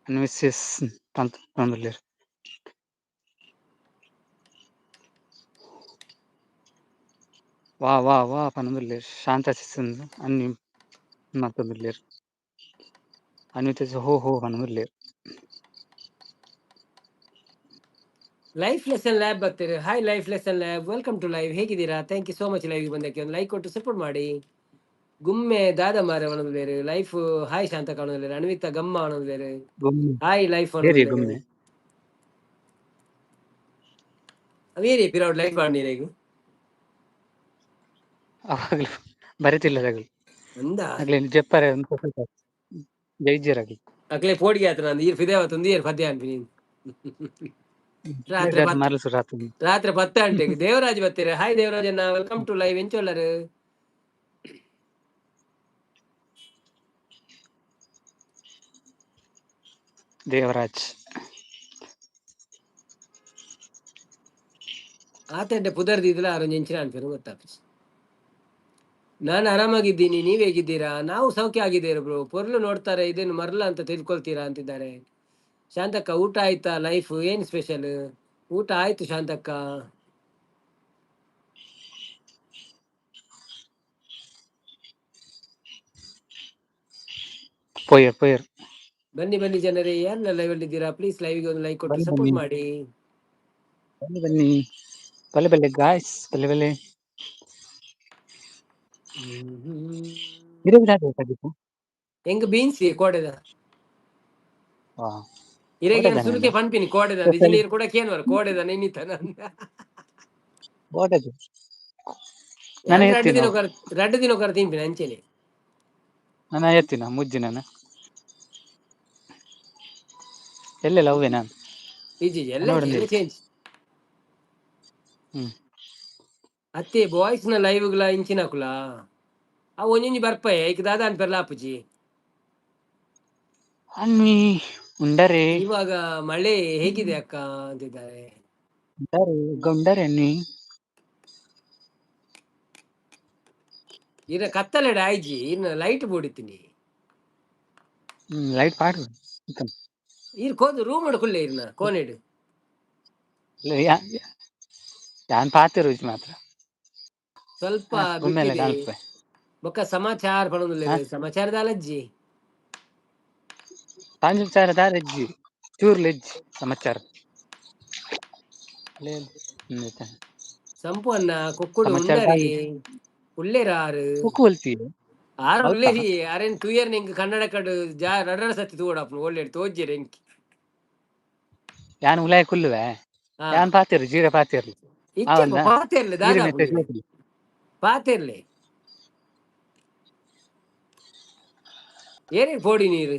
ಅನ್ವಿಸಿಸ್ ಅಂತ ವಾ ಪನೊಂದುಲ್ಲೇರ್ ಶಾಂತ ಸಿಸ್ಸಂದು ಅನ್ನಿ ಮತ್ತೊಂದುಲ್ಲೇರ್ ಅನ್ವಿತ ಹೋ ಪನೊಂದುಲ್ಲೇರ್. ಲೈಫ್ ಲೆಸನ್ ಲ್ಯಾಬ್ ಬರ್ತೀರಿ. Hi life lesson lab, welcome to live. ಹೇಗಿದ್ದೀರಾ? Thank you so much live ಬಂದಕ್ಕೆ. ಒಂದು ಲೈಕ್ ಕೊಟ್ಟು ಸಪೋರ್ಟ್ ಮಾಡಿ. ಗುಮ್ಮೆ ದಾದ ಮಾರ ಅವನೊಂದು ಲೈಫ್. ಹಾಯ್ ಶಾಂತ ಕಾಣೋದಿಲ್ಲ. ಅನ್ವಿತ ಗಮ್ಮ ಅವನೊಂದು ಹಾಯ್ ಲೈಫ್ ಗುಮ್ಮೆ ಅವೇರಿ ಪಿರೌಡ್ ಲೈಫ್ ಮಾಡಿರ ಈಗ ಅವಾಗಲೂ ಬರೀತಿಲ್ಲ ಅಂದ ಜಪ್ಪರ ಜೈಜರಾಗಲಿ ಅಕ್ಲೆ ಪೋಡಿಗೆ ಆತ ನಂದು ಈರ್ ಫಿದೇವತ್ ಒಂದು ಈರ್ ಪದ್ಯ ಅನ್ಪಿ ನೀನು ರಾತ್ರಿ 10 ಗಂಟೆಗೆ ದೇವರಾಜ್ ಬರ್ತೀರ. ಹಾಯ್ ದೇವರಾಜ್ ಅಣ್ಣ, ವೆಲ್ಕಮ್ ಟು ಲೈವ್. ಎಂಚೊಲ್ಲರು ದೇವರಾಜ್ ಆತಂಡೆ ಪುದರ್ದಿದ್ಲ ಅರೊಂದು ಎಂಚಿನ ಅನ್ಪೇರು ಗೊತ್ತಾಗ್ತದೆ. ನಾನು ಆರಾಮಾಗಿದ್ದೀನಿ, ನೀವ್ ಹೇಗಿದ್ದೀರಾ? ನಾವು ಸೌಖ್ಯ ಆಗಿದ್ದೇವೆ ಬ್ರೋ. ಪೊರ್ಲು ನೋಡ್ತಾರೆ ಇದೇನು ಮರಲ ಅಂತ ತಿಳ್ಕೊಳ್ತೀರಾ ಅಂತಿದ್ದಾರೆ. ಶಾಂತಕ್ಕ ಊಟ ಆಯ್ತಾ? ಲೈಫ್ ಏನ್ ಸ್ಪೆಷಲ್? ಊಟ ಆಯ್ತು ಶಾಂತಕ್ಕ. ಪೋಯರ್ ಬನ್ನಿ ಜನರೇ, ಯಾರೆಲ್ಲ ಲೈವ್ ಅಲ್ಲಿ ಇದ್ದೀರಾ? ಪ್ಲೀಸ್ ಲೈವ್ಗೆ ಒಂದು ಲೈಕ್ ಕೊಟ್ಟು ಸಪೋರ್ಟ್ ಮಾಡಿ. ಬನ್ನಿ ಬಲ್ಲೆ ಗಾಯ್ಸ್ ಬಲ್ಲೆ ಹೆಂಗ ಬೀನ್ಸ್ ಕೋಡೆದ ಇರೆಗೆ ಸುರುಕೆ ಪನ್ಪಿನಿ ಕೋಡೆದ ಇಂಜಿನಿಯರ್ ಕೂಡ ಕೇನ್ವರ್ ಕೋಡೆದ ನೆನಿತ ರಡ್ಡು ದಿನ ಕರ ತಿಂಪಿನ ಅಂಚೆನೆ ನಾನು ಎತ್ತಿನ ಮುಜ್ಜಿ ನಾನು ಎಲ್ಲೆಲ್ಲ ಹೂವೆ ನಾನು ಎಲ್ಲ ಚೇಂಜ್ ಅತ್ತೆ ಬಾಯ್ಸ್ ನ ಲೈವ್ಗಳ ಇಂಚಿನಕುಲ ಆ ಒಂಜಿ ಬರ್ಪಾಯ ಈಗ ದಾದ ಅನ್ಪರ್ಲ ಅಪ್ಪುಜಿ ಅನ್ನಿ ಉಂಡರೆ ಇವಾಗ ಮಳೆ ಹೇಗಿದೆ ಅಕ್ಕ ಅಂತಿದ್ದಾರೆ. gondare ಇರ ಕತ್ತಲೆಡ ಆಯ್ಜಿ ಇನ್ನು ಲೈಟ್ ಬೋಡಿತೀನಿ ಲೈಟ್ ಪಾಡು ಇರ್ ಕೋದು ರೂಮ್ ಕುಲ್ಲೆ ಇರ್ನ ಕೋನೆಡು ಯಾನ್ ಪಾತಿರು ಮಾತ್ರ ಸ್ವಲ್ಪ ಒಮ್ಮೆಲೆ ಬಿಟ್ಟಿದೆ ಕಾಣ್ಪೆ ಬೊಕ್ಕ ಸಮಾಚಾರ ಪಡೋದಿಲ್ಲ ಸಮಾಚಾರದ ಅಲಜ್ಜಿ ಪಾಂಚಚಾರ ದಾರಜ್ಜಿ ಚೂರ್ಲೆಜ್ಜಿ ಸಮಾಚಾರ ಸಂಪು ಅನ್ನ ಕುಕ್ಕುಡು ಸಮಾಚಾರ ಉಂಡರಿ ಉಳ್ಳೇರ ಆರು ಕುಕ್ಕು ಹೊಲ್ತೀವಿ ಆರು ಹೌದಾ? ಉಳ್ಳೇರಿ ಅರೇನ್ ತುಯರ್ ನಿಂಗೆ ಕನ್ನಡ ಕಡು ಜಾ ರಡರ ಸತಿ ತೂಡಪ್ಪ ಒಳ್ಳೆ ತೋಜ್ಜಿ ಎಂಕಿ ಯಾನ್ ಉಲಾಯ ಕುಲ್ಲುವೆ ಯಾನ್ ಪಾತಿರು ಜೀರೆ ಪಾತಿರ್ಲಿ ಇತ್ತೆ ಪಾತಿರ್ಲಿ ದಾದಾ ನೀರಿನ ಪಾತಿರ್ಲಿ ಏನಿಗೆ ಪೋಡಿ ನೀರು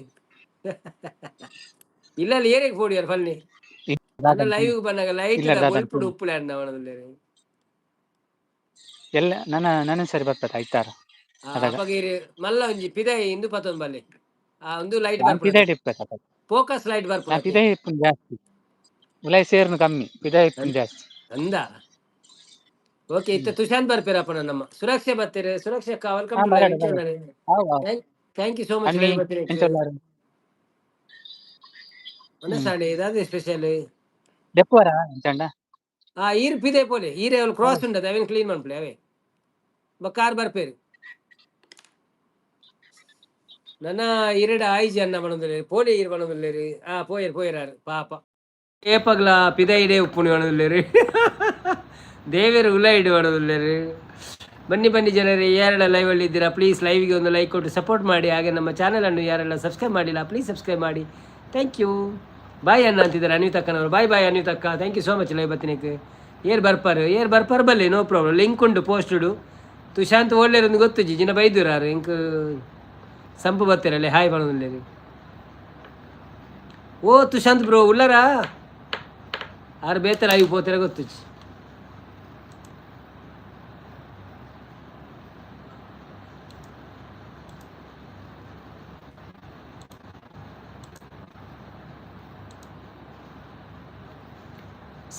ಇಲ್ಲ ಏನಿಗೆ ಪೋಡಿ ಯಾರು ಫಲ್ಲಿ ಲೈವ್ ಬಂದಾಗ ಲೈಟ್ ಒಳ್ಪುಡು ಉಪ್ಪುಲೆ ಅಣ್ಣ ಅವನದಲ್ಲಿ ಎಲ್ಲ ನನ್ನ ಸರಿ ಬರ್ತದೆ ಆಯ್ತಾರ ಅಪಗೀರಿ ಮಲ್ಲ ಒಂಜಿ ಪಿದೈ ಇಂದು ಪತ್ತೊಂದು ಬಲ್ಲಿ ಒಂದು ಲೈಟ್ ಪಿದೈ ಬರ್ಪುಡು ಟಿಪ್ಪೆ ಫೋಕಸ್ ಲೈಟ್ ಬರ್ಪುಡು ಪಿದೈ ಇಪ್ಪು ಜಾಸ್ತಿ ಉಲಾಯ ಸೇರ್ನು ಕಮ್ಮಿ ಪಿದೈ ಇಪ್ಪು ಜಾಸ್ತಿ ಅಂದ ಓಕೆ ಇತ್ತ ತುಷಾಂತ್ ಬರ್ಪೇರಪ್ಪ ನಮ್ಮ ಸುರಕ್ಷೆ ಬರ್ತೀರಿ Suraksha welcome thank you so much ಮನಸ್ಸಾಣಿ ಇದಾದ ಸ್ಪೆಷಲ್ ಡೆಪ್ಪೋರ ಎಂಚಂಡ ಈರ್ ಪಿದೆ ಪೋಲೆ ಈರೆ ಅವ್ರು ಕ್ರಾಸ್ ಉಂಟದ ಅವೇನು ಕ್ಲೀನ್ ಮಾಡ್ಪ್ಲೆ ಅವೇ ಕಾರ್ ಬರ್ಪೇರು ನನ್ನ ಈರೆಡ ಆಯ್ಜಿ ಅನ್ನ ಬಣದಿಲ್ಲ ಪೋಲೆ ಈರ್ ಬಣದಿಲ್ಲೇರಿ ಪೋಯರ್ ಪಾಪ ಏಪಗ್ಲ ಪಿದ ಇಡೆ ಉಪ್ಪುಣಿ ಬಣದಿಲ್ಲೇರಿ ದೇವೇರು ಉಲ ಇಡು ಬಣದಿಲ್ಲೇರಿ ಬನ್ನಿ ಜನರೇ ಯಾರೆಲ್ಲ ಲೈವಲ್ಲಿ ಇದ್ದೀರಾ ಪ್ಲೀಸ್ ಲೈವ್ಗೆ ಒಂದು ಲೈಕ್ ಕೊಟ್ಟು ಸಪೋರ್ಟ್ ಮಾಡಿ ಹಾಗೆ ನಮ್ಮ ಚಾನಲನ್ನು ಯಾರೆಲ್ಲ ಸಬ್ಸ್ಕ್ರೈಬ್ ಮಾಡಿಲ್ಲ ಪ್ಲೀಸ್ ಸಬ್ಸ್ಕ್ರೈಬ್ ಮಾಡಿ ಥ್ಯಾಂಕ್ ಯು ಬಾಯ್ ಅನ್ನ ಅಂತಿದ್ದಾರೆ ಅನ್ವಿತಕ್ಕನವರು ಬಾಯ್ ಅನ್ವಿತಕ್ಕ thank you so much live ಬತ್ತಿನಕ್ಕೆ ಏರ್ ಬರ್ಪಾರು ಬಲ್ಲೆ ನೋ ಪ್ರಾಬ್ಲಮ್ ಲಿಂಕ್ ಉಂಟು ಪೋಸ್ಟುಡು ತುಷಾಂತ್ ಒಳ್ಳೆಯರೊಂದು ಗೊತ್ತು ಜಿನ ಬೈದುರಾರು ಇಂಕ್ ಸಂಪು ಬರ್ತೀರಲ್ಲೇ ಹಾಯ್ ಮಾಡೋದಿಲ್ಲ ಓ ತುಷಾಂತ್ ಬ್ರೋ ಉಳ್ಳರಾ ಆರು ಬೇತ ಲೈವ್ ಪೋತೀರ ಗೊತ್ತು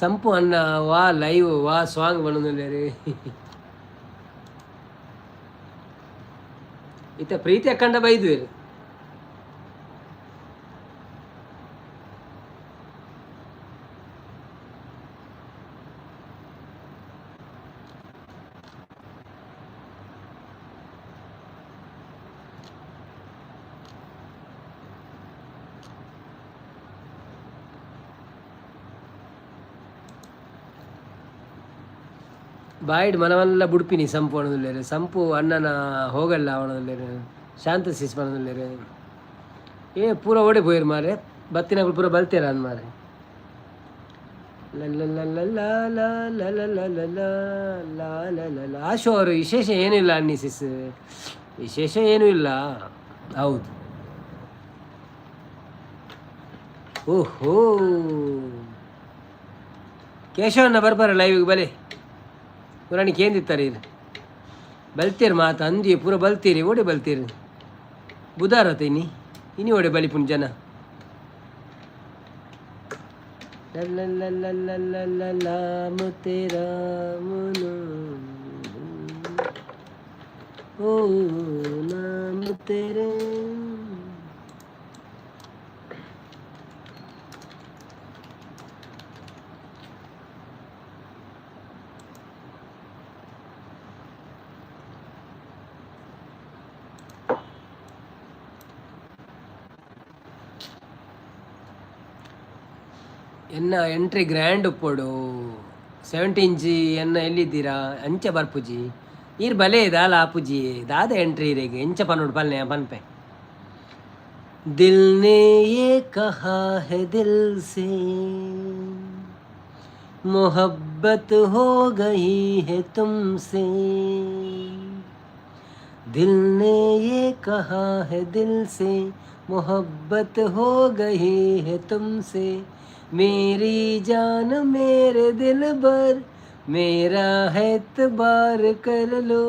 ಸಂಪು ಅನ್ನ ವಾ ಲೈವ್ ವಾ ಸಾಂಗ್ ಬಣ್ಣದಿಲ್ಲ ರೀ ಇತ್ತ ಪ್ರೀತಿ ಅಕ್ಕಂಡ ಬೈದ್ವಿ ಬಾಯ್ಡ್ ಮನವಲ್ಲ ಬುಡ್ಪಿನಿ ಸಂಪು ಅನ್ನೋದಿಲ್ಲ ಸಂಪು ಅಣ್ಣನ ಹೋಗಲ್ಲ ಅವನದಿಲ್ಲ ಶಾಂತ ಸಿಸ್ ಬಣ್ಣದಿಲ್ಲ ಪೂರ ಓಡಿ ಹೋಯ್ರು ಮಾರೆ ಬತ್ತಿನಾಗಳು ಪೂರ ಬಲ್ತೀರ ಅಂದ್ ಮಾರೆ ಆಶು ಅವರು ವಿಶೇಷ ಏನೂ ಇಲ್ಲ ಅನ್ನಿ ಸಿಸ್ ವಿಶೇಷ ಏನೂ ಇಲ್ಲ ಹೌದು ಓಹೋ ಕೇಶವನ್ನ ಬರ್ಬಾರ ಲೈವಿಗೆ ಬಲೆ ಪುರಾಣಿಗೆ ಏನಿತ್ತಾರೆ ಇದು ಬಲ್ತೀರಿ ಮಾತು ಅಂದಿ ಪೂರ ಬಲ್ತೀರಿ ಓಡಿ ಬಲ್ತೀರಿ ಬುಧಾರತ ಇನಿ ಓಡಿ ಬಲಿಪುನ್ ಜನ ಮುತ್ತೇರ ಮುನು ಓ ನಾಮ ತೇರೆ ಎನ್ನ ಎಂಟ್ರಿ ಗ್ರ್ಯಾಂಡ್ ಉಪ್ಪೋಡು 70 ಇಂಚಿ ಎನ್ನ ಎಲ್ಲಿದ್ದೀರಾ ಅಂಚೆ ಬರ್ಪುಜಿ ಈರ್ ಬಲೆ ದಾಲ ಆಪುಜಿ ದಾದ ಎಂಟ್ರಿ ಇರೆಗೆ ಎಂಚ ಪನ್ನೋಡು ಪಲ್ನೆ ಪನ್ಪೆ ದಿಲ್ ನೆ ಯೇ ಕಹಾ ಹೈ ದಿಲ್ ಸೇ ಮೊಹಬ್ಬತ್ ಹೋ ಗಯಿ ಹೈ ತುಮ್ಸೆ ದಿಲ್ ನೆ ಯೇ ಕಹಾ ಹೈ ದಿಲ್ ಸೇ ಮೊಹಬ್ಬತ್ ಹೋ ಗಯಿ ಹೈ ತುಮ್ಸೆ मेरी जान मेरे दिल भर मेरा है एतबार कर लो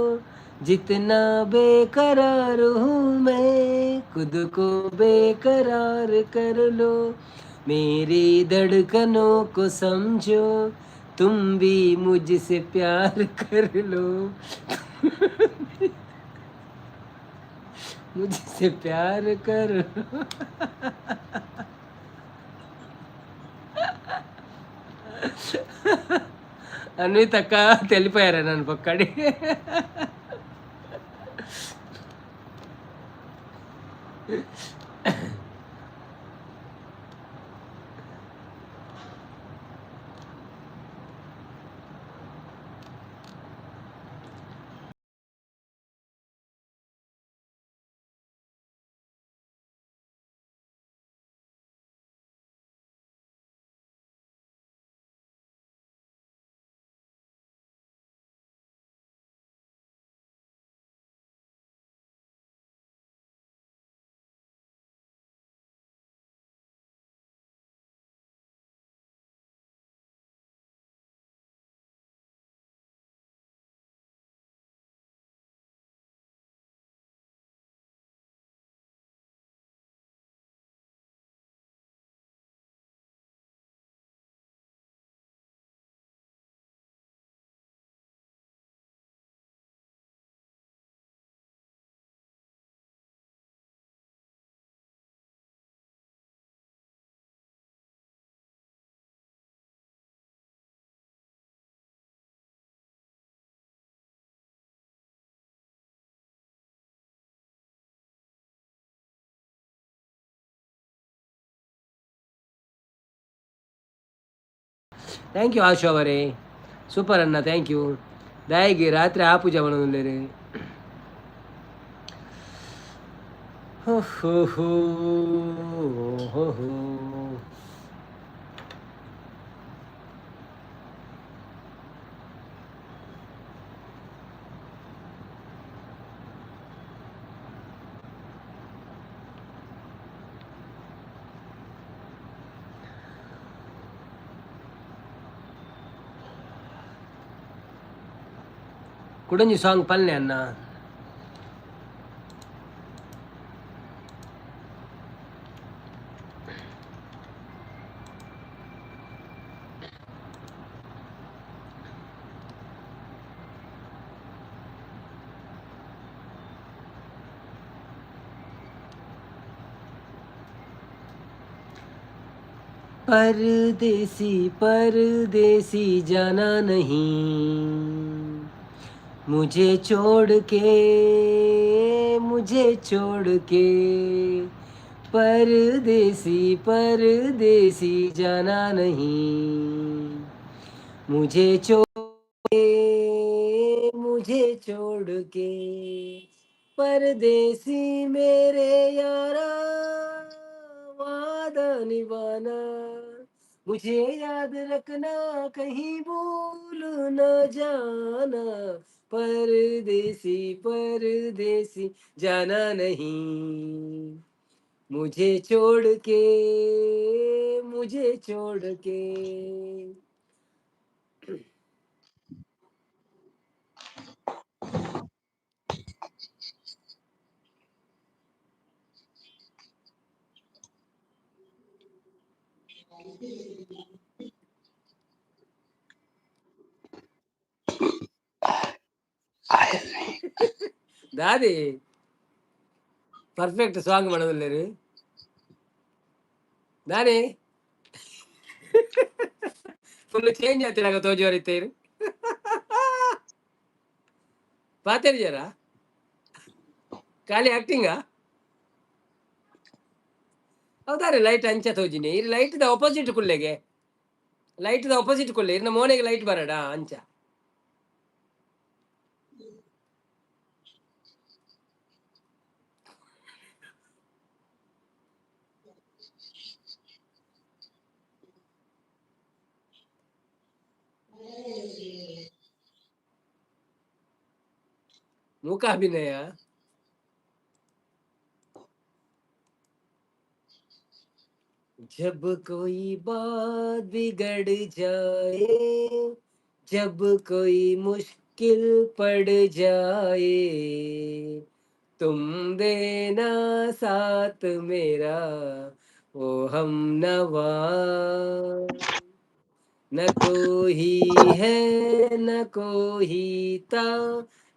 जितना बेकरार हूँ मैं खुद को बेकरार कर लो मेरी धड़कनों को समझो तुम भी मुझसे प्यार कर लो मुझसे प्यार कर लो అన్వితక్క తెలిపోయారా నన్ను పక్కడి ಥ್ಯಾಂಕ್ ಯು ಆಶು ಅವರೇ, ಸೂಪರ್ ಅಣ್ಣ, ಥ್ಯಾಂಕ್ ಯು. ದಯಗೆ ರಾತ್ರಿ ಆ ಪೂಜೆ ಮಾಡೋದಿಲ್ಲ ಹೋ ಹೋ ಹೋ ಹೋ ಹೋ. ಕುಡಂಜಿ ಸಾಂಗ್ ಪಲ್ಲೆ ಅಣ್ಣ. परदेसी परदेसी जाना नहीं, मुझे छोड़ के परदेसी परदेसी जाना नहीं, मुझे छोड़ के परदेसी मेरे यारा वादा निभाना, मुझे याद रखना कहीं भूल न जाना, परदेसी परदेसी जाना नहीं, मुझे छोड़ के ದಾದಿ ಪರ್ಫೆಕ್ಟ್ ಸಾಂಗ್ ಮಾಡೋದಿಲ್ಲ ರೀ ದಾನಿ ಫುಲ್ ಚೇಂಜ್ ಆಗ್ತಿರಾಗ ತೋಜೋರಿತ್ತೇರು ಪಾತೇರಿಯಾರ ಖಾಲಿ ಆಕ್ಟಿಂಗಾ ಹೌದಾರೆ ಲೈಟ್ ಅಂಚ ತೋಜಿನಿ ಇರ್ ಲೈಟ್ ದ ಆಪೋಸಿಟ್ ಕುಲ್ಲೆಗೆ ಲೈಟ್ ದ ಆಪೋಸಿಟ್ ಕುಲ್ಲೆ ಇರ್ನ ಮೋನೆಗೆ ಲೈಟ್ ಬರಡ ಅಂಚ ಮೂಕ ಅಭಿನಯ जब कोई बात बिगड़ जाए, जब कोई मुश्किल पड़ जाए, तुम देना साथ मेरा ओ हम नवा, न कोई है न कोई था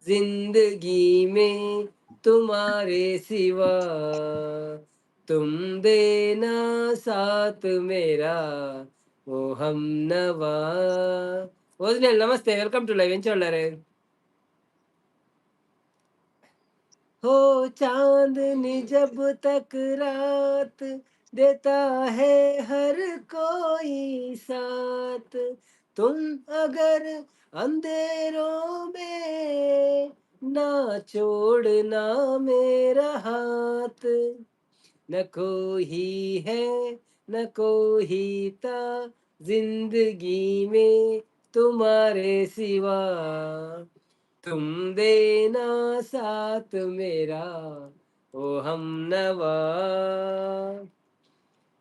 जिंदगी में तुम्हारे सिवा, तुम देना साथ मेरा ओ हम नवा. ओरिजिनल नमस्ते, वेलकम टू लाइव ಎಂಚೊಳ್ಳಾರೆ. हो चांदनी जब तक रात देता है हर कोई साथ, तुम अगर अंधेरों में ना छोड़ना मेरा हाथ. न कोई है न कोई था जिंदगी में तुम्हारे सिवा, तुम देना साथ मेरा ओ हम नवा.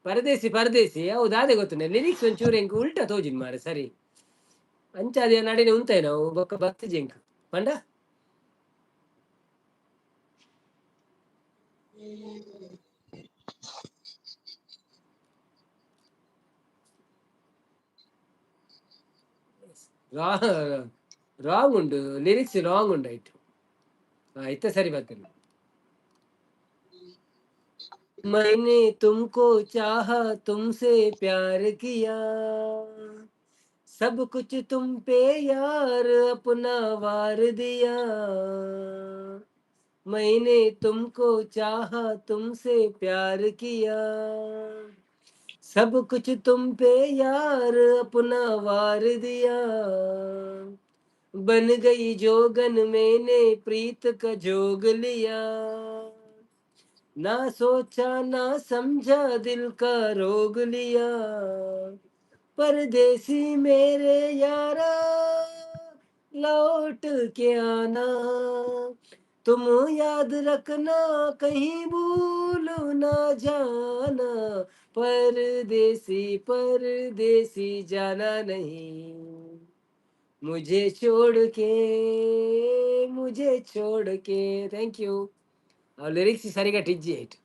ಪರದೇಸಿ ಪರದೇಸಿ ಹೌದು ಅದೇ ಗೊತ್ತು ಲಿರಿಕ್ಸ್ ಒಂಚೂರು ಹೆಂಗೆ ಉಲ್ಟಾ ತೋಜಿನ್ ಮಾರೆ ಸರಿ ಅಂಚಾದ ನಡಿನ ಉಂತಾಯಿ ನಾವು ಬೊಕ್ಕ ಭಕ್ತಿ ಜಂಕ್ ಪಂಡ ರಾಂಗ್ ಉಂಡು ಲಿರಿಕ್ಸ್ ರಾಂಗ್ ಉಂಡು ಆಯ್ತು ಆಯ್ತಾ ಸರಿ ಬರ್ತೇನೆ. मैंने तुमको चाहा तुमसे प्यार किया, सब कुछ तुम पे यार अपना वार दिया. मैंने तुमको चाहा तुमसे प्यार किया, सब कुछ तुम पे यार अपना वार दिया. बन गई जोगन मैंने प्रीत का जोग लिया, ना सोचा ना समझा दिल का रोग लिया. परदेसी मेरे यारा लौट के आना, तुम याद रखना कहीं भूल ना जाना. परदेसी परदेसी जाना नहीं, मुझे छोड़ के. Thank you. ಆ ಲಿರಿಕ್ಸ್ ಸರಿಗ ಟಿಜ್ಜಿ ಆಯ್ತು.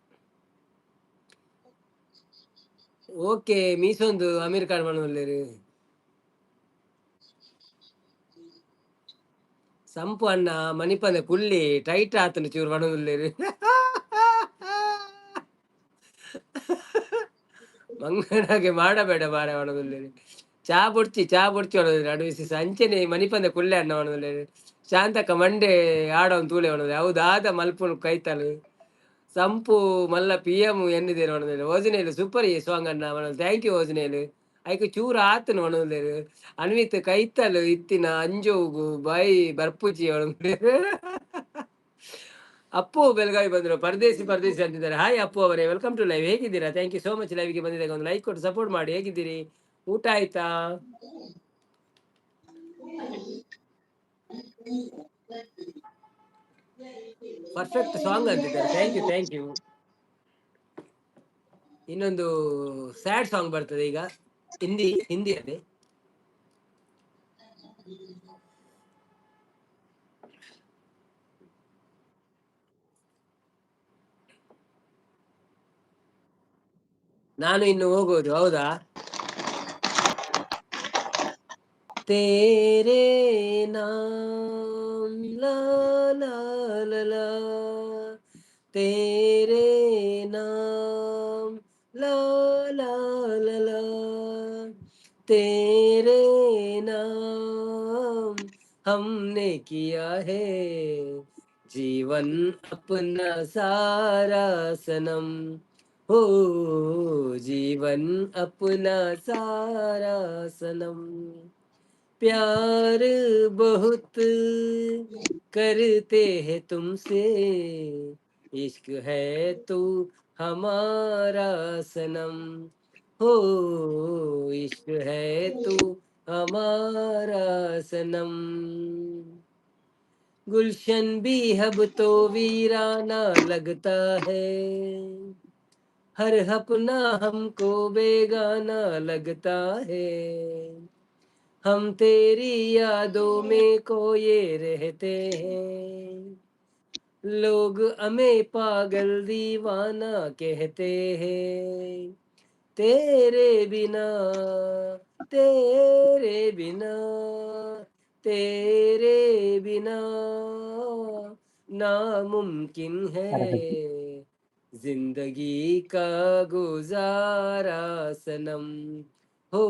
ಓಕೆ ಮೀಸೊಂದು ಅಮೀರ್ ಖಾನ್ ಮಣ್ಣಲ್ಲಿ ಸಂಪು ಅಣ್ಣ ಮಣಿಪಂದೆ ಪುಳ್ಳಿ ಟೈಟ್ ಆತನು ಚೂರು ಮಣ್ಣಲ್ಲಿ ಮಂಗನಾಗೆ ಮಾಡಬೇಡ ಬಾರ ಒಣದಲ್ಲಿ ಚಾ ಬುಡ್ಚಿ ಒಣದಲ್ಲಿ ಅಡುವಿಸಿ ಸಂಚೆನೆ ಮಣಿಪಂದೆ ಕುಲ್ಲೆ ಅಣ್ಣ ಒಣದಲ್ಲಿ ಶಾಂತಕ್ಕ ಮಂಡೆ ಆಡೋನ್ ತೂಲೆ ಒಣದಲ್ಲಿ ಹೌದಾದ ಮಲ್ಪುನು ಕೈತಲು ಸಂಪು ಮಲ್ಲ ಪಿ ಎಮ್ ಎನ್ನಿದ್ದೇನೆ ಒಣದಲ್ಲಿ ಓಜಿನೇಲು ಸೂಪರ್ ಈ ಸಾಂಗ್ ಅಣ್ಣ ಒಣದಲ್ಲಿ ಥ್ಯಾಂಕ್ ಯು ಓಜಿನೇಲು ಐಕೆ ಚೂರು ಆತನು ಒಣದಲ್ಲಿ ಅನ್ವಿತ್ ಕೈತಲು ಇತ್ತಿನ ಅಂಜೋಗು ಬಾಯಿ ಬರ್ಪುಜಿ ಒಣದಲ್ಲಿ. ಅಪ್ಪು ಬೆಳಗಾವಿ ಬಂದರು ಪರದೇಸಿ ಪರದೇಸಿ ಅಂತಿದ್ದಾರೆ. ಹಾಯ್ ಅಪ್ಪು ಅವರೇ, ವೆಲ್ಕಮ್ ಟು ಲೈವ್. ಹೇಗಿದ್ದೀರಾ? ಥ್ಯಾಂಕ್ ಯು ಸೋ ಮಚ್ ಲೈವ್ಗೆ ಬಂದಿದ್ದಾಗ ಒಂದು ಲೈಕ್ ಕೊಟ್ಟು ಸಪೋರ್ಟ್ ಮಾಡಿ. ಹೇಗಿದ್ದೀರಿ? ಊಟ ಆಯ್ತಾ? ಪರ್ಫೆಕ್ಟ್ ಸಾಂಗ್ ಅಂತಿದ್ದಾರೆ. Thank you. ಇನ್ನೊಂದು ಸ್ಯಾಡ್ ಸಾಂಗ್ ಬರ್ತದೆ ಈಗ, ಹಿಂದಿ ಅದೇ. ನಾನು ಇನ್ನು ಹೋಗೋದು. ಹೌದಾ? तेरे नाम ला ला ला ला, तेरे नाम ला ला ला ला, तेरे नाम हमने किया है जीवन अपना सारा सनम. हो जीवन अपना सारा सनम, प्यार बहुत करते हैं तुमसे, इश्क है तू हमारा सनम. हो इश्क है तू हमारा सनम. गुलशन भी अब तो वीराना लगता है, हर अपना हमको बेगाना लगता है. हम तेरी यादों में खोए रहते हैं, लोग हमें पागल दीवाना कहते हैं. तेरे बिना तेरे बिना तेरे बिना नामुमकिन है जिंदगी का गुजारा सनम हो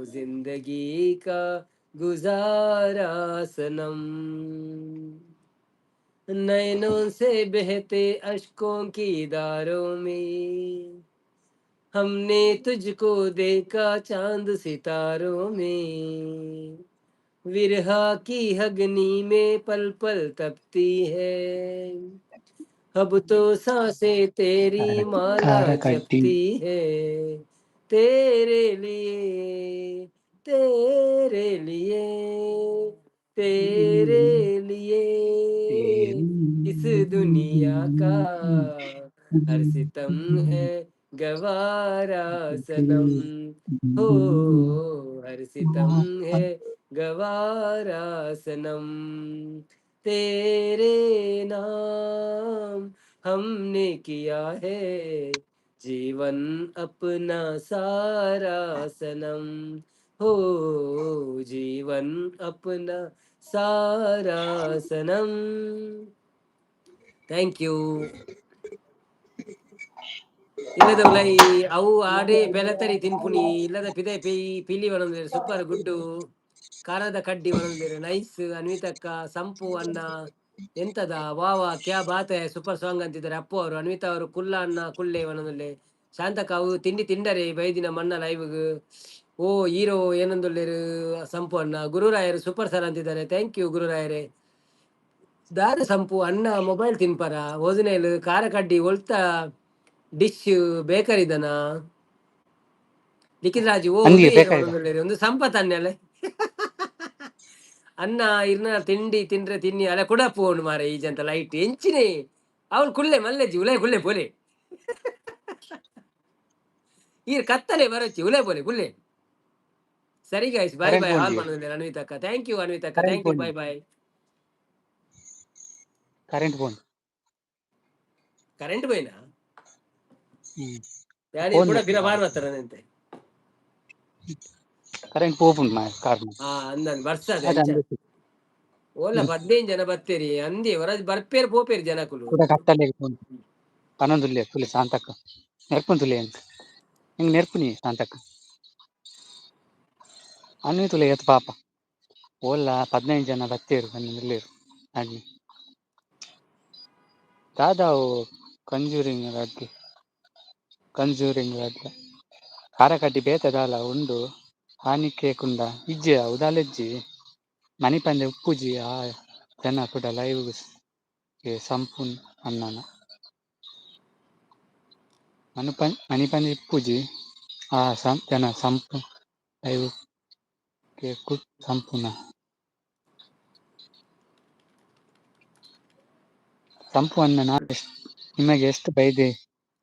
जिंदगी का गुजारा सनम नैनों से बहते अश्कों की धारों में हमने तुझको देखा चांद सितारों में विरहा की अग्नि में पल पल तपती है अब तो सांसें तेरी माला ಕಾರಕಡ್ಡಿ जपती है तेरे लिए तेरे लिए तेरे लिए इस दुनिया का हर सितम है गवारा सनम हो हर सितम है गवारा सनम तेरे नाम हमने किया है जीवन अपना सारा सनम हो जीवन अपना सारा सनम ಥ್ಯಾಂಕ್ ಯು ಇಲ್ಲದ ಉಲೈ ಅವು ಆಡೆ ಬೆಲತರಿ ತಿನ್ಪುನಿ ಇಲ್ಲದ ಪಿದೆ ಪಿಲಿ ಒಣಂದಿರು ಸೂಪರ್ ಗುಡ್ಡು ಖಾರದ ಕಡ್ಡಿ ಒಣಂದಿರು ನೈಸ್ ಅನ್ವಿತಕ್ಕ ಸಂಪು ಅನ್ನ ಎಂತದ ವಾವಾ ಕ್ಯಾ ಬಾತ್ ಹೈ ಸೂಪರ್ ಸಾಂಗ್ ಅಂತಿದ್ದಾರೆ ಅಪ್ಪು ಅವರು ಅನ್ವಿತಾ ಅವರು ಕುಲ್ಲ ಅನ್ನ ಕುಲ್ಲೆ ಒಣದಲ್ಲಿ ಶಾಂತಕ್ಕ ಅವು ತಿಂಡಿ ತಿಂಡರೆ ಬೈದಿನ ಮಣ್ಣ ಲೈವ್ಗ್ ಓ ಹೀರೋ ಏನಂದುಲ್ಲೇರು ಸಂಪು ಅನ್ನ ಗುರುರಾಯರು ಸೂಪರ್ ಸರ್ ಅಂತಿದ್ದಾರೆ ಥ್ಯಾಂಕ್ ಯು ಗುರುರಾಯರೇ ದಾದ ಸಂಪು ಅನ್ನ ಮೊಬೈಲ್ ತಿನ್ಪರ ಓದಿನೇಲು ಖಾರ ಕಡ್ಡಿ ಒಳ್ತ ಡಿಶ್ ಬೇಕರಿದನ ಲಿಖಿತ್ ರಾಜು ಓ ಅಂದಿಗೆ ಉದಯ ಬೇಕಾಯ್ತ ಒಂದು ಸಂಪತ್ ಅನ್ನಲೆ ಅನ್ನ ಇರ್ನ ತಿಂಡಿ ತಿಂದ್ರೆ ತಿನ್ನಿ ಅಲ್ಲ ಕೂಡ ಪೋಣು ಮಾರ ಈ ಜಂತ ಲೈಟ್ ಎಂಚಿನೇ ಅವಳು ಕುಳ್ಳೆ ಮಲ್ಲೆಜ್ಜಿ ಉಲೆ ಕುಳ್ಳೆ ಪೋಲೆ ಈ ಕತ್ತಲೆ ಬರಚ್ಚಿ ಉಲೆ ಪೋಲೆ ಕುಳ್ಳೆ ಸರಿ ಗಾಯ್ಸ್ ಬಾಯ್ ಕರೆಂಟ್ ಬಾಯ್ ಹಾಲ್ ಪೋಂಡಿಗೆ ಮಾಡೋದಿಲ್ಲ ಅನ್ವಿತಕ್ಕ ಥ್ಯಾಂಕ್ ಯು ಅನ್ವಿತಕ್ಕ ಕರೆಂಟ್ ಥ್ಯಾಂಕ್ ಯು ಪೋಂಡಿ ಬಾಯ್ ಬಾಯ್ ಕರೆಂಟ್ ಪೋಂಡು ಕರೆಂಟ್ ಬೈನಾ ಯಾರು ಫೋನ್ ಕೂಡ ಬಿರ ಬರ್ತಿಲ್ಲ ಬಾರ್ ಬರ್ತಾರಂತೆ ಕರೆಂಟ್ ಪೋಪುಂಡು ಮಾ ಕಾರ್ ಅಂದನ್ ಬರ್ಸದೆ ಅದು ಅಂಚ ಅಂದೆ ಓಲ 15 ಜನ ಬತ್ತೇರಿ ಅಂದಿ ಹೊರ ಬರ್ಪೇರು ಪೋಪೇರಿ ಜನಕುಲು ಕೂಡ ಕತ್ತಲೆ ಪನೊಂದುಲ್ಲೆ ತುಲೆ ಶಾಂತಕ್ಕ ನೆರ್ಪುನ್ ತುಲೆ ಅಂತ ಹಿಂಗ್ ನೆರ್ಪುನಿ ಶಾಂತಕ್ಕ ಅನ್ವಿ ತುಲೆ ಎತ್ ಪಾಪ ಓಲ್ಲ 15 ಜನ ಬತ್ತೇರು ನಿಲ್ಲೇರು ಹಾಗೆ ದಾದಾವು ಕಂಜೂರಿಂಗ್ ಅಡ್ಗೆ ಕಾರಕಡ್ಡಿ ಬೇತದಾಲ ಉಂಡು ಹಾನಿಕೆ ಕುಂಡ ಇಜ್ಜಿ ಉದಾಲೆಜ್ಜಿ ಮನಿ ಪಂದೆ ಉಪ್ಪುಜಿ ಆ ಜನ ಕೂಡ ಲೈವ್ ಸಂಪೂನ್ ಅನ್ನನ ಮನಿ ಪಂದೆ ಇಪ್ಪುಜಿ ಆ ಜನ ಸಂಪು ಲೈವ್ ಸಂಪೂರ್ಣ ಸಂಪು ಅನ್ನ ನಿಮಗೆ ಎಷ್ಟು ಬೈದೆ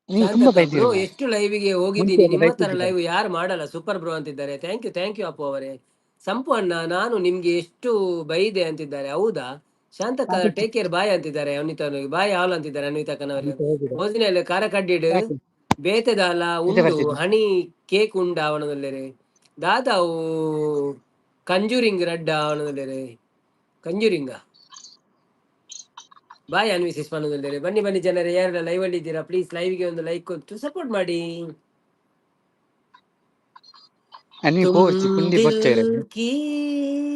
ನೀವು ತುಂಬಾ ಶಾಂತಕ್ಕ ಬ್ರೋ ಬೈದಿರಿ ಮಾರ್ರೆ. ಎಷ್ಟು ಲೈವ್ಗೆ ಮುಂಚೆ ಹೋಗಿದ್ದೀನಿ ಎಲ್ಲ ನಿಮ್ಮ ತರ ಬೈತಿದ್ದೀರಾ ಲೈವ್ ಯಾರು ಮಾಡಲ್ಲ ಸೂಪರ್ ಬ್ರೋ ಅಂತಿದ್ದಾರೆ ಥ್ಯಾಂಕ್ ಯು ಅಪ್ಪು ಅವರೇ ಸಂಪು ಅಣ್ಣ ನಾನು ನಿಮ್ಗೆ ಎಷ್ಟು ಬೈದೆ ಅಂತಿದ್ದಾರೆ ಹೌದಾ ಶಾಂತಕ್ಕ ಅದಕ್ಕೆ ಟೇಕ್ ಕೇರ್ ಬಾಯ್ ಅಂತಿದ್ದಾರೆ ಅನ್ವಿತನಿಗೆ ಬಾಯ್ ಹಾಲ್ ಅಂತಿದ್ದಾರೆ ಅನ್ವಿತಕ್ಕನವರಿಗೆ ಅದಕ್ಕೆ ಹೋಗಿದೆ ಓದಿನಲ್ಲಿ ಕಾರ ಕಡ್ಡಿಡು ಯಾಕೆ ಬೇತೆದಾಲ ಇದೇ ಉಂಡು ಬರ್ತಿದ್ದೆ ಹನಿ ಕೇಕ್ ಉಂಡ ಅವನದಲ್ಲೇ ದಾದಾವು ಕಂಜೂರಿಂಗ್ ರಡ್ಡ ಅವನದಲ್ಲೇ ಕಂಜೂರಿಂಗ ಬಾಯ್ ಅನ್ವಿಸಿಸ್ ಮಾಡೋದಿಲ್ಲ ಬನ್ನಿ ಬನ್ನಿ ಜನರೇ ಯಾರೆಲ್ಲ ಲೈವ್ ಅಲ್ಲಿ ಇದ್ದೀರಾ ಪ್ಲೀಸ್ ಲೈವ್ಗೆ ಒಂದು ಲೈಕ್ ಕೊಟ್ಟು ಸಪೋರ್ಟ್ ಮಾಡಿ ನೀವು तुम ಪೋರ್ಚಿ ಪುಂಡಿ दिल ಬೊಚ್ಚೇರೆ की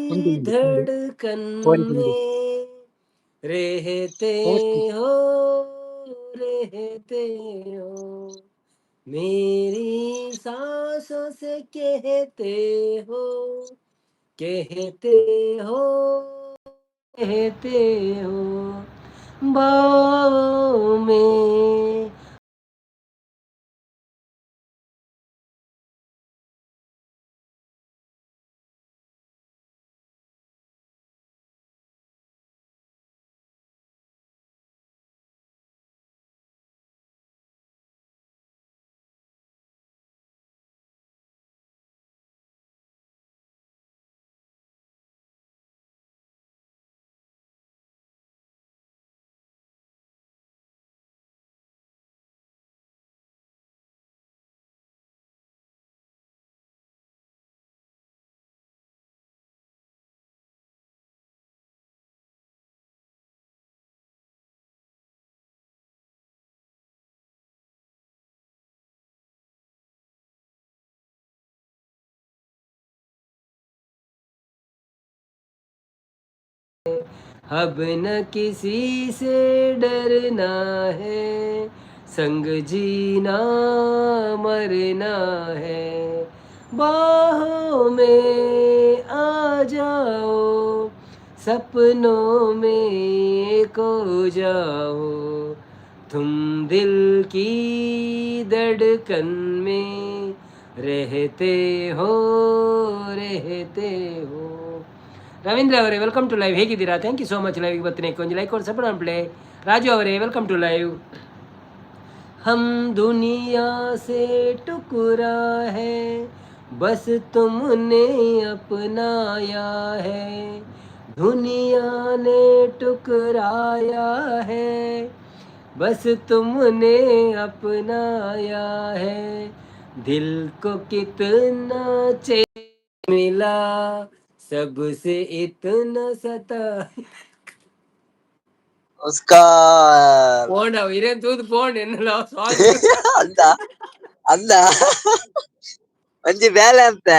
ಪುಂಡಿ ಉಂಡಿ ಪುಂಡಿ धड़कन ಕೋರಿ ಪುಂಡಿ में रहते ಪೋರ್ಚಿ हो रहते हो मेरी सांसों से कहते हो कहते हो बाहों में अब न किसी से डरना है, संग जीना मरना है, बाहों में आ जाओ, सपनों में खो जाओ, तुम दिल की धड़कन में रहते हो, रहते हो. ರವೀಂದ್ರ ಅವರೇ ವೆಲ್ಕಮ್ ಟು ಲೈವ್, ಹೇಗಿದ್ದೀರಾ? Thank you so much. ಲೈವ್ಗೆ ಬರ್ತೀನಿ, ಕೊಂಚ ಲೈಕ್ ಕೊಡಿ, ಸಪೋರ್ಟ್ ಪ್ಲೇ. ರಾಜು ಅವರೇ ವೆಲ್ಕಮ್ ಟು ಲೈವ್. हम दुनिया से टुकरा है, बस तुमने अपनाया है, दुनिया ने टुकराया है, बस तुमने अपनाया है, दिल को कितना चैन मिला, सबसे इतना सता. Oscar. போണ്ട இரேன் தூது போன் என்ன சாங் ಅಲ್ಲ ಅಲ್ಲ ಒಂಜಿ ಬೇಲೆ ಅಂತ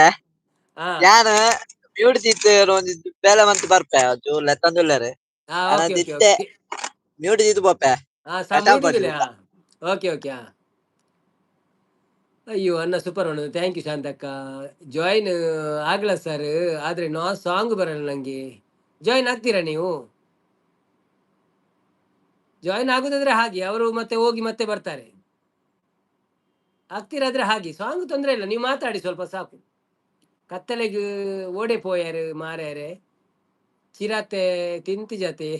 ನಾನು ಮ್ಯೂಟ್ ಒಂಜಿ ಬೇಲೆ ಮಂತ್ ಬರ್ಪೆ ಜೋ ಲೆತ್ತಂದುಲ್ಲೇರೆ ಅನ ಓಕೆ ಓಕೆ ದಿತ್ತೆ ಮ್ಯೂಟ್ ಜಿತ್ತು ಪೋಪೆ ಓಕೆ ಓಕೆ. ಅಯ್ಯೋ ಅನ್ನ ಸೂಪರ್ ಅಣ್ಣ, ಥ್ಯಾಂಕ್ ಯು ಶಾಂತಕ್ಕ. ಜಾಯಿನ್ ಆಗ್ಲ ಸರ್, ಆದ್ರೆ ನಾ ಸಾಂಗ್ ಬರಲ್ಲ ನಂಗೆ. ಜಾಯಿನ್ ಆಗ್ತೀರಾ ನೀವು? ಜಾಯಿನ್ ಆಗುದಾದ್ರೆ ಹಾಗೆ, ಅವರು ಮತ್ತೆ ಹೋಗಿ ಮತ್ತೆ ಬರ್ತಾರೆ. ಆಗ್ತೀರಾದ್ರೆ ಹಾಗೆ, ಸಾಂಗ್ ತೊಂದ್ರೆ ಇಲ್ಲ, ನೀವು ಮಾತಾಡಿ ಸ್ವಲ್ಪ ಸಾಕು. ಕತ್ತಲೆಗೆ ಓಡೆ ಪೋಯಾರು ಮಾರ್ಯಾರೆ, ಚಿರತೆ ತಿಂತಿ ಜತೆ.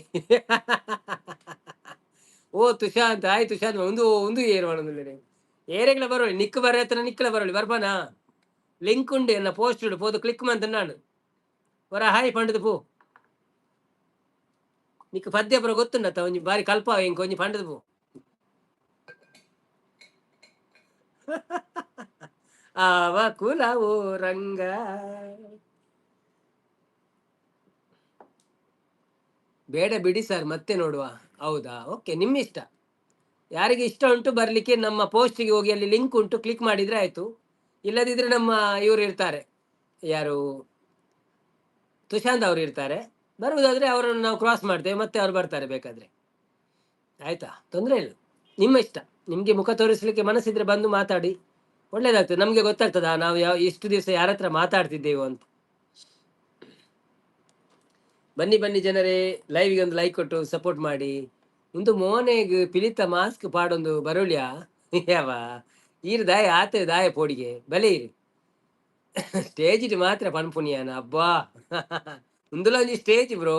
ಓ ತುಷಾಂತ್, ಆಯ್ ತುಷಾಂತ್ ಒಂದು ಒಂದು ಏರು ಮಾಡೋದಿಲ್ಲ ಏರೆಗ್ಲ ಬರೋಳಿ ನಿಕ್ ಬರತ್ತನ ನಿಕ್ಕಲ ಬರೋಳಿ ಬರ್ಬಾನಾ ಲಿಂಕ್ ಉಂಡು ಎನ್ನ ಪೋಸ್ಟ್ ಉಂಡು ಪೋದು ಕ್ಲಿಕ್ ಮಂತ ನಾನು ವರ ಹಾಯ್ ಪಂಡದು ಪೋ ನಿಕ್ ಪದ್ಯ ಪುರ ಗೊತ್ತುಂಡತ್ತ ಒಂಜಿ ಬಾರಿ ಕಲ್ಪ ಹೆಂಗ್ ಒಂಜಿ ಪಂಡದು ಪೋ. ಆವ ಕುಲವೋ ರಂಗ ಬೇಡ ಬಿಡಿ ಸರ್, ಮತ್ತೆ ನೋಡುವ. ಹೌದಾ, ಓಕೆ, ನಿಮ್ಮ ಇಷ್ಟ. ಯಾರಿಗೆ ಇಷ್ಟ ಉಂಟು ಬರ್ಲಿಕ್ಕೆ ನಮ್ಮ ಪೋಸ್ಟಿಗೆ ಹೋಗಿ ಅಲ್ಲಿ ಲಿಂಕ್ ಉಂಟು, ಕ್ಲಿಕ್ ಮಾಡಿದ್ರೆ ಆಯ್ತು. ಇಲ್ಲದಿದ್ರೆ ನಮ್ಮ ಇವರು ಇರ್ತಾರೆ, ಯಾರು ತುಷಾಂತ್ ಅವರು ಇರ್ತಾರೆ. ಬರುವುದಾದ್ರೆ ಅವರನ್ನು ನಾವು ಕ್ರಾಸ್ ಮಾಡ್ತೇವೆ, ಮತ್ತೆ ಅವ್ರು ಬರ್ತಾರೆ ಬೇಕಾದ್ರೆ. ಆಯ್ತಾ, ತೊಂದರೆ ಇಲ್ಲ, ನಿಮ್ಮ ಇಷ್ಟ. ನಿಮ್ಗೆ ಮುಖ ತೋರಿಸ್ಲಿಕ್ಕೆ ಮನಸ್ಸಿದ್ರೆ ಬಂದು ಮಾತಾಡಿ, ಒಳ್ಳೇದಾಗ್ತದೆ. ನಮ್ಗೆ ಗೊತ್ತಾಗ್ತದ ನಾವು ಇಷ್ಟು ದಿವಸ ಯಾರ ಹತ್ರ ಮಾತಾಡ್ತಿದ್ದೇವೆ ಅಂತ. ಬನ್ನಿ ಬನ್ನಿ ಜನರೇ, ಲೈವ್ಗೆ ಒಂದು ಲೈಕ್ ಕೊಟ್ಟು ಸಪೋರ್ಟ್ ಮಾಡಿ. ಇಂದು ಮೋನೆಗ್ ಪಿಲಿತ ಮಾಸ್ಕ್ ಪಾಡೊಂದು ಬರೋಳ್ಯಾ ಯಾವ ಈರು ದಾಯ ಆತ ದಾಯ ಪೋಡಿಗೆ ಬಲೆ ಇರು ಸ್ಟೇಜ್ ಇಟ್ಟು ಮಾತ್ರ ಪನ್ಪುನಿಯಾನ ಅಬ್ಬಾ. ಮುಂದಲ ಒಂಜಿ ಸ್ಟೇಜ್ ಬ್ರೋ.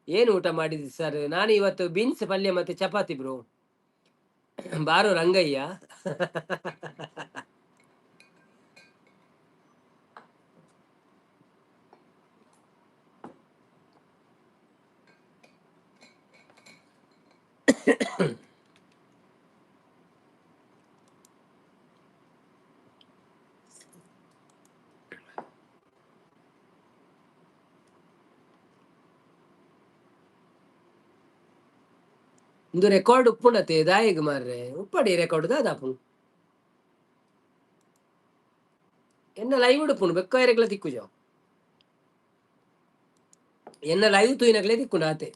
ಏನು ಊಟ ಮಾಡಿದ್ರಿ ಸರ್? ನಾನು ಇವತ್ತು ಬೀನ್ಸ್ ಪಲ್ಯ ಮತ್ತೆ ಚಪಾತಿ ಬ್ರೋ. ಬಾರೋ ರಂಗಯ್ಯ. ಇಂದು ರೆಕಾರ್ಡ್ ಉಪ್ಪುಂಡತೆ ದಾಯಿಗ್ ಮಾರ್ರೆ ಉಪ್ಪಡಿ ರೆಕಾರ್ಡ್ ದಾದಾಪು ಎನ್ನ ಲೈವ್ ಉಡುಪುಂಡು ಬೆಕ್ಕಾಯರೆಗ್ಲ ತಿಕ್ಕು ಜಾವ್ ಎನ್ನ ಲೈವ್ ತೂಯಿನಗ್ಲೇ ತಿಕ್ಕುಂಡು ಆತೆ.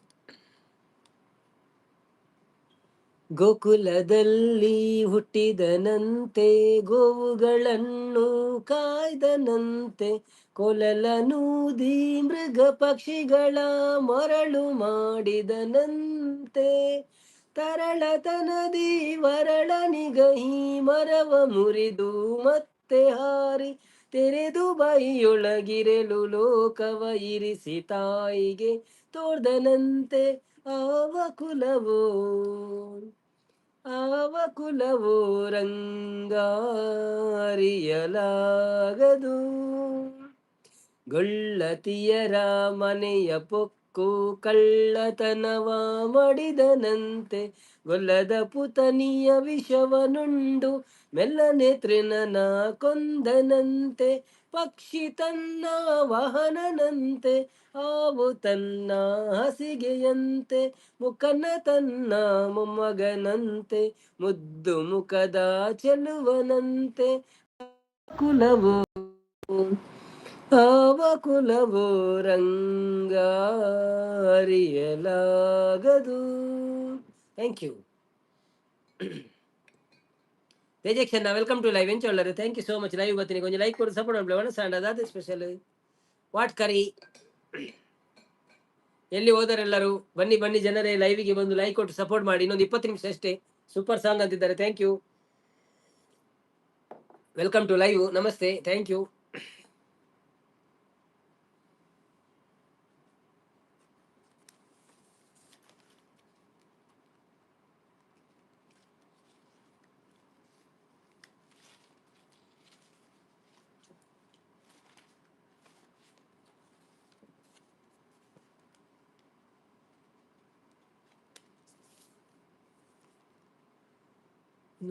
ಗೋಕುಲದಲ್ಲಿ ಹುಟ್ಟಿದನಂತೆ, ಗೋವುಗಳನ್ನು ಕಾಯ್ದನಂತೆ, ಕೊಲಲನೂದಿ ಮೃಗ ಪಕ್ಷಿಗಳ ಮರಳು ಮಾಡಿದನಂತೆ, ತರಳತನದಿ ವರಳನಿಗಹಿ ಮರವ ಮುರಿದು ಮತ್ತೆ ಹಾರಿ ತೆರೆದು ಬೈಯೊಳಗಿರೆಲು ಲೋಕವ ಇರಿಸಿ ತಾಯಿಗೆ ತೋರ್ದನಂತೆ. ಆವ ಕುಲವೋ ಆವ ಕುಲವೋ ರಂಗಾರಿಯಲಾಗದು, ಗೊಳ್ಳತಿಯರ ಮನೆಯ ಪೊಕ್ಕು ಕಳ್ಳತನವ ಮಾಡಿದನಂತೆ, ಗೊಲ್ಲದ ಪುತನಿಯ ವಿಷವನುಂಡು ಮೆಲ್ಲನೆ ತೃಣನ ಕೊಂದನಂತೆ, ಪಕ್ಷಿ ತನ್ನ ವಾಹನನಂತೆ, ಹಾವು ತನ್ನ ಹಸಿಗೆಯಂತೆ, ಮುಖನ ತನ್ನ ಮೊಮ್ಮಗನಂತೆ, ಮುದ್ದು ಮುಖದ ಚೆಲುವನಂತೆ. ಕುಲವು ಆವ ಕುಲವೋ ರಂಗ ಅರಿಯಲಾಗದು. ಥ್ಯಾಂಕ್ ಯು ತೇಜಕ್ಷಣ, ವೆಲ್ಕಮ್ ಟು ಲೈವ್. ಎಂಚ ಒಳ್ಳರು, thank you so much. Live ಬರ್ತೀನಿ, ಕೊಂಚ ಲೈಕ್ ಕೊಡು, ಸಪೋರ್ಟ್ ಮಾಡ್ಲಿ. ಒಣಸಾಂಡ ಅದಾದ ಸ್ಪೆಷಲ್ ವಾಟ್ ಕರಿ. ಎಲ್ಲಿ ಹೋದರೆಲ್ಲರೂ ಬನ್ನಿ ಬನ್ನಿ ಜನರೇ, ಲೈವಿಗೆ ಬಂದು ಲೈಕ್ ಕೊಟ್ಟು ಸಪೋರ್ಟ್ ಮಾಡಿ. ಇನ್ನೊಂದು 20 ನಿಮಿಷ ಅಷ್ಟೇ. ಸೂಪರ್ ಸಾಂಗ್ ಅಂತಿದ್ದಾರೆ. Thank you, welcome to live. ನಮಸ್ತೆ, ಥ್ಯಾಂಕ್ ಯು.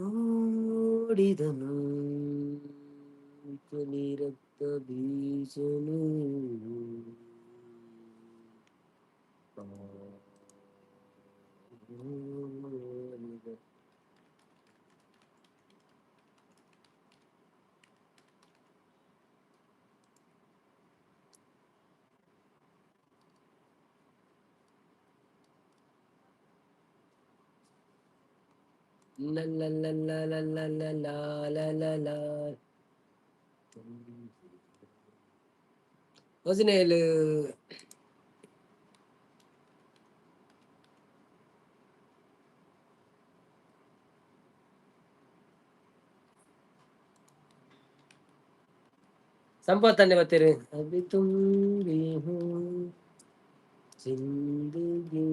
ನೋಡಿದನು ರಕ್ತ ಬೀಜನು ಒರಿಜಿನಲ್ ಸಂಪತ್ತನ್ನೇ ಬರ್ತೀರಿ. ಅಭಿ ತುಂಬಿ ಹೂ ಜಿಂದಗಿ.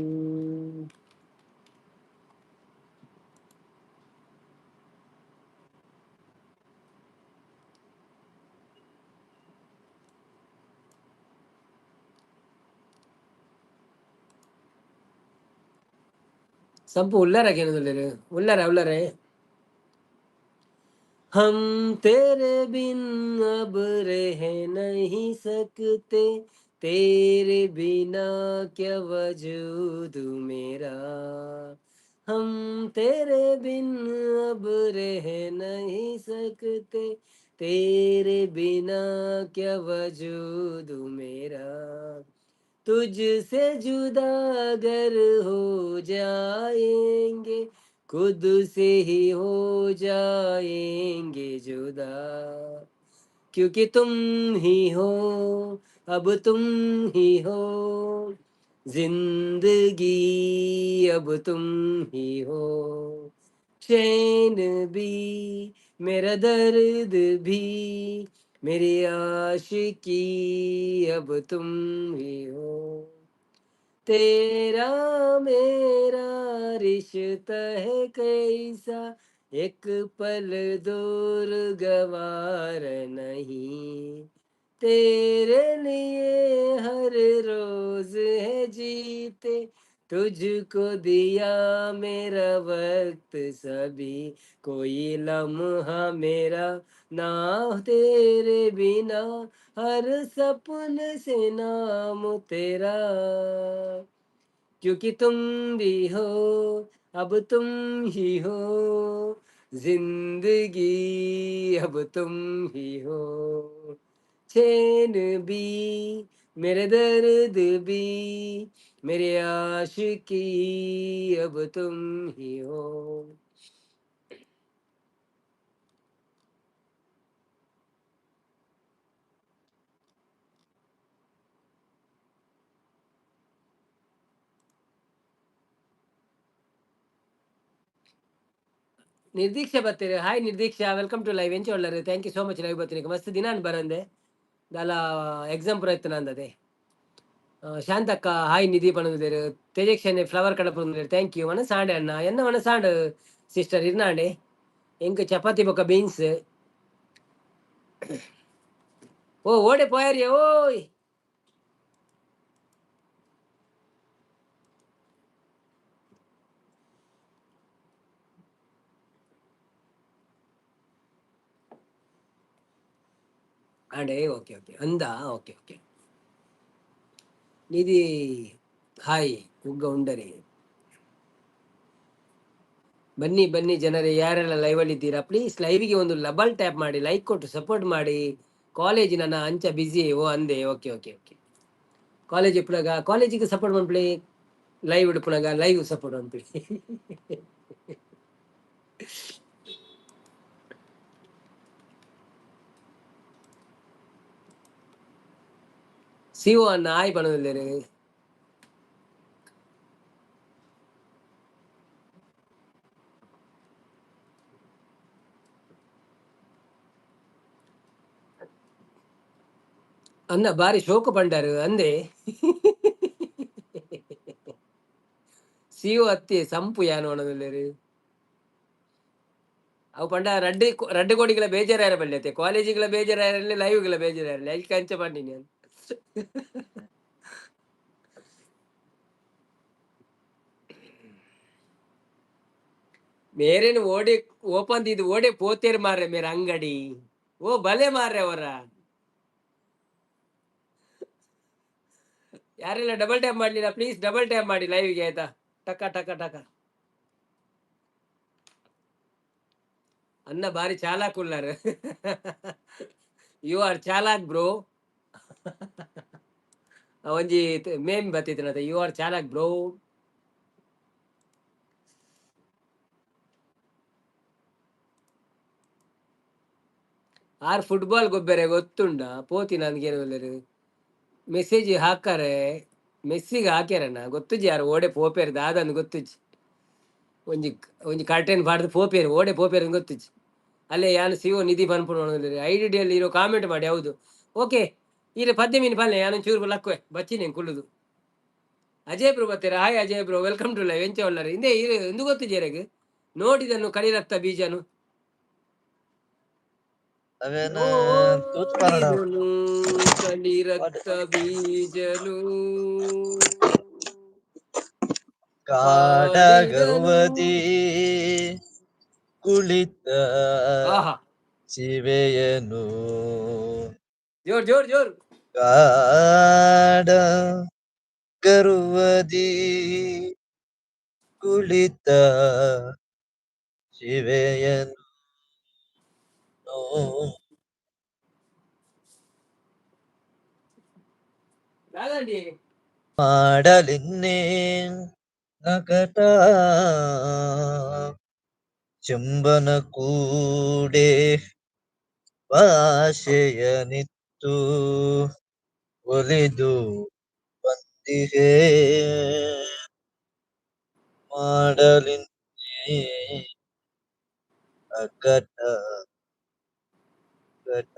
ಸಂಪು ಉಳ್ಳಾರಕ್ಕೇನದು ಉಳ್ಳಾರೆ. हम तेरे बिन अब रह नहीं सकते, तेरे बिना क्या वजूद मेरा. हम तेरे बिन अब रह नहीं सकते, तेरे बिना क्या वजूद मेरा. तुझसे जुदा अगर हो जाएंगे, खुद से ही हो जाएंगे जुदा. क्योंकि तुम ही हो, अब तुम ही हो जिंदगी, अब तुम ही हो. चैन भी मेरा दर्द भी मेरी आशिकी, अब तुम ही हो. तेरा मेरा रिश्ता है कैसा, एक पल दूर गवार नहीं. तेरे लिए हर रोज है जीते, तुझको दिया मेरा वक्त सभी. कोई लम्हा मेरा ना तेरे बिना, हर सपने से नाम तेरा. क्योंकि तुम भी हो, अब तुम ही हो जिंदगी, अब तुम ही हो. चैन भी मेरे दर्द भी मेरे आशिकी, अब तुम ही हो. ನಿರ್ದೀಕ್ಷಾ ಬರ್ತೀರಿ. Hi Nirdeeksha, welcome to live. ಎಂಚ ಒಳ್ಳರು, thank you so much. Live ಬರ್ತೀನಿ ಮಸ್ತ್ ದಿನ ಬರಂದೆ ದಾಲ ಎಕ್ಸಾಮ್ ಪುರ ಇತ್ತು ನಂದದೆ. ಶಾಂತಕ್ಕ ಹಾಯ್ ನಿಧಿ ಪಣದಿರು. ತೇಜಕ್ಷಣೆ ಫ್ಲವರ್ ಕಡ ಪುಂದಿರು. Thank you. ಮನಸಾಂಡೆ ಅಣ್ಣ ಎನ್ನ ಮನಸಾಂಡು ಸಿಸ್ಟರ್ ಇರ್ನಾಂಡೆ ಎಂಕ್ ಚಪಾತಿ ಬೊಕ್ಕ ಬೀನ್ಸ್. ಓ ಓಡೆ ಪೋಯಾರಿ ಓಯ್. ಆಂಡೆ ಓಕೆ ಓಕೆ ಅಂದ ಓಕೆ ಓಕೆ. ನಿಧಿ ಹಾಯ್ ಉಗ್ಗ ಉಂಡರಿ. ಬನ್ನಿ ಬನ್ನಿ ಜನರೇ, ಯಾರೆಲ್ಲ ಲೈವ್ ಅಲ್ಲಿ ಇದ್ದೀರಾ ಪ್ಲೀಸ್ ಲೈವಿಗೆ ಒಂದು ಡಬಲ್ ಟ್ಯಾಪ್ ಮಾಡಿ, ಲೈಕ್ ಕೊಟ್ಟು ಸಪೋರ್ಟ್ ಮಾಡಿ. ಕಾಲೇಜಿನ ಅಂಚ ಬಿಸಿ ಓ ಅಂದೆ. Okay okay okay. ಕಾಲೇಜ್ ಇಪ್ಪುನಾಗ ಕಾಲೇಜಿಗೆ ಸಪೋರ್ಟ್ ಮಾಡ್ಬಿಡಿ, ಲೈವ್ ಇಡುಪುನಾಗ ಲೈವ್ ಸಪೋರ್ಟ್ ಮಾಡ್ಬಿಡಿ. ಸಿಒ ಅನ್ನ ಆಯ್ ಪಣದಿಲ್ಲೇರು. ಅನ್ನ ಬಾರಿ ಶೋಕ ಪಂಡಾರು ಅಂದೆ. ಸಿಒ ಅತ್ತಿ ಸಂಪು ಯಾನು ಅಣ್ಣದಿಲ್ಲೇರು. ಅವು ಪಂಡ ರಡ್ಡು ಕೋಡಿಗಳ ಬೇಜಾರ ಬಲ್ಲೆ ಕಾಲೇಜಿಗಳ ಬೇಜಾರ ಇರಲಿ, ಲೈವ್ಗಳ ಬೇಜಾರ ಇರಲಿ, ಅದಕ್ಕೆ ಅಂಚ ಪಂಡಿನಿ ಅಂತ. ಮೇರೇನು ಓಡೆ ಓಪನ್ ಇದು ಓಡೆ ಪೋತೇರು ಮಾರ್ರೆ ಮೇರೆ ಅಂಗಡಿ. ಓ ಬಲೆ ಮಾರ್ರೆ ಅವರ ಯಾರೆಲ್ಲ ಡಬಲ್ ಟ್ಯಾಪ್ ಮಾಡ್ಲಿಲ್ಲ ಪ್ಲೀಸ್ ಡಬಲ್ ಟ್ಯಾಪ್ ಮಾಡಿ ಲೈವ್ಗೆ ಆಯ್ತಾ. ಟಕ ಟಕ ಟಕ. ಅನ್ನ ಬಾರಿ ಚಾಲಾಕ್ ಉಳ್ಳಾರ. ಯು ಆರ್ ಚಾಲಾಕ್ ಬ್ರೋ. ಒಂಜಿ ಮೇಮ್ ಬತ್ತಿತ್ತು, ಯು ಆರ್ ಚಾಲಾಕ್ ಬ್ರೋ. ಆರ್ ಫುಟ್ಬಾಲ್ ಗೊಬ್ಬರ ಗೊತ್ತುಂಡ ಪೋತಿ ನನ್ಗೇನು ಒಳ್ಳೆರು ಮೆಸೇಜ್ ಹಾಕಾರೆ ಮೆಸ್ಸಿಗೆ ಹಾಕ್ಯಾರಣ್ಣ ಗೊತ್ತುಜಿ ಯಾರು ಓಡೆ ಪೋಪೇರ್ ದಾದನ್ ಗೊತ್ತುಜಿ. ಒಂಜಿ ಒಂಜಿ ಕರ್ಟೆನ್ ಬಾಡ್ದು ಪೋಪೇರು ಓಡೆ ಪೋಪೇರ್ ಗೊತ್ತುಜಿ. ಅಲ್ಲೇ ಯಾನು ಸಿಒ ನಿಧಿ ಪನ್ಪುಣ ಐಡಿ ಅಲ್ಲಿ ಇರೋ ಕಾಮೆಂಟ್ ಮಾಡಿ. ಹೌದು ಓಕೆ. ಈಗ 10 ಮಿನಿಟ್ ಪಲ್ಲೆ ಯಾನು ಚೂರು ಲಕ್ವೆ ಬಚ್ಚಿನೇನು ಕುಳ್ಳುದು. ಅಜಯ್ ಬ್ರೋ ಬರ್ತೀರ. Hi Ajay bro, welcome to live. ಎಂಚ ಒಳ್ಳಾರೆ ಹಿಂದೆ ಎಂದು ಗೊತ್ತು ಜೇರೆಗೆ ನೋಡಿದನ್ನು ಕಳಿರಕ್ತ ಬೀಜನು ನೋಡಿದನು ಕಳಿರಕ್ತ ಬೀಜನು ಕಾಡಗವದಿ ಕುಳಿತ ಶಿವೆಯನು ಜೋರ್ ಜೋರ್ ಜೋರ್ ಕಾಡ ಗರುವದಿ ಕುಳಿತ ಶಿವೆಯನು ಮಾಡಲಿನ್ನೇ ನಕಟ ಚುಂಬನ ಕೂಡೆ ಭಾಷೆಯನಿತ್ತು ಒಲಿದು ಬಂದಿಹೇ ಮಾಡಲಿನ್ನೇ ಅಕಟ ಕಟ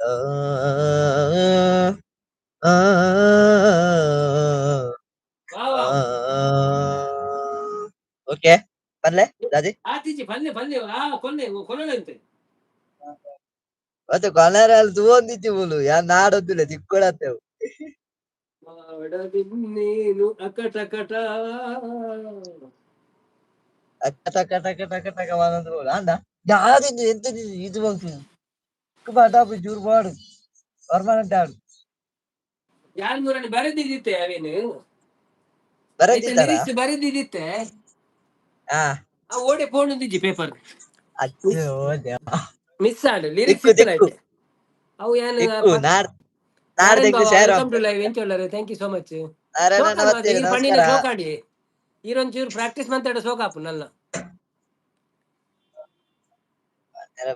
ಓಕೆ ಬರ್ಲೆ ದಾದಿ ಪಲ್ಲೆ ಪಲ್ಲೆ ಕೊಲ್ಲೆ ಕೊಲ್ಲಂತೆ ಮತ್ತೆ ಕೊನೆಯಲ್ಲಿ ತೂಂದಿತ್ತು ಬೋಲು ಯಾರು ನಾಡೊಂದಿಲ್ಲ ತಿಕ್ಕೊಳತ್ತೇವು ಮಾಡಲಿನ್ನೇನು ಅಕಟ ಕಟ ಅಕಟ ಕಟ ಕಟ ಕಟ ಬೋಲು ಅಂದ ಯಾವ್ದಿದ್ದು ಎಂತದಿದ್ದು ಇದು ಬಾಟಾಪು ಚೂರು ಮಾಡು ಪರ್ಮನೆಂಟ್ ಆಡು ಯಾರು ಮೂರನ್ನು ಬರೆದಿದ್ದಿತ್ತೆ ಅವೇನು ಬರದಿದ್ದಾರ ಬರೆದಿದ್ದಿತ್ತೆ ಹಾ ಓಡೆ ಫೋನ್ ಒಂದಿಜ್ಜಿ ಪೇಪರ್ ಅಚ್ಚು ಮಿಸ್ ಆಡು ಲಿರಿಕ್ಸ್ ಐತೆ ಅವು ಏನು ನಾಡ್ದು share thank you so much. ನಮಸ್ಕಾರ ಪಂಡಿನ ಶೋಕಾಡಿ ಈರೊಂಚೂರು ಪ್ರಾಕ್ಟೀಸ್ ಮಾತಾಡ ಶೋಕಾಪು ನಲ್ಲ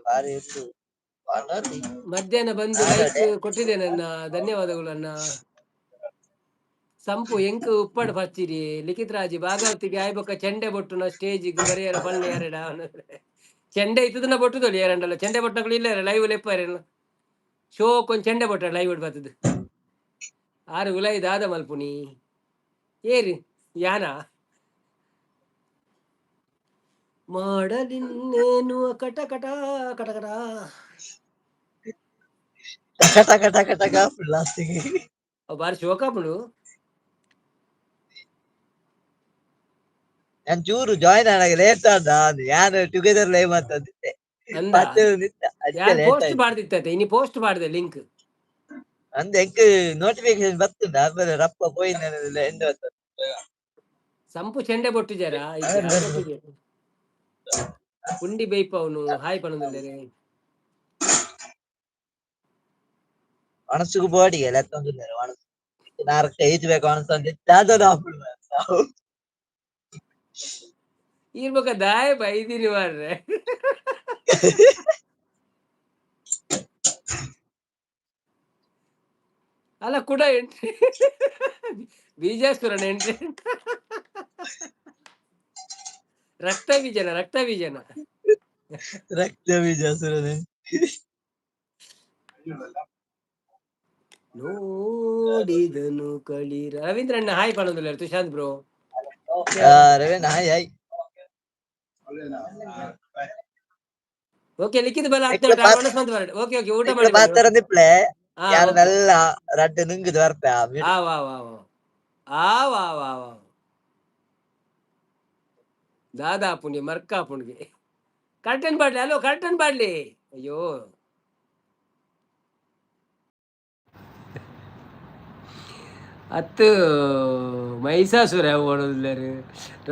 ಬಾರಿ ಇತ್ತು ಮಧ್ಯಾಹ್ನ ಬಂದು ಲೈಕ್ ಕೊಟ್ಟಿದೆ ನನ್ನ ಧನ್ಯವಾದಗಳು ಅಣ್ಣ. ಸಂಪು ಎಂಕ್ ಉಪ್ಪಡ್ ಪಚ್ಚಿರಿ ಲಿಖಿತ್ ರಾಜಿ ಭಾಗವತಿಗೆ ಆಯ್ಬಕ್ಕ ಚೆಂಡೆ ಬೊಟ್ಟುನ ಸ್ಟೇಜಿಗೆ ಬರೆಯರ ಪಲ್ಲೆ ಎರಡ ಚೆಂಡೆ ಇತ್ತದನ್ನ ಬೊಟ್ಟುದೊಲಿ ಎರಡಲ್ಲ ಚೆಂಡೆ ಬೊಟ್ಟಗಳು ಇಲ್ಲ ಲೈವ್ ಲೆಪ್ಪಾರ ಶೋ ಕೊಂಚ ಚೆಂಡೆ ಬೊಟ್ಟ ಲೈವ್ ಇಡ್ ಬರ್ತದ ಆರು ಉಲೈ ದಾದ ಮಲ್ಪುನಿ ಏರಿ ಯಾನ ಮಾಡಲಿನ್ನೇನು ಕಟ ಕಟ ಕಟ ಕಟ ಕಟ ಕಟ ಕಟ ಲಾಸ್ಟಿಗೆ ಬಾರಿ ಶೋಕಾಪುಡು. ನಾನು ಚೂರು ಜಾಯ್ನ್ ಆದಾಗ ಲೇಟ್ ಆದ ಯಾರು ಟುಗೆದರ್ ಲೈವ್ ಅಂತಂದಿದ್ದೆ ಪೋಸ್ಟ್ ಮಾಡ್ದಿತ್ತೆ ಇನಿ ಪೋಸ್ಟ್ ಮಾಡಿದೆ ಲಿಂಕ್ ಅಂದ ಎಂಕ್ ನೋಟಿಫಿಕೇಶನ್ ಬರ್ತುಂಡ ಆಮೇಲೆ ರಪ್ಪ ಪೋಯಿ ಎಂಡ್ ಸಂಪು ಚೆಂಡೆ ಬೊಟ್ಟು ಜರ ಪುಂಡಿ ಬೈಪ ಅವನು ಹಾಯ್ ಪಣದಿದ್ದಾರೆ ಮನಸ್ಸಿಗೆ ಬೋಡಿಗೆ ಲೆತ್ತೊಂದಿದ್ದಾರೆ ಮನಸ್ಸು ನಾರಕ ಈಜ್ಬೇಕು ಅನ್ಸಂದ್ರೆ ದಾದನ ಇರ್ಬೇಕ ದಾಯ ಬೈದಿರಿ ಮಾಡ್ರೆ. ಅಲ್ಲ ಕೂಡ ಎಂಟ್ರಿ ಬೀಜಾಸುರನ ಎಂಟ್ರಿ ರಕ್ತ ಬೀಜನ ರಕ್ತ ಬೀಜ ಸುರನೆ ನೋಡಿದನು ಕಳೀರ. ರವೀಂದ್ರಣ್ಣ ಹಾಯ್ ಮಾಡೋದಿಲ್ಲ Tushant bro. Ravindra hi hi okay Likhita ಬಲ ಓಕೆ ಓಕೆ ಊಟ ಮಾಡಿ ಮಾತಾರ ನಿಪ್ಲೆ ಹಾ, ಯಾರನ್ನೆಲ್ಲ ರಡ್ಡು ನುಂಗಿದ್ ಬರ್ಪ ಆ ವಾ ವಾ ವಾ ಆ ವಾ ವಾ ವಾ ದಾದಾ ಪುಣ್ಯ ಮರ್ಕಾ ಪುಣ್ಗೆ ಕರ್ಟನ್ ಬಾಡ್ಲಿ. ಅಲೋ ಕರ್ಟನ್ ಬಾಡ್ಲಿ. ಅಯ್ಯೋ ಅತ್ತು ಮೈಸಾಸುರ ಓಡೋದಿಲ್ಲರು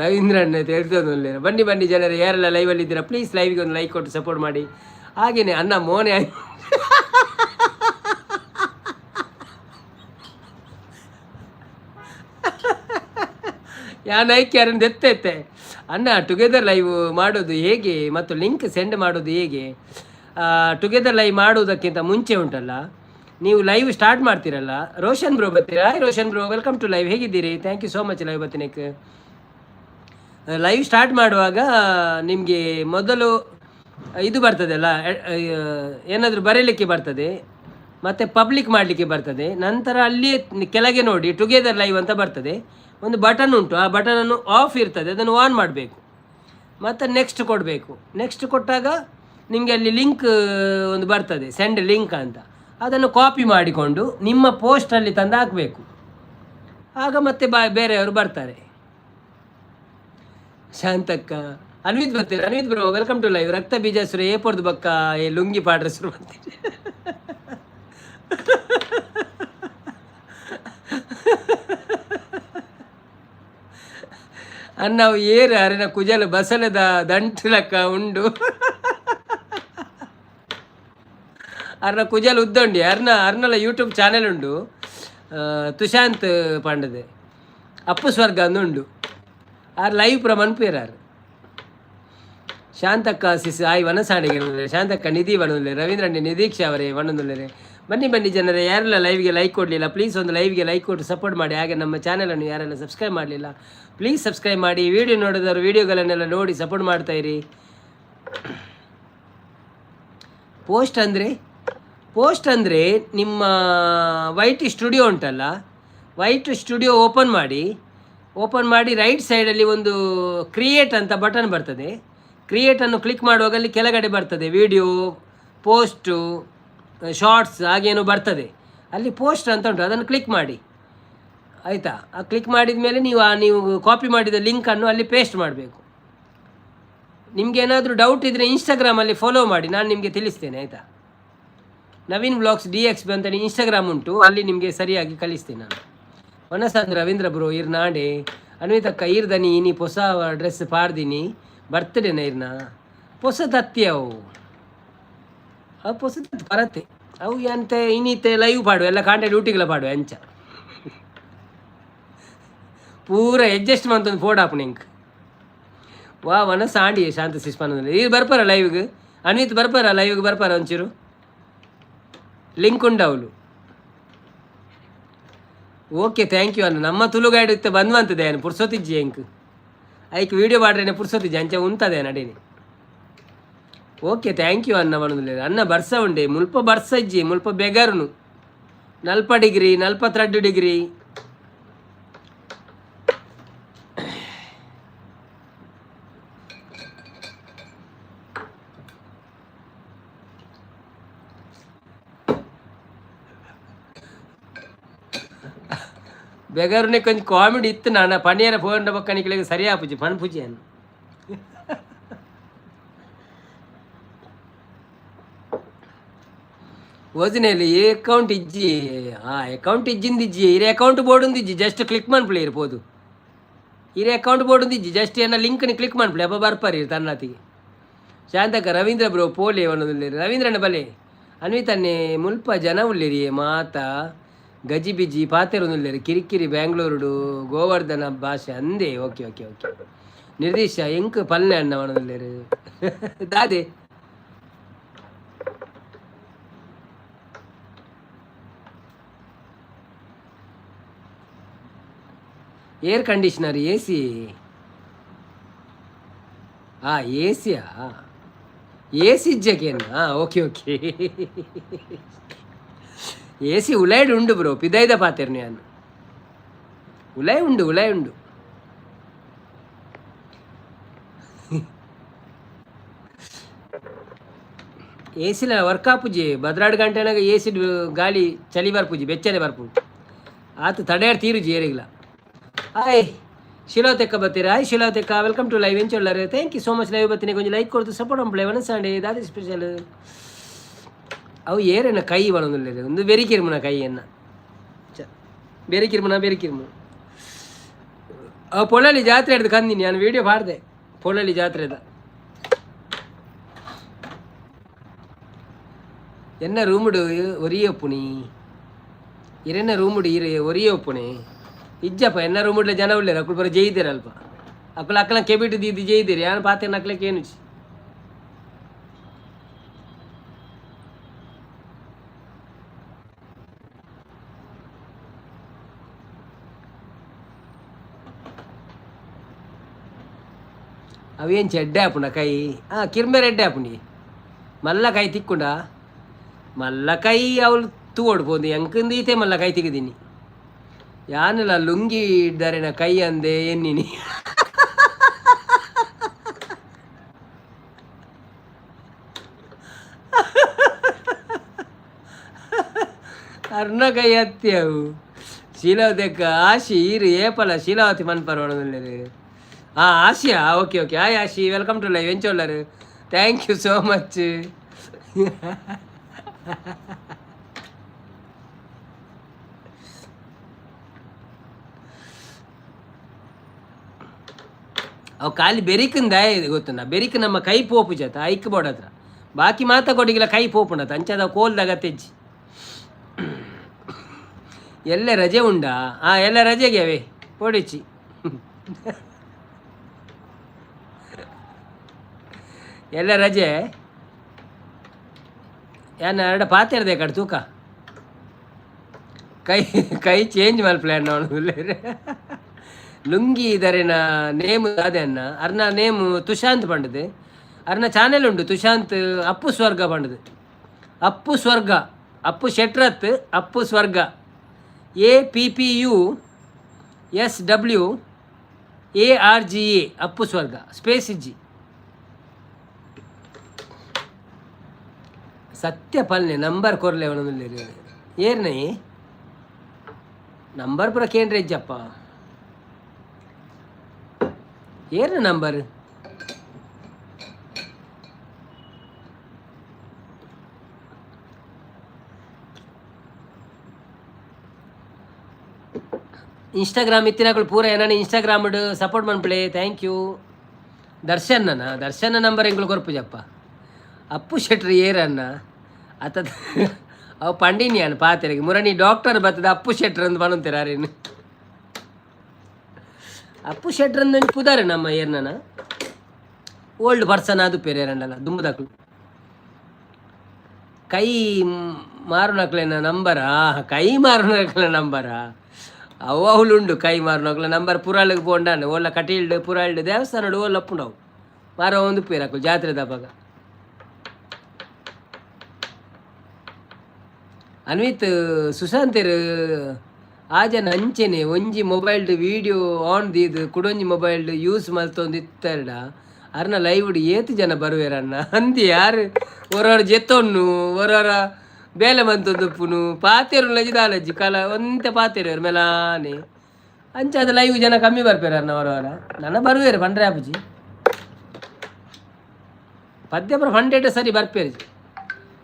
ರವೀಂದ್ರಣ್ಣ ತಿಳಿದೋದಿಲ್ಲ. ಬನ್ನಿ ಬನ್ನಿ ಜನರು ಯಾರೆಲ್ಲ ಲೈವಲ್ಲಿ ಇದ್ದೀರಾ ಪ್ಲೀಸ್ ಲೈವ್ಗೆ ಒಂದು ಲೈಕ್ ಕೊಟ್ಟು ಸಪೋರ್ಟ್ ಮಾಡಿ. ಹಾಗೇನೆ ಅನ್ನ ಮೋನೆ ಯಾನೈಕ್ ಯಾರನ್ನು ಎತ್ತೆ ಅನ್ನ ಟುಗೆದರ್ ಲೈವ್ ಮಾಡೋದು ಹೇಗೆ ಮತ್ತು ಲಿಂಕ್ ಸೆಂಡ್ ಮಾಡೋದು ಹೇಗೆ. ಟುಗೆದರ್ ಲೈವ್ ಮಾಡುವುದಕ್ಕಿಂತ ಮುಂಚೆ ಉಂಟಲ್ಲ, ನೀವು ಲೈವ್ ಸ್ಟಾರ್ಟ್ ಮಾಡ್ತೀರಲ್ಲ, ರೋಷನ್ ಬ್ರೋ ಬರ್ತೀರಾ? Hi Roshan bro, welcome to live. ಹೇಗಿದ್ದೀರಿ? Thank you so much live ಬರ್ತೀನಕ್ಕೆ. ಲೈವ್ ಸ್ಟಾರ್ಟ್ ಮಾಡುವಾಗ ನಿಮಗೆ ಮೊದಲು ಇದು ಬರ್ತದೆ ಅಲ್ಲ, ಏನಾದರೂ ಬರೀಲಿಕ್ಕೆ ಬರ್ತದೆ ಮತ್ತು ಪಬ್ಲಿಕ್ ಮಾಡಲಿಕ್ಕೆ ಬರ್ತದೆ. ನಂತರ ಅಲ್ಲಿಯೇ ಕೆಳಗೆ ನೋಡಿ ಟುಗೆದರ್ ಲೈವ್ ಅಂತ ಬರ್ತದೆ, ಒಂದು ಬಟನ್ ಉಂಟು, ಆ ಬಟನನ್ನು ಆಫ್ ಇರ್ತದೆ, ಅದನ್ನು ಆನ್ ಮಾಡಬೇಕು ಮತ್ತು ನೆಕ್ಸ್ಟ್ ಕೊಡಬೇಕು. ನೆಕ್ಸ್ಟ್ ಕೊಟ್ಟಾಗ ನಿಮಗೆ ಅಲ್ಲಿ ಲಿಂಕ್ ಒಂದು ಬರ್ತದೆ, ಸೆಂಡ್ ಲಿಂಕ್ ಅಂತ. ಅದನ್ನು ಕಾಪಿ ಮಾಡಿಕೊಂಡು ನಿಮ್ಮ ಪೋಸ್ಟಲ್ಲಿ ತಂದು ಹಾಕಬೇಕು. ಆಗ ಮತ್ತೆ ಬೇರೆಯವರು ಬರ್ತಾರೆ. ಶಾಂತಕ್ಕ ಅನ್ವಿತ್ ಬರ್ತೀರಿ? Anvith bro welcome to live. ರಕ್ತ ಬೀಜಾಸುರ ಏಪರ್ದು ಬಕ್ಕ ಏ ಲುಂಗಿ ಪಾಡ್ರೆ ಶುರು ಮಾಡ್ತೀರಿ. ಅನ್ನಾವು ಏರು ಅರಿನ ಕುಜಲ ಬಸಲದ ದಂಟಲಕ್ಕ ಉಂಡು ಅರ್ನ ಕುಜಲ್ ಉದ್ದೊಂಡಿ ಅರ್ನಲ್ಲ ಯೂಟ್ಯೂಬ್ ಚಾನೆಲ್ ಉಂಡು, ತುಶಾಂತ್ ಪಾಂಡದೆ ಅಪ್ಪು ಸ್ವರ್ಗ ಅಂದುಂಡು. ಆರು ಲೈವ್ ಪುರ ಮನ್ಪೇರಾರು. ಶಾಂತಕ್ಕ ಸಿಸ್ ಆಯ್ ವನಸಾಣಿಗೆ ಶಾಂತಕ್ಕ ನಿಧಿ ಬಣ್ಣುಲ್ಲೆ, ರವೀಂದ್ರಣ್ಣ ನಿಧೀಕ್ಷೆ ಅವರೇ ಬಣ್ಣುಲ್ಲೆ. ಬನ್ನಿ ಬನ್ನಿ ಜನರೇ, ಯಾರೆಲ್ಲ ಲೈವ್ಗೆ ಲೈಕ್ ಕೊಡಲಿಲ್ಲ ಪ್ಲೀಸ್ ಒಂದು ಲೈವ್ಗೆ ಲೈಕ್ ಕೊಟ್ಟು ಸಪೋರ್ಟ್ ಮಾಡಿ. ಹಾಗೆ ನಮ್ಮ ಚಾನಲನ್ನು ಯಾರೆಲ್ಲ ಸಬ್ಸ್ಕ್ರೈಬ್ ಮಾಡಲಿಲ್ಲ ಪ್ಲೀಸ್ ಸಬ್ಸ್ಕ್ರೈಬ್ ಮಾಡಿ. ವಿಡಿಯೋ ನೋಡಿದವರು ವಿಡಿಯೋಗಳನ್ನೆಲ್ಲ ನೋಡಿ ಸಪೋರ್ಟ್ ಮಾಡ್ತಾಯಿರಿ. ಪೋಸ್ಟ್ ಅಂದರೆ ನಿಮ್ಮ ವೈಟ್ ಸ್ಟುಡಿಯೋ ಉಂಟಲ್ಲ, ವೈಟ್ ಸ್ಟುಡಿಯೋ ಓಪನ್ ಮಾಡಿ ರೈಟ್ ಸೈಡಲ್ಲಿ ಒಂದು ಕ್ರಿಯೇಟ್ ಅಂತ ಬಟನ್ ಬರ್ತದೆ. ಕ್ರಿಯೇಟನ್ನು ಕ್ಲಿಕ್ ಮಾಡುವಾಗ ಅಲ್ಲಿ ಕೆಳಗಡೆ ಬರ್ತದೆ ವಿಡಿಯೋ, ಪೋಸ್ಟು, ಶಾರ್ಟ್ಸ್ ಹಾಗೇನೋ ಬರ್ತದೆ. ಅಲ್ಲಿ ಪೋಸ್ಟ್ ಅಂತ ಉಂಟು, ಅದನ್ನು ಕ್ಲಿಕ್ ಮಾಡಿ ಆಯಿತಾ. ಆ ಕ್ಲಿಕ್ ಮಾಡಿದ ಮೇಲೆ ನೀವು ಕಾಪಿ ಮಾಡಿದ ಲಿಂಕನ್ನು ಅಲ್ಲಿ ಪೇಸ್ಟ್ ಮಾಡಬೇಕು. ನಿಮಗೇನಾದರೂ ಡೌಟ್ ಇದ್ದರೆ ಇನ್ಸ್ಟಾಗ್ರಾಮಲ್ಲಿ ಫಾಲೋ ಮಾಡಿ, ನಾನು ನಿಮಗೆ ತಿಳಿಸ್ತೇನೆ ಆಯಿತಾ. ನವೀನ್ ಬ್ಲಾಗ್ಸ್ DXB ಅಂತ ಇನ್ಸ್ಟಾಗ್ರಾಮ್ ಉಂಟು, ಅಲ್ಲಿ ನಿಮಗೆ ಸರಿಯಾಗಿ ಕಲಿಸ್ತೇನೆ ನಾನು. ವನಸಾಂದ್ರ ರವೀಂದ್ರ ಬ್ರೋ ಇರ್ ನಾಡೆ ಅನ್ವಿತಕ್ಕ ಈರ್ದನಿ ನೀ ಹೊಸ ಡ್ರೆಸ್ ಪಾಡ್ದಿನಿ ಬರ್ತಡೇನ ಇರ್ನ ಹೊಸ ತತ್ತಿ ಅವು ಹೊಸ ತತ್ತಿ ಬರತ್ತೆ ಅವು ಎಂತ ಇನ್ನಿತ್ತೆ ಲೈವ್ ಪಾಡುವ ಎಲ್ಲ ಕಾಂಟೆ ಡ್ಯೂಟಿಗಳ ಪಾಡುವ ಅಂಚ ಪೂರ ಅಡ್ಜಸ್ಟ್ ಮಂತೊಂದು ಫೋಡ್ ಹಾಪು ನಿಂಗೆ ವಾ ವನ ಸಾಂಡಿ ಶಾಂತ ಶಿಸ್ಪಾನದಲ್ಲಿ ಈಗ ಬರ್ಪಾರ ಲೈವ್ಗೆ ಅನ್ವಿತ್ ಬರ್ಪಾರ ಲೈವ್ಗೆ ಬರ್ಪಾರ ಒಂಚೂರು ಲಿಂಕ್ ಉಂಡು ಅವಳು. ಓಕೆ ಥ್ಯಾಂಕ್ ಯು ಅನ್ನ ನಮ್ಮ ತುಳುಗಾಡು ಇತ್ತೆ ಬಂದ್ವಂತದೆ ಏನು ಪುರ್ಸೋತಿಜ್ಜಿ ಎಂಕ್ ಐಕ್ ವೀಡಿಯೋ ಮಾಡ್ರೇನೆ ಪುರ್ಸೋತಿಜ್ಜಿ ಅಂಚೆ ಉಂತದೆ ನಡೀನಿ. ಓಕೆ ಥ್ಯಾಂಕ್ ಯು ಅನ್ನ ಮಾಡೋದಿಲ್ಲ ಅನ್ನ ಬರ್ಸ ಉಂಡೆ ಮುಲ್ಪ ಬರ್ಸ ಇಜ್ಜಿ ಮುಲ್ಪ ಬೆಗರ್ನು 40 ಡಿಗ್ರಿ 42 ಡಿಗ್ರಿ ಬೆಗರ್ನೆ ಕೊಂಚ ಕಾಮಿಡಿ ಇತ್ತು. ನಾನು ಪನಿಯರ ಫೋನ್ ಬಕ್ಕನಿಗಳಿಗೆ ಸರಿಯಾ ಪೂಜೆ ಪಣ್ ಪೂಜೆಯನ್ನು ಓದಿನಲ್ಲಿ ఏ అకౌంట్ ఇచ్చి అకౌంట్ ఇచ్చింది ఇచ్చి ఇరే అకౌంట్ బోర్డు ఉంది ఇచ్చి జస్ట్ ಕ್ಲಿಕ್ ಮಾಡ್ಪ್ಲೆ ಇರ್ಬೋದು. ಇರೇ ಅಕೌಂಟ್ ಬೋರ್ಡ್ ఉంది ಇಜ್ಜಿ ಜಸ್ಟ್ ಏನ ಲಿಂಕ್ని ಕ್ಲಿಕ್ ಮಾಡ್ಪ್ಲೆ ಅಪ್ಪ ಬರ್ಪಾರಿ ತನ್ನತಿಗೆ. ಶಾಂತಕ ರವೀಂದ್ರ ಬ್ರೋ ಪೋಲೆ ಒಂದೊಂದು ರವೀಂದ್ರನ ಬಲೆ ಅನ್ವಿತನ್ನೇ ಮುಲ್ಪ ಜನ ಉಳ್ಳಿರಿ ಮಾತ ಗಜಿಬಿಜಿ ಪಾತೆರೊಂದುಲ್ಲೇರಿ ಕಿರಿಕಿರಿ ಬ್ಯಾಂಗ್ಳೂರುಡು ಗೋವರ್ಧನ ಭಾಷೆ ಅಂದೇ ಓಕೆ ಓಕೆ ಓಕೆ ನಿರ್ದೇಶ ಎಂಕ್ ಪಲ್ಲೆ ಅಣ್ಣ ಅವನಲ್ಲೇರು ದಾದೆ air conditioner A C A ಸಿಯಾ ಎ ಸಿ ಇಜ್ಜಕೇನಾ ಓಕೆ ಓಕೆ ಎ ಸಿ ಉಲಾಯ್ಡು ಉಂಡು ಬ್ರೋ ಪಿದೈದ ಪಾತೆರ್ ನಾನು ಉಲಾಯ್ ಉಂಡು ಎ ಸಿಲ ವರ್ಕ್ ಆಪುಜಿ ಬದ್ರಾಡು ಗಂಟೆನಾಗ ಎ ಸಿ ಗಾಳಿ ಚಳಿ ಬರ್ಪುಜಿ ಬೆಚ್ಚನೆ ಬರ್ಪು ಆತು ತಡೆಯಾರು ತೀರುಜಿ ಏರಿಗಿಲ್ಲ ಹಾಯ್ ಶಿಲೋ ತೆಕ್ಕ ಬರ್ತೀರಾ ಹಾಯ್ ಶಿಲೋ ತೆಕ್ಕ ವೆಲ್ಕಮ್ ಟು ಲೈವ್ ಎಂಚೊಳ್ಳಾರೆ thank you so much live ಬರ್ತೀನಿ ಕೊಂಚ ಲೈಕ್ ಕೊಡ್ತು ಸಪೋರ್ಟ್ ಅಂಪ್ಲೆ ಒನಸಾಂಡೆ ದಾದಿ ಸ್ಪೆಷಲ್ ಅವು ಏರೇನ ಕೈ ಒಣಗಿಲ್ಲ ಒಂದು ಬೆರಿಕಿರ್ಮನ ಕೈಯನ್ನು ಬೆರಿಕಿರ್ಮನ ಅವು ಪೊಳ್ಳಲ್ಲಿ ಜಾತ್ರೆ ಹಿಡ್ದು ಕಂದಿನಿ ನಾನು ವೀಡಿಯೋ ಮಾಡಿದೆ ಪೊಳ್ಳಲ್ಲಿ ಜಾತ್ರೆದ ಎನ್ನ ರೂಮುಡು ಒರಿಯಪ್ಪುಣಿ ಇರೆನ್ನ ರೂಮುಡು ಒರಿಯಪ್ಪುಣಿ ಇಜ್ಜಪ್ಪ ಎನ್ನ ರೂಮುಡ್ಲೆ ಜನ ಉಳ್ಳೇರು ಅಕ್ಕಳು ಬರೋ ಜೈದಿರಲ್ಪ ಅಕ್ಕಳ ಕೆಬಿಟ್ಟು ದೀದಿ ಜೈದಿರಿ ಯಾನು ಪಾತೆ ನಕ್ಲಕ್ಕೆ ಏನು అవేం చెడ్డే అప్పుడు కై కిర్మెరెడ్డే అప్పుడు మళ్ళా కై తిక్కుండా మళ్ళా కై ಅವಳು ತೂಡ್ಬೋದು ಎಂಕಂದು ಈತೆ ಮಲ್ಲ ಕೈ ತೆಗೆದೀನಿ ಯಾನೆಲ್ಲ ಲುಂಗಿ ಇದ್ದಾರೆನ ಕೈ ಅಂದೆ ಎನ್ನಿನಿ ಅರ್ಣ ಕೈ ಹತ್ತಿ ಅವು ಶಿಲಾವತಿ ಆಶಿ ಈರು ಏಪಲ ಶಿಲಾವತಿ ಮನ್ಪರ್ವಣದಲ್ಲಿ ಆಶಿಯಾ okay okay hi Ashi welcome to live ಎಂಚೊಳ್ಳರು ಥ್ಯಾಂಕ್ ಯು ಸೋ ಮಚ್ ಅವು ಖಾಲಿ ಬೆರಿಕಿಂದ ಗೊತ್ತುಂಡ ಬೆರಿಕ್ ನಮ್ಮ ಕೈ ಪೋಪು ಜತ ಐಕ್ ಬೋರ್ಡ್ ಹತ್ರ ಬಾಕಿ ಮಾತಾ ಕೊಡಿಗಿಲ್ಲ ಕೈ ಪೋಪುಂಡತ ಅಂಚದ ಕೋಲ್ದಾಗ ತೆಜ್ಜಿ ಎಲ್ಲ ರಜೆ ಉಂಡಾ ಎಲ್ಲ ರಜೆಗೆ ಅವೇ ಓಡಿಚ್ಚಿ ಎಲ್ಲ ರಜೆ ಏನು ಎರಡು ಪಾತ್ರೆ ಕಡೆ ತೂಕ ಕೈ ಚೇಂಜ್ ಮಾಡಿ ಪ್ಲ್ಯಾನ್ ನೋಡೋದಿಲ್ಲ ಲುಂಗಿ ಇದರಿನ ನೇಮ್ ಅದೇ ಅನ್ನ ಅರ್ನ ನೇಮ್ ತುಷಾಂತ್ ಪಂಡದು ಅರ್ನ ಚಾನೆಲ್ ಉಂಟು ತುಷಾಂತ್ ಅಪ್ಪು ಸ್ವರ್ಗ ಪಂಡದು ಅಪ್ಪು ಸ್ವರ್ಗ ಅಪ್ಪು ಶೆಟ್ರತ್ ಅಪ್ಪು ಸ್ವರ್ಗ APPUSWARGA ಅಪ್ಪು ಸ್ವರ್ಗ ಸ್ಪೇಸ್ ಇಜ್ಜಿ ಸತ್ಯ ಪಲ್ಲೆ ನಂಬರ್ ಕೊರ್ಲೆ ಅವನಲ್ಲಿ ಏರ್ನೈ ನಂಬರ್ ಪುರ ಕೇಂದ್ರ ಇಜ್ಜಪ್ಪ ಏರ್ನ ನಂಬರ್ ಇನ್ಸ್ಟಾಗ್ರಾಮ್ ಇತ್ತಿನಗಳು ಪೂರ ಏನಾನ ಇನ್ಸ್ಟಾಗ್ರಾಮ್ ಸಪೋರ್ಟ್ ಮನ್ಪಳೆ ಥ್ಯಾಂಕ್ ಯು ದರ್ಶನ ನಂಬರ್ ಎಂಗಳು ಕೊರ್ಪುಜಪ್ಪ ಅಪ್ಪು ಶೆಟ್ರಿ ಏರನ್ನ ಅತ್ತ ಅವು ಪಂಡಿನ್ಯಾನ್ ಪಾತೆರೆಗೆ ಮುರಣಿ ಡಾಕ್ಟರ್ ಬರ್ತದೆ ಅಪ್ಪು ಶೆಟ್ರ್ ಅಂತ ಬಣಂತೀರ ಅರೇನು ಅಪ್ಪು ಶೆಟ್ರ್ ಅಂದ್ ಪುದಾರೆ ನಮ್ಮ ಏರ್ನನ ಓಲ್ಡ್ ಪರ್ಸನ್ ಅದು ಪೇರೆ ಎರಡಲ್ಲ ದುಂಬದಕ್ಳು ಕೈ ಮಾರುನಕ್ಲೆನ ನಂಬರಾ ಕೈ ಮಾರುನಕ್ಲ ನಂಬರಾ ಅವಳುಂಡು ಕೈ ಮಾರುನಕ್ಲ ನಂಬರ್ ಪುರಾಳಿಗೆ ಪೋಂಡಾನು ಓಲ್ಲ ಕಟೀಲ್ಡು ಪುರಾಳ್ಡು ದೇವಸ್ಥಾನಡು ಓಲ್ಲ ಅಪ್ಪುಂಡವು ಮಾರೋ ಒಂದು ಪೇರಾಕು ಜಾತ್ರೆ ದಬ್ಬಾಗ ಅನ್ವಿತ್ ಸುಶಾಂತರು ಆಜನ ಅಂಚೆನೆ ಒಂಜಿ ಮೊಬೈಲ್ಡು ವೀಡಿಯೋ ಆನ್ ದೀದು ಕುಡೊಂಜಿ ಮೊಬೈಲ್ಡು ಯೂಸ್ ಮಲ್ತೊಂದು ಇತ್ತರ್ಡ ಅರ್ನ ಲೈವ್ಡು ಏತು ಜನ ಬರುವೆರನ್ನ ಅಂದಿ ಯಾರು ಒರವರ ಜೆತ್ತೊನ್ನು ಒರವರ ಬೇಲೆ ಮಂತೊಂದುಪ್ಪುನು ಪಾತೆರು ಲಜಿದಾಲಜ್ಜಿ ಕಲ ಒಂತೆ ಪಾತೆರು ಮೇಲಾನೆ ಅಂಚಾದ ಲೈವ್ ಜನ ಕಮ್ಮಿ ಬರ್ಪೇರನ್ನ ಹೊರವರ ನನ್ನ ಬರುವೇರು ಪಂಡ್ರೆ ಆಪುಜಿ ಪದ್ಯಪುರ ಫಂಡೇಟ ಸರಿ ಬರ್ಪೇರಿ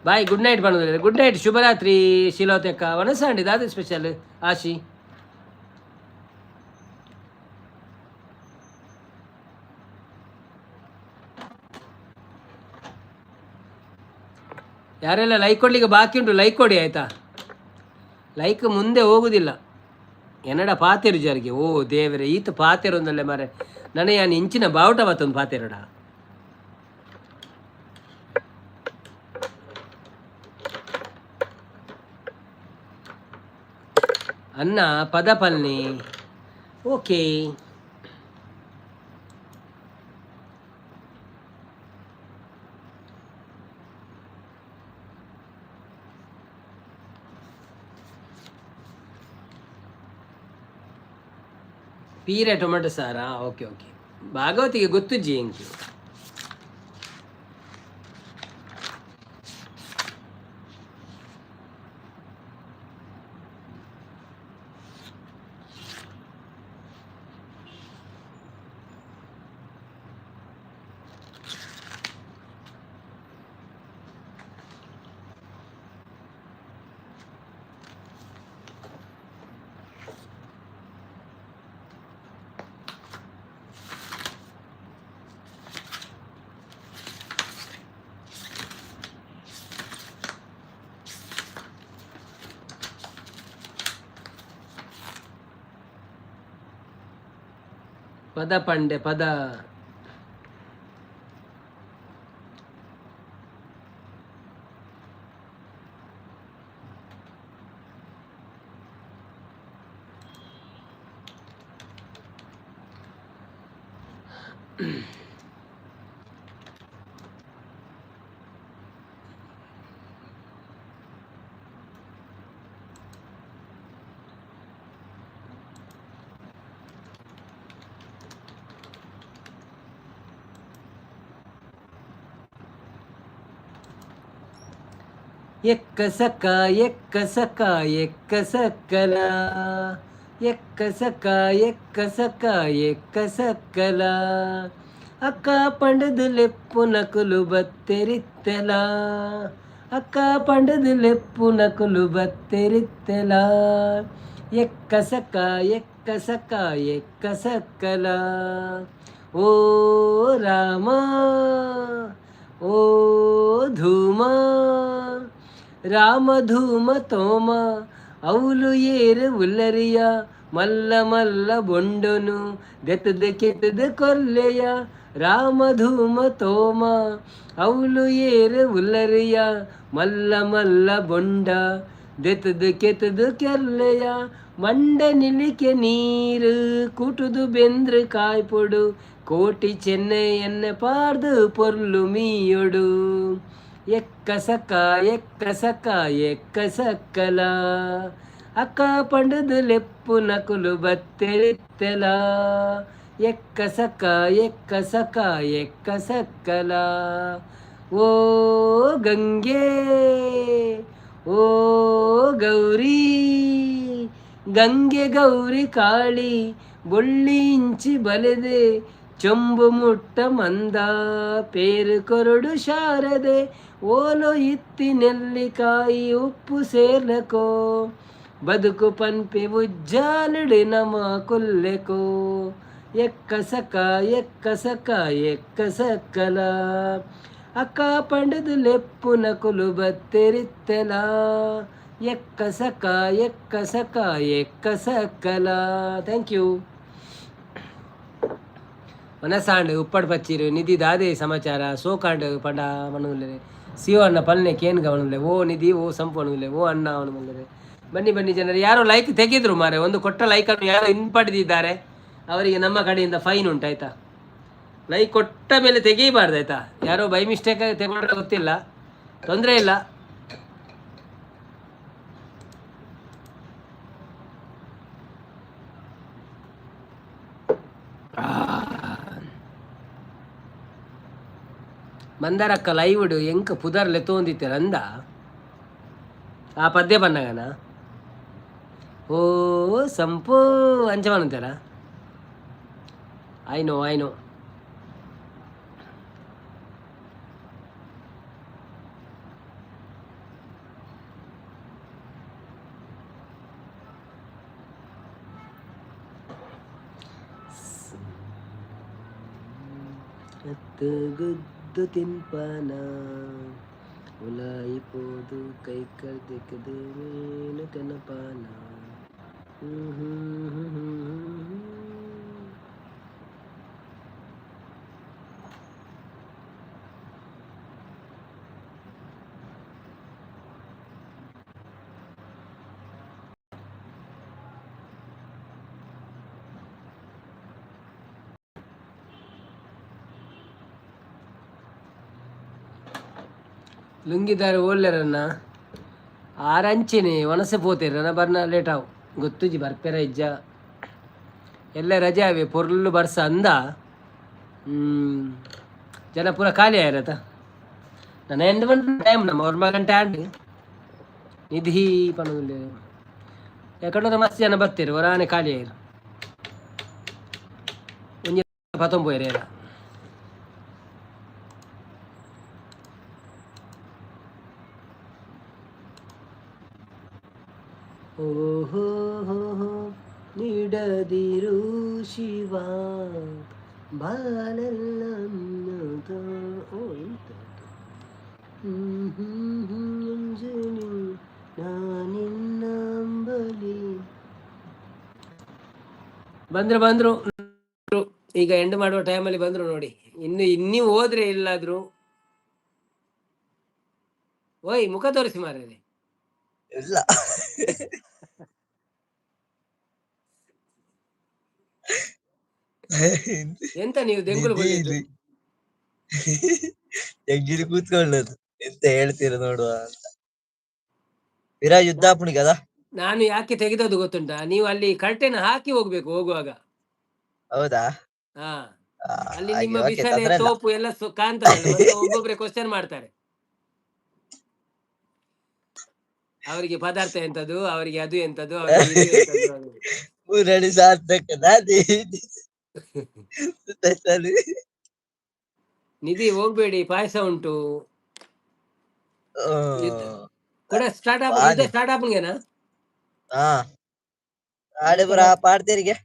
ಬಾಯ್ ಗುಡ್ ನೈಟ್ ಬಂದಿದ್ದಾರೆ ಗುಡ್ ನೈಟ್ ಶುಭರಾತ್ರಿ ಶಿಲೋತೆಕ್ಕ ಒಣಸಾಂಡಿ ದಾದ ಸ್ಪೆಷಲ್ ಆಶಿ ಯಾರೆಲ್ಲ ಲೈಕ್ ಕೊಡ್ಲಿಕ್ಕೆ ಬಾಕಿ ಉಂಟು ಲೈಕ್ ಕೊಡಿ ಆಯ್ತಾ. ಲೈಕ್ ಮುಂದೆ ಹೋಗುದಿಲ್ಲ. ಎನ್ನಡ ಪಾತೆರು ಜಾರಿಗೆ ಓ ದೇವರೇ ಈತ ಪಾತೆರು ಒಂದಲ್ಲೇ ಮಾರೆ ನನಗೆ ಯಾನ್ ಇಂಚಿನ ಬಾವುಟ ಮತ್ತೊಂದು ಪಾತೆರಡ ಅನ್ನ ಪದ ಪಲ್ನಿ ಓಕೆ. ಪೀರೆ ಟೊಮೆಟೊ ಸಾರಾ ಓಕೆ ಓಕೆ. ಭಾಗವತಿಗೆ ಗೊತ್ತು ಜಿ ಎಂಕಿ. ಪದ ಪಂಡೆ ಪದ ಎಕ್ಕಸಕ ಎಕ್ಕಸಕ ಎಕ್ಕಸಕ್ಕಲ ಎಕ್ಕಸಕ ಎಕ್ಕಸಕ ಎಕ್ಕಸಕ್ಕಲ ಅಕ್ಕ ಪಂಡದು ಲೆಪ್ಪು ನಕುಲು ಬತ್ತೆರಿತ್ತೆಲ ಅಕ್ಕ ಪಂಡದು ಲೆಪ್ಪು ನಕುಲು ಬತ್ತೆರಿತ್ತೆಲ ಎಕ್ಕಸಕ ಎಕ್ಕಸಕ ಎಕ್ಕಸಕ್ಕಲ ಓ ರಾಮ ಓ ಧೂಮ ರಾಮಧೂಮ ತೋಮ ಅವಳು ಏರು ಉಲ್ಲರಿಯ ಮಲ್ಲ ಮಲ್ಲ ಬೊಂಡನು ದೆತದ ಕೆತದ ಕೊಲ್ಲೆಯ ರಾಮಧೂಮ ತೋಮ ಅವಳು ಏರು ಉಲ್ಲರಿಯ ಮಲ್ಲ ಮಲ್ಲ ಬೊಂಡ ದೆತದ ಕೆತದ ಕೆಲ್ಲೆಯ ಮಂಡ ನಿಲಿಕೆ ನೀರು ಕುಟುದು ಬೆಂದ್ರೆ ಕಾಯ್ಪೊಡು ಕೋಟಿ ಚೆನ್ನೈ ಎಣ್ಣೆ ಪಾರ್ದು ಪೊರ್ಲು ಮೀಯೊಡು ಎಕ್ಕಸಕ ಎಕ್ಕಸಕ ಎಕ್ಕಸಕ್ಕಲ ಅಕ್ಕ ಪಂಡದು ಲೆಪ್ಪು ನಕುಲು ಬತ್ತೆರಿತ್ತೆಲ ಎಕ್ಕಸಕ ಎಕ್ಕಸಕ ಎಕ್ಕಸಕ್ಕಲ ಓ ಗಂಗೆ ಓ ಗೌರಿ ಗಂಗೆ ಗೌರಿ ಕಾಳಿ ಬೊಳ್ಳಿ ಇಂಚಿ ಬಲೆದೆ ಚೊಂಬು ಮುಟ್ಟ ಮಂದ ಪೇರು ಕೊರಡು ಶಾರದೆ ಓಲೋ ಇತ್ತಿ ನೆಲ್ಲಿಕಾಯಿ ಉಪ್ಪು ಸೇರ್ಲಕೋ ಬದುಕು ಪನ್ಪೆ ಉಜ್ಜಾಲುಡಿ ನಮ ಕೊಲ್ಲೆಕೋ ಎಕ್ಕಸಕ ಎಕ್ಕಸಕ ಎಕ್ಕಸಕ್ಕಲ ಅಕ್ಕ ಪಂಡದು ಲೆಪ್ಪು ನಕುಲು ಬತ್ತೆರಿತ್ತೆಲ ಎಕ್ಕಸಕ ಎಕ್ಕಸಕ ಎಕ್ಕಸಕ್ಕಲ. Thank you. ಮನಸಾಂಡ್ ಉಪ್ಪಡ್ ಪಚ್ಚಿರು ನಿಧಿ ದಾದೆ ಸಮಾಚಾರ ಸೋಕಾಂಡ್ ಪಂಡ ಮಣ್ಣುಲೆ ಸಿಒ ಅಣ್ಣ ಪಲ್ನೆ ಕೇನ್ ಗವಣಲೆ ಓ ನಿಧಿ ಓ ಸಂಪೂರ್ಣಲೆ ಓ ಅಣ್ಣ ಅವನು ಬಂದರೆ ಬನ್ನಿ ಬನ್ನಿ ಜನರು. ಯಾರೋ ಲೈಕ್ ತೆಗೆದ್ರು ಮಾರೆ, ಒಂದು ಕೊಟ್ಟ ಲೈಕನ್ನು ಯಾರೋ ಹಿಂಪಡೆದಿದ್ದಾರೆ, ಅವರಿಗೆ ನಮ್ಮ ಕಡೆಯಿಂದ ಫೈನ್ ಉಂಟು ಆಯ್ತಾ. ಲೈಕ್ ಕೊಟ್ಟ ಮೇಲೆ ತೆಗೀಬಾರ್ದು ಆಯ್ತಾ. ಯಾರೋ ಬೈ ಮಿಸ್ಟೇಕ್ ತೆಗೊಂಡ್ರೆ ಗೊತ್ತಿಲ್ಲ, ತೊಂದರೆ ಇಲ್ಲ. ಮಂದಾರಕ್ಕ ಲೈವ್ಡು ಎಂಕ ಪುದರ್ಲೆ ತೋಂದಿತ್ತೆ ಅಂದ ಆ ಪದ್ಯ ಬನ್ನಗನ ಓ ಸಂಪೋ ಅಂಚಮನಂತಾರ ಐ ನೋ ಗುದ್ದು ತಿನ್ಪಾನ ಉಲಾಯಿಪೋದು ಕೈ ಕರ್ದೆಕದೆ ಮೇನು ಕನಪಾನ ಹ್ಮ್ ಹ್ಮ್ ಹ್ಮ್ ಹ್ಮ್. ಲುಂಗಿದಾರೆ ಓಲ್ಲೆರನ್ನ ಆರಂಚಿನಿ ಒಣಸೆ ಪೋತೀರನ ಬರ್ನ ಲೇಟ್ ಆವು ಗೊತ್ತುಜಿ ಬರ್ಪೆರ ಇಜ್ಜ ಎಲ್ಲ ರಜೆ ಆವೆ ಪೊರ್ಲು ಬರ್ಸ ಅಂದ ಜನ ಪೂರ ಖಾಲಿ ಆಯ್ರತ ನನ್ನ ಎಂದ ಬಂದ ಟೈಮ್ ನಮ್ಮ 1 ಗಂಟೆ ಆಂಡ್ ನಿಧಿ ಪಣದಲ್ಲಿ ಯಾಕಂದ್ರೆ ಮಸ್ತ್ ಜನ ಬರ್ತೀರಿ ಹೊರಾನೆ ಖಾಲಿ ಆಯ್ರು ಒಂಜಿ ಪತೊಂಬೋಯ್ರ ಓಹೋ ನೀಡದಿರು ಶಿವ ಬಾಳೆಲ್ಲ ಓ ಎಂತ ಮುಂಜಾನೆ ನಾನಿನ್ನಂಬಲಿ ಬಂದ್ರು ಈಗ ಎಂಡ್ ಮಾಡುವ ಟೈಮಲ್ಲಿ ಬಂದ್ರು ನೋಡಿ. ಇನ್ನೂ ಹೋದ್ರೆ ಎಲ್ಲಾದ್ರು ಓಯ್ ಮುಖ ತೋರಿಸಿ ಮಾರ್ರೆ. ಇಲ್ಲ ಎಂತ ನೀವು ದೆಂಗುಲು ನಿಧಿ ಹೆಂಗಿರಿ ಕೂತ್ಕೊಳ್ಳೋದು ಎಂತ ಹೇಳ್ತೀರ ನೋಡುವ ಅಂತ. ವಿರಾಜ್ ಯುದ್ಧ ಆಪುಣಿ కదా ನಾನು ಯಾಕೆ ತೆಗೆದದ್ದು ಗೊತ್ತುಂಟಾ, ನೀವು ಅಲ್ಲಿ ಕರ್ಟೆನ್ ಹಾಕಿ ಹೋಗ್ಬೇಕು ಹೋಗುವಾಗ. ಹೌದಾ? ಹಾ ಆ, ಅಲ್ಲಿ ಹಾಗೆ ನಿಮ್ಮ ಓಕೆ, ಬಿಸಲೆ ತೊಂದ್ರೆ ಇಲ್ಲ. ತೋಪು ಎಲ್ಲ ಕಾಣ್ತದಲ್ಲ, ಮತ್ತೆ ಒಬ್ಬೊಬ್ರೆ ಕ್ವಶನ್ ಮಾಡ್ತಾರೆ. ಅವರಿಗೆ ಪದಾರ್ಥ ಎಂತದು, ಅವರಿಗೆ ಅದು ಎಂತದು, ಅವರಿಗೆ ಇದು ಎಂತದು ಅದು. ಮೂರಡಿ ಸಾರ್ಥಕ ನಾದಿ ಸರಿ. ನಿಧಿ ಹೋಗ್ಬೇಡಿ, ಪಾಯಸ ಉಂಟು. ಯುದ್ಧ ಕೂಡ ಸ್ಟಾರ್ಟ್ ಆಗ ಯುದ್ಧ ಸ್ಟಾರ್ಟ್ ಆಪುಂಗೇನಾ? ಹಾ ಆಡೆ ಬರ ಪಾಡ್ದೇರಿಗೆ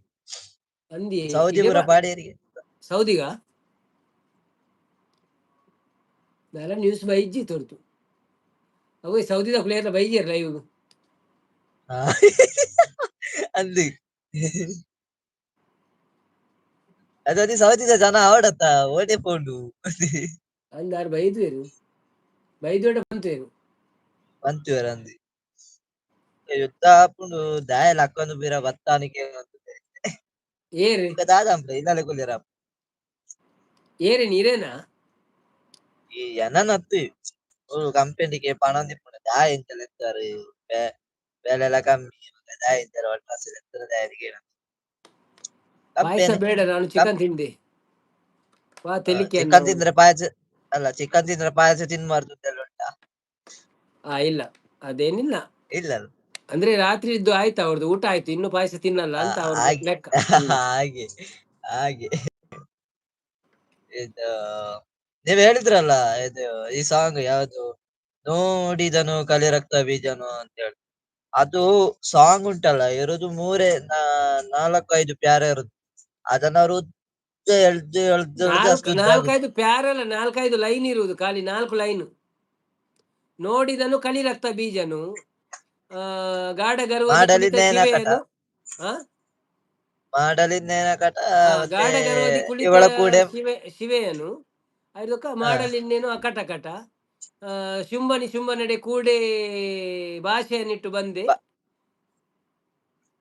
ಅಂದಿ ಸೌದಿ ಇದೇ ಬರ ಪಾಡೇರಿಗೆ ಸೌದಿಗ ನಾಳೆ ನ್ಯೂಸ್ ಬೈಜಿ ತೋರ್ತು ಅವು ಸೌದಿದ ಪ್ಲೇಯರ್ ಬೈಜಿಯರ್ ಲೈವ್ ಅಂದಿ ಅದೊಂದು ಸೌದಿದ ಜನ ಆವಡತ್ತ ಓಟೆ ಪೋಂಡು ಅಂದಾರು ಬೈದ್ವೇರು ಬೈದ್ವೇಟ ಬಂತೇರು ಬಂತುವೇರು ಅಂದಿ ಯುದ್ಧ ಆಪುಂಡು ದಾಯಲ್ ಅಕ್ಕೊಂದು ಬೀರ ಬತ್ತಾನಿಕೆ ಏರು ಈಗ ದಾದಂಪ್ರ ಇಲ್ಲಲೆ ಕೊಲ್ಲಿರ ಏರಿ ನೀರೇನಾ ಈ ಎನ್ನತ್ತು ಕಂಪೆನಿಗೆ ಪಣ ತಿಪ್ಪುಂಡು ದಾಯ ಎಂತೆಲ್ಲ ಎತ್ತಾರೆ ಬೆಲೆ ಎಲ್ಲ ಕಮ್ಮಿ ಮತ್ತೆ ದಾಯ ಎಂತಾರೆ ಒಟ್ಟಾಸಿ ಎತ್ತರ ದಾಯರಿಗೆ ಪಾಯಸ ಕಂಪೆನಿ ಬೇಡ, ನಾನು ಚಿಕನ್ ತಿಂದೆ. ವಾ ತೆಲಿಕೆ ಚಿಕನ್ ತಿಂದ್ರೆ ಪಾಯಸ ಅಲ್ಲ, ಚಿಕನ್ ತಿಂದ್ರೆ ಪಾಯಸ ತಿನ್ಬಾರ್ದು ಅಂತೆಲ್ಲ ಉಂಟಾ? ಇಲ್ಲ ಅದೇನಿಲ್ಲ. ಇಲ್ಲ ಅಂದ್ರೆ ರಾತ್ರಿ ಇದ್ದು ಆಯ್ತು, ಅವ್ರದ್ದು ಊಟ ಆಯ್ತು, ಇನ್ನು ಪಾಯಸ ತಿನ್ನಲ್ಲ ಅಂತ ಅವ್ರದ್ದು ಹಾಗೆ ಲೆಕ್ಕ. ಹಾಗೆ ಹಾಗೆ ಇದು ನೀವ್ ಹೇಳಿದ್ರಲ್ಲ, ಇದು ಈ ಸಾಂಗ್ ಯಾವ್ದು, ನೋಡಿದನು ಕಲಿ ರಕ್ತ ಬೀಜನು ಅಂತ ಹೇಳಿ, ಅದು ಸಾಂಗ್ ಉಂಟಲ್ಲ, ಇರೋದು 4-5 ಪ್ಯಾರ ಇರುದು. ಅದನ್ನ ಅವರು ಎಳ್ದು ಅಷ್ಟು ಉದ್ದ ಆಗುದು. 4-5 ಪ್ಯಾರಲ್ಲ, 4-5 ಲೈನ್ ಇರುವುದು, ಖಾಲಿ 4 ಲೈನ್. ನೋಡಿದನು ಕಲಿ ರಕ್ತ ಬೀಜನು, ಗಾಢ ಗರ್ವದಿ ಕುಳಿತ ಶಿವೆಯನು, ಮಾಡಲಿನ್ನೇನ ಕಟ ಮತ್ತೆ ಗಾಢ ಗರ್ವದಿ ಕುಳಿತ ಇವಳ ಕೂಡ ಶಿವೆಯನು, ಅದಕ್ಕ ಮಾಡಲಿನ್ನೇನು ಅಕಟಕಟ, ಶುಂಭನಡೆ ಕೂಡೆ ಭಾಷೆಯನ್ನಿಟ್ಟು ಬಂದೆ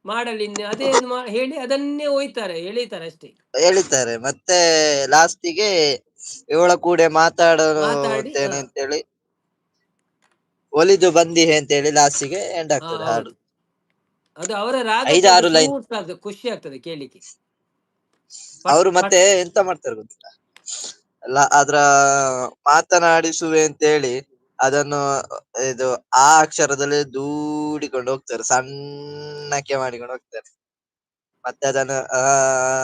ಮಾಡಲಿನ್ನೆ, ಅದೇ ಹೇಳಿ ಅದನ್ನೇ ಒಯ್ತಾರೆ, ಎಳಿತಾರೆ ಅಷ್ಟೇ. ಹೇಳಿದ್ದಾರೆ. ಮತ್ತೆ ಲಾಸ್ಟಿಗೆ ಇವಳ ಕೂಡ ಮಾತಾಡಿ ಮಾತಾಡುತ್ತೇನೆ ಅಂತೇಳಿ ಒಲಿದು ಬಂದಿ ಅಂತೇಳಿ ಲಾಸ್ಟಿಗೆ ಎಂಡ್ ಆಗ್ತದೆ ಹಾಡು. ಅದು ಅವರ ರಾಗ 5-6 ಲೈನ್. ಖುಷಿ ಆಗ್ತದೆ ಕೇಳಿಕ್ಕೆ. ಅವರು ಮತ್ತೆ ಎಂತ ಮಾಡ್ತಾರೆ ಗೊತ್ತಿಲ್ಲ, ಅದ್ರ ಮಾತನಾಡಿಸುವೆ ಅಂತೇಳಿ ಅದನ್ನು ಇದು ಆ ಅಕ್ಷರದಲ್ಲಿ ದೂಡಿಕೊಂಡು ಹೋಗ್ತಾರೆ, ಸಣ್ಣಕ್ಕೆ ಮಾಡಿಕೊಂಡು ಹೋಗ್ತಾರೆ. ಮತ್ತೆ ಅದನ್ನು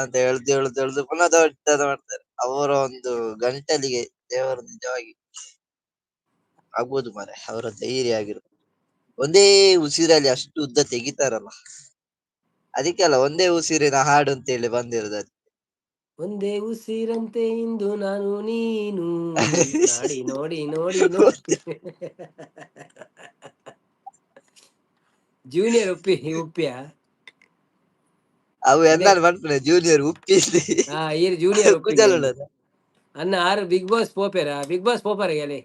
ಅಂತ ಎಳ್ದು ಪುನಃ ದೊಡ್ಡದು ಮಾಡ್ತಾರೆ. ಅವರ ಒಂದು ಗಂಟಲಿಗೆ ದೇವರು ನಿಜವಾಗಿ ಆಗ್ಬೋದು ಮಾರೆ, ಅವರ ಧೈರ್ಯ ಆಗಿರ್ಬೋದು. ಒಂದೇ ಉಸಿರಲ್ಲಿ ಅಷ್ಟು ಉದ್ದ ತೆಗಿತಾರಲ್ಲ, ಅದಕ್ಕೆ ಅಲ್ಲ ಒಂದೇ ಉಸಿರಿನ ಹಾಡು ಅಂತೇಳಿ ಬಂದಿರೋದು. ಒಂದೇ ಉಸಿರಂತೆ ಇಂದು ನಾನು ನೀನು ನಾಡಿ ನೋಡಿ ನೋಡಿ ನೋಡಿ. ಜೂನಿಯರ್ ಉಪ್ಪಿಯ ಅವು ಅದೇ. എന്നാലും ಮಾಡ್ತಾರೆ ಜೂನಿಯರ್ ಉಪ್ಪಿಸಿ ಹಾ ಈ ಜೂನಿಯರ್ ಉಪ್ಪಿಗೆ ಕುಜಲುಳ್ಳದ ಅನ್ನ ಆರು ಬಿಗ್ ಬಾಸ್ ಪೋಪರ ಎಲೆ.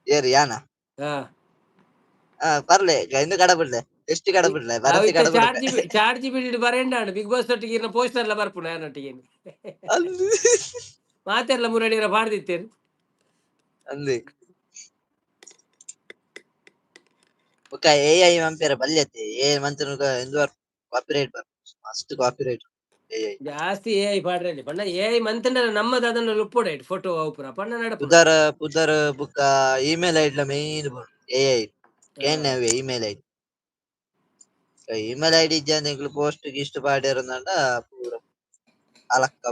ಏರು ಯಾನ ಹಾ ಬರ್ಲೆ ಇನ್ನು ಕಡ ಬಿಡ್ಲೆ ಎಷ್ಟು ಕಡ ಬಿಡ್ಲೆ ಬರತ್ತೆ ಅವಿತ್ತ ಕಡ ಬಿಡ್ಲೆ ಚಾರ್ಜಿ ಬಿಟ್ಟು ಬರೇಂಡಾಡು ಬಿಗ್ ಬಾಸ್ ಒಟ್ಟಿಗೆ ಇರೋ ಪೋಸ್ಟರ್ ಎಲ್ಲ ಬರ್ಪುಣ ಯಾನೊಟ್ಟಿಗೆ ಅಲ್ಲಿ ಮಾತೆಲ್ಲ ಮುರಡಿಯರ ಪಾಡ್ದಿತ್ತೇನು. ಅಂದಿ ఒక ఏఐ పంపారు బల్యతే ఏఐ మంత్రి ఎందుకు కాపీరైట్ మస్తు కాపీరైట్ ఏఐ ಜಾಸ್ತಿ ಎಐ ಪಾಡ್ರಲ್ಲಿ ಪಂಡ ಎಐ ಮಂತಂಡ ನಮ್ಮದು ಅದನ್ನ ಲುಪ್ಪೋಡ ಫೋಟೋ ಅವಪುರ ಪಂಡ ನಡಪುಣ. పుదర్ పుదర్ బుక్క ఈమెయిల్ ఐడిలో మెయిన్ ఏఐ కేన్ ఈమెయిల్ ఐడి ఈమెయిల్ ఐడి ఇచ్చాను ఇంట్లో పోస్ట్ గిస్ట్ పాడారందంట పూర అలక్క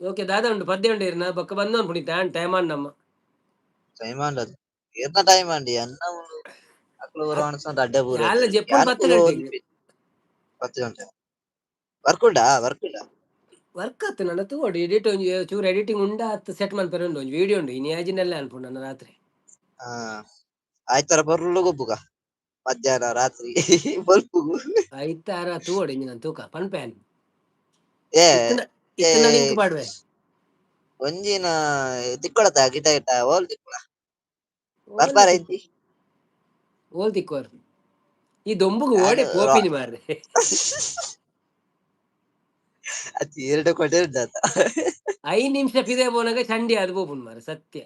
ಓಕೆ ದಾದ ಉಂಟು ಪದ್ಯ ಉಂಟು ಇರ್ನ ಬೊಕ್ಕ ಬಂದವನ್ ಪುಣಿತ ಟೈಮ್ ನಮ್ಮ టైం అండి ఎంత టైం అండి అన్న అక్కడ అడ్డే పూర ಯಾಲ್ಲ ಜಪ್ಪುನ್ 10 ಗಂಟೆಗೆ 10 ಗಂಟೆ ವರ್ಕ್ ವರ್ಕ್ ಆತು ನನ್ನ ತೂಡು ಎಡಿಟ್ ಒಂಜಿ ಚೂರು ಎಡಿಟಿಂಗ್ ಉಂಡ ಅತ್ತು ಸೆಟ್ ಮನ್ಪರೆ ಉಂಡು ಒಂಜಿ ವಿಡಿಯೋ ಉಂಡು ಇನ್ಯಾಜಿನೆಲ್ಲ ಅನ್ಪುಂಡು ನನ್ನ ರಾತ್ರಿ ಆಯ್ತಾರ ಬರ್ಲು ಗೊಬ್ಬುಗ ಮಧ್ಯಾಹ್ನ ರಾತ್ರಿ ಬಲ್ಪುಗು ಐತಾರ ತೂಡು ಇಂಜಿ ನಾನು ತೂಕ ಪನ್ಪೇನ್ ಏ ಇತ್ತನ ಲಿಂಕ್ ಪಾಡ್ವೆ ಒಂಜಿನ ತಿಕ್ಕೊಳತ ಗಿಟ ಗಿಟ ಓಲ್ ತಿಕ್ಕೊಳ ಬರ್ಬಾರ ಐತಿ ಓಲ್ ತಿಕ್ಕೋರ್ ಈ ದೊಂಬುಗು ಓಡೆ ಪೋಪಿನಿ ಮಾರ್ರೆ ಅದು 2 ಕೊಟ್ಟೆ ಇದ್ದಾತ 5 ನಿಮಿಷ ಪಿದೆ ಬೋನಾಗ ಚಂಡಿ ಅದು ಬೋಪುನ್ ಮಾರ್ರೆ ಸತ್ಯ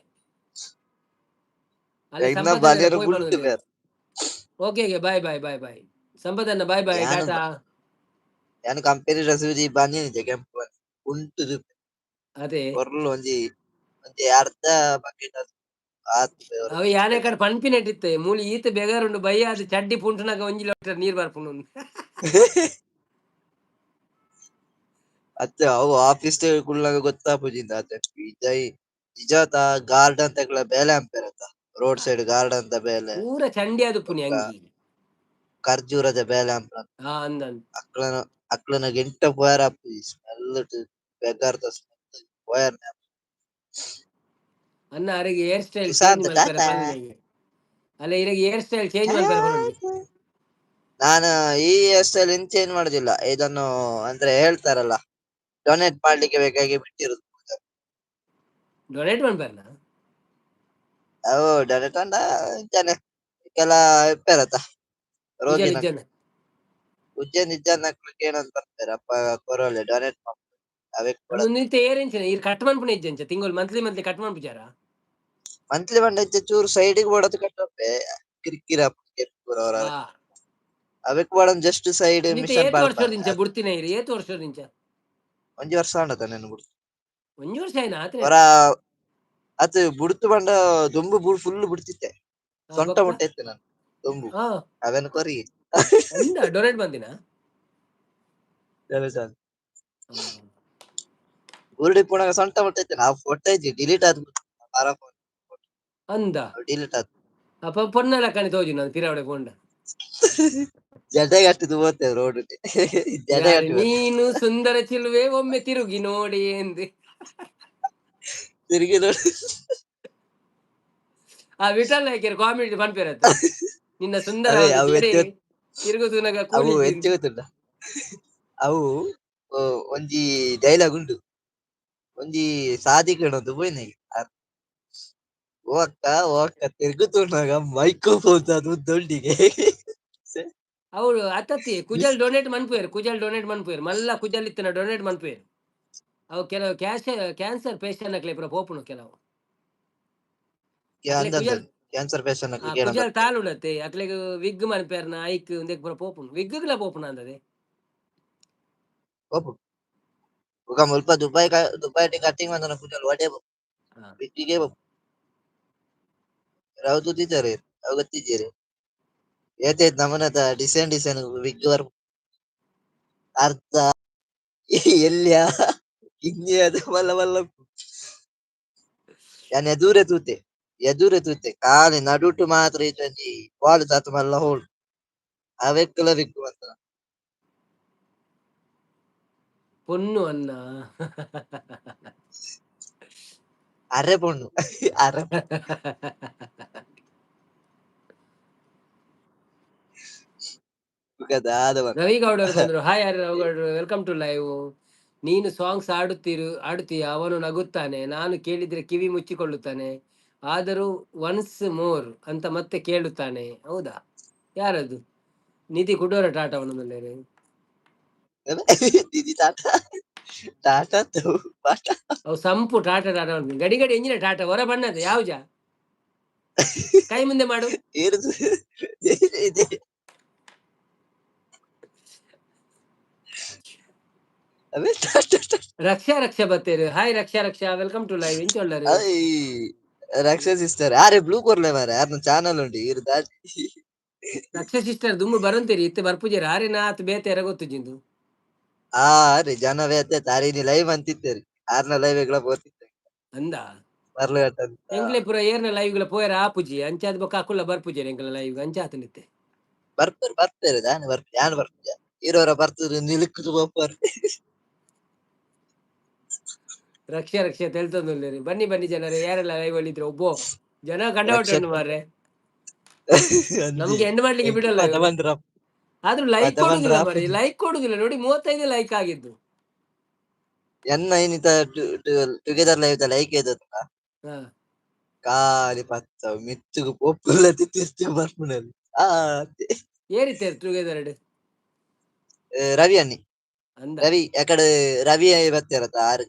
ಇನ್ನ ಬಾಲ್ಯರ ಗುಟ್ಟು ಬೇರೆ ಓಕೆ ಬಾಯ್ ಸಂಪದನ್ನ ಬಾಯ್ ಟಾಟಾ. ಯಾನು ಕಂಪನಿ ರಸೂಜಿ ಬಂದಿದೆ ಕೆಂಪು ಉಂಟು ಅದೇ ಕೊರ್ಲು ಒಂಜಿ ಅರ್ಧ ಬಕೆಟ್ ಅವ ಯಾನೆ ಕಡೆ ಪನ್ಪಿನೆಟ್ಟಿತ್ತೆ ಮೂಲಿ ಈತ ಬೆಗಾರುಂಡು ಬಯ್ಯ ಅದು ಚಡ್ಡಿ ಪುಂಟನಾಗ ಒಂಜಿ ಲೀಟರ್ ನೀರ್ ಬರ್ಪುನು ಅತ್ತೆ ಅವು ಆಫೀಸ್ ಕುಳ್ಳಾಗ ಗೊತ್ತಾಪುಜಿಂದ ಅತ್ತೆ ವಿಜಯ್ ನಿಜಾತ ಗಾರ್ಡನ್ ತಗಲ ಬೇಲೆ ಅಂಪೇರತ್ತ ರೋಡ್ ಸೈಡ್ ಗಾರ್ಡನ್ ದ ಬೇಲೆ ಪೂರ ಚಂಡಿ ಅದು ಪುನಿ ಅಂಗಿ ಖರ್ಜೂರದ ಬೇಲೆ ಅಂಪ ಅಂದಂತ ಅಕ್ಲನ ಗೆಂಟ ಪೋಯರ್ ಅಪ್ಪು ಸ್ಮೆಲ್ ಬೆಗಾರ್ದ ಸ್ಮೆಲ್ ಪೋಯರ್ ಅನ್ನ ಅರೆಗೆ ಹೇರ್ ಸ್ಟೈಲ್ ಚೇಂಜ್ ಮಾಡ್ತಾರೆ ಅಲ್ಲ ಇರಗೆ ಹೇರ್ ಸ್ಟೈಲ್ ಚೇಂಜ್ ಮಾಡ್ತಾರೆ. ನಾನು ಈ ಹೇರ್ ಸ್ಟೈಲ್ ಇನ್ ಚೇಂಜ್ ಮಾಡುದಿಲ್ಲ ಇದನ್ನು ಅಂದ್ರೆ ಹೇಳ್ತಾರಲ್ಲ ಡೊನೇಟ್ ಮಾಡ್ಲಿಕ್ಕೆ ಬೇಕಾಗಿ ಬಿಟ್ಟಿರುದು ಡೊನೇಟ್ ಮಾಡ್ಬಾರ್ನ ಅವು ಡೊನೇಟ್ ಅಂಡ ಜನ ಕೆಲ ಇಪ್ಪೇರತ್ತ ರೋಗಿನ ಉಜ್ಜನ್ ಇಜ್ಜನ್ ಏನಂತ ಬರ್ತಾರೆ ಅಪ್ಪ ಕೊರೋಲೆ ಡೊನೇಟ್ ಮಾಡ್ತಾರೆ ಅವಕ್ಕೆ ನಿಂತ ಏರೆಂಚಿನ ಈ ಕಟ್ ಮಾಡ್ಪುಣ ಇಜ್ಜಂಚ ತಿಂಗಳು ಮಂತ್ಲಿ ಕಟ್ ಮಾಡ್ಬಿಚಾರ ಮಂತ್ಲಿ ಬಂಡ ಚೂರು ಸೈಡಿಗೆ ಬೋಡದು ಕಟ್ಟಪ್ಪೆ ಕಿರಿಕಿರ ಅವರ ಅವಕ್ಕೆ ಬೋಡ ಜಸ್ಟ್ ಸೈಡ್ ಮಿಷನ್ ವರ್ಷದಿಂದ ಬುಡ್ತಿನ ಇರಿ ಏತ್ ವರ್ಷದಿಂದ ಒಂಜಿ ವರ್ಷ ಆಂಡತ ನೆನು ಬಿಡ್ತು ಒಂಜಿ ವರ್ಷ ಆಯ್ನ ಹೊರ ಅದು ಬುಡ್ತು ಬಂಡ ದೊಂಬು ಫುಲ್ ಬಿಡ್ತಿತ್ತೆ ಸೊಂಟ ಮುಟ್ಟ ಇತ್ತೆ ನಾನು ದೊಂಬು ಅವನ್ ಕೊರಿ ಡೊನೇಟ್ ಬಂದಿನ ಉರುಡಿ ಪುಣಗ ಸೊಂಟ ಮುಟ್ಟ ಇತ್ತೆ ನಾವು ಫೋಟೋ ಇದ್ವಿ ಡಿಲೀಟ್ ಆದ್ ಅಂದ ಡಿಲೀಟ್ ಆದ್ ಅಪ್ಪ ಪೊನ್ನೆಲ್ಲ ಕಣಿ ತೋಜಿ ನಾನು ಪಿರಾವಡೆ ಕೊಂಡ ಜಡೆಗಟ್ಟಿದ್ದು ಹೋಗ್ತೇವೆ ರೋಡ್ ನೀನು ಸುಂದರ ಚಿಲುವೆ ಒಮ್ಮೆ ತಿರುಗಿ ನೋಡಿ ಎಂದೆ ತಿರುಗಿ ನೋಡಿ ಆ ವಿಠಲ್ ಹಾಕಿರ ಕಾಮಿಡಿ ಪನ್ಪೇರತ್ತ ನಿನ್ನ ಸುಂದರ ತಿರುಗುದು ಅವು ಹೆಚ್ಚು ಗೊತ್ತುಂಟ ಅವು ಒಂಜಿ ಡೈಲಾಗ್ ಉಂಟು ಒಂಜಿ ಸಾದಿ ಕಣದು ಪೋಯ್ನಾಗ ಓ ಅಕ್ಕ ತಿರುಗುతున్నాಗ ಮೈಕ್ರೋಫೋನ್ ಅದು ದೊಡ್ಡಿಗೆ ಅವಳು ಅತ್ತತ್ತಿ ಕುಜಲ್ ಡೊನೇಟ್ ಮನ್ಪುಯರ್ ಮಲ್ಲ ಕುಜಲ್ ಇತ್ತನ ಡೊನೇಟ್ ಮನ್ಪುಯರ್ ಅವು ಕೆಲವು ಕ್ಯಾನ್ಸರ್ ಪೇಷಂಟ್ ಅಕ್ಲೆ ಪೂರ ಪೋಪುನು ಕೆಲವು ಕ್ಯಾನ್ಸರ್ ಪೇಷಂಟ್ ಕುಜಲ್ ತಾಲುಡತ್ತೆ ಅಕ್ಲೆಗ್ ವಿಗ್ ಮನ್ಪೇರ್ನ ಐಕ್ ಒಂದೇ ಪೂರ ಪೋಪುನು ವಿಗ್ಗಲ ಪೋಪುನ ಅಂದದೆ ಪೋಪು ಉಗ ಮುಲ್ಪ ದುಬೈ ಕಟ್ಟಿಂಗ್ ಬಂದನ ಕುಜಲ್ ಒಡೆ ವಿಗ್ಗಿಗೆ ರಾವ್ ತುದಿತಾರೆ ಅವ್ ಗೊತ್ತಿದ್ದೀರಿ ಏತೈತ್ ನಮನದ ಡಿಸೈನ್ ವಿಗ್ ವರ್ ಅರ್ಧ ಎಲ್ಲಿಯ ಹಿಂಗೆ ಅದು ಮಲ್ಲ ಯಾನ್ ಎದುರೆ ತೂತೆ ಕಾಲಿ ನಡುಟು ಮಾತ್ರ ಇತ್ತಂಜಿ ಬಾಲ್ ತಾತ ಮಲ್ಲ ಹೋಳು ಅವೆಕ್ಕಲ ವಿಗ್ ಬಂತ ಪೊನ್ನು ಅನ್ನ. ಅರೆ ಪೊಣ್ಣು ಅರೆ ದಾದ ರವಿ ಗೌಡರು ಬಂದ್ರು. ಹಾಯ್ ರವಿ ಗೌಡರು, ವೆಲ್ಕಮ್ ಟು ಲೈವ್. ನೀನು ಸಾಂಗ್ಸ್ ಆಡುತ್ತೀಯ, ಅವನು ನಗುತ್ತಾನೆ, ನಾನು ಕೇಳಿದ್ರೆ ಕಿವಿ ಮುಚ್ಚಿಕೊಳ್ಳುತ್ತಾನೆ, ಆದರೂ ಒನ್ಸ್ ಮೋರ್ ಅಂತ ಮತ್ತೆ ಕೇಳುತ್ತಾನೆ. ಹೌದಾ? ಯಾರದು? ನಿಧಿ ಕುಡೋರ ಟಾಟವನದಲ್ಲಿ ದಿದಿ ತಾಟ ಟಾಟ ಪಾಟ ಅವು ಸಂಪು ಟಾಟಾ ಗಡಿ ಗಡಿ ಎಂಜಿನ ಟಾಟಾ ಹೊರ ಬಣ್ಣದ ಯಾವ್ಜ ಕೈ ಮುಂದೆ ಮಾಡು. ಇರುದು ಇದೆ. ಅವೇ ರಕ್ಷಾ ಬತ್ತೇರು. Hi Raksha, welcome to live. ಎಂಚೊಳ್ಳರು ರಕ್ಷಾ ಸಿಸ್ಟರ್ ಆರೆ ಬ್ಲೂ ಕೊರ್ಲೆ ಮಾರೆ ಯಾರನ್ನ ಚಾನಲ್ ಉಂಟು ಇರು ದಾಟಿ ರಕ್ಷಾ ಸಿಸ್ಟರ್ ದುಮ್ಮು ಬರಂತೀರಿ ಇತ್ತೆ ಬರ್ಪುಜೇರಿ ಆರೆ ನಾತ್ ಬೇತೆ ಗೊತ್ತುಜಿಂದು ಆ ರೀ ಜನವೇ ಅತ್ತೆ ತಾರಿನಿ ಲೈವ್ ಅಂತಿತ್ತೇರಿ ಆರ್ನ ಲೈವ್ ಗಳ ಬೋತಿತ್ತೆ ಅಂದ ಬರ್ಲು ಅಂತ ಎಂಗ್ಲೆ ಪುರ ಏರ್ನ ಲೈವ್ ಗಳ ಪೋಯರ ಆಪುಜಿ ಅಂಚಾದ್ ಬೊಕ್ಕ ಅಕುಲ್ಲ ಬರ್ಪುಜೇರಿ ಎಂಗ್ಲ ಲೈವ್ ಅಂಚಾತನಿತ್ತೆ ಬರ್ತಾರೆ ಯಾನ್ ಬರ್ತೀಯ ಇರೋರ ಬರ್ತದ್ರು ನಿಲುಕುದು ಬೋಪರ್ ರಕ್ಷಾ ತೆಲ್ತೊಂದುಲ್ಲೇರಿ. ಬನ್ನಿ ಜನರೇ, ಯಾರೆಲ್ಲ ಲೈವ್ ಅಲ್ಲಿ ಇದ್ರೆ ಒಬ್ಬೋ ಜನ ಕಂಡವಟ್ಟು ಮಾರ್ರೆ. ನಮ್ಗೆ ಎಂಡ್ ಮಾಡ್ಲಿಕ್ಕೆ ಬಿಡಲ್ಲ ಇವ್ರು. ಆದ್ರೂ ಲೈಕ್ ಕೊಡುದಿಲ್ಲ ಮರಿ, ಲೈಕ್ ಕೊಡುದಿಲ್ಲ ನೋಡಿ. 35 ಲೈಕ್ ಆಗಿದ್ದು ಎನ್ನ ಏನಿತ ಟುಗೆದರ್ ಲೈವ್ ಲೈಕ್ ಏದತ್ತ ಹಾ ಕಾಲಿ ಪತ್ತ ಮಿತ್ತುಗು ಪೊಪ್ಪುಲ್ಲ ತಿರ್ತು ಬರ್ಪುನಲ್ಲಿ ಏರಿತ್ತೇರ್ ಟುಗೆದರ್ ರವಿ ಅನ್ನಿ ಅಂದ. ರವಿ ಯಾಕಡೆ ರವಿ ಬರ್ತಿರತ್ತ ಆರು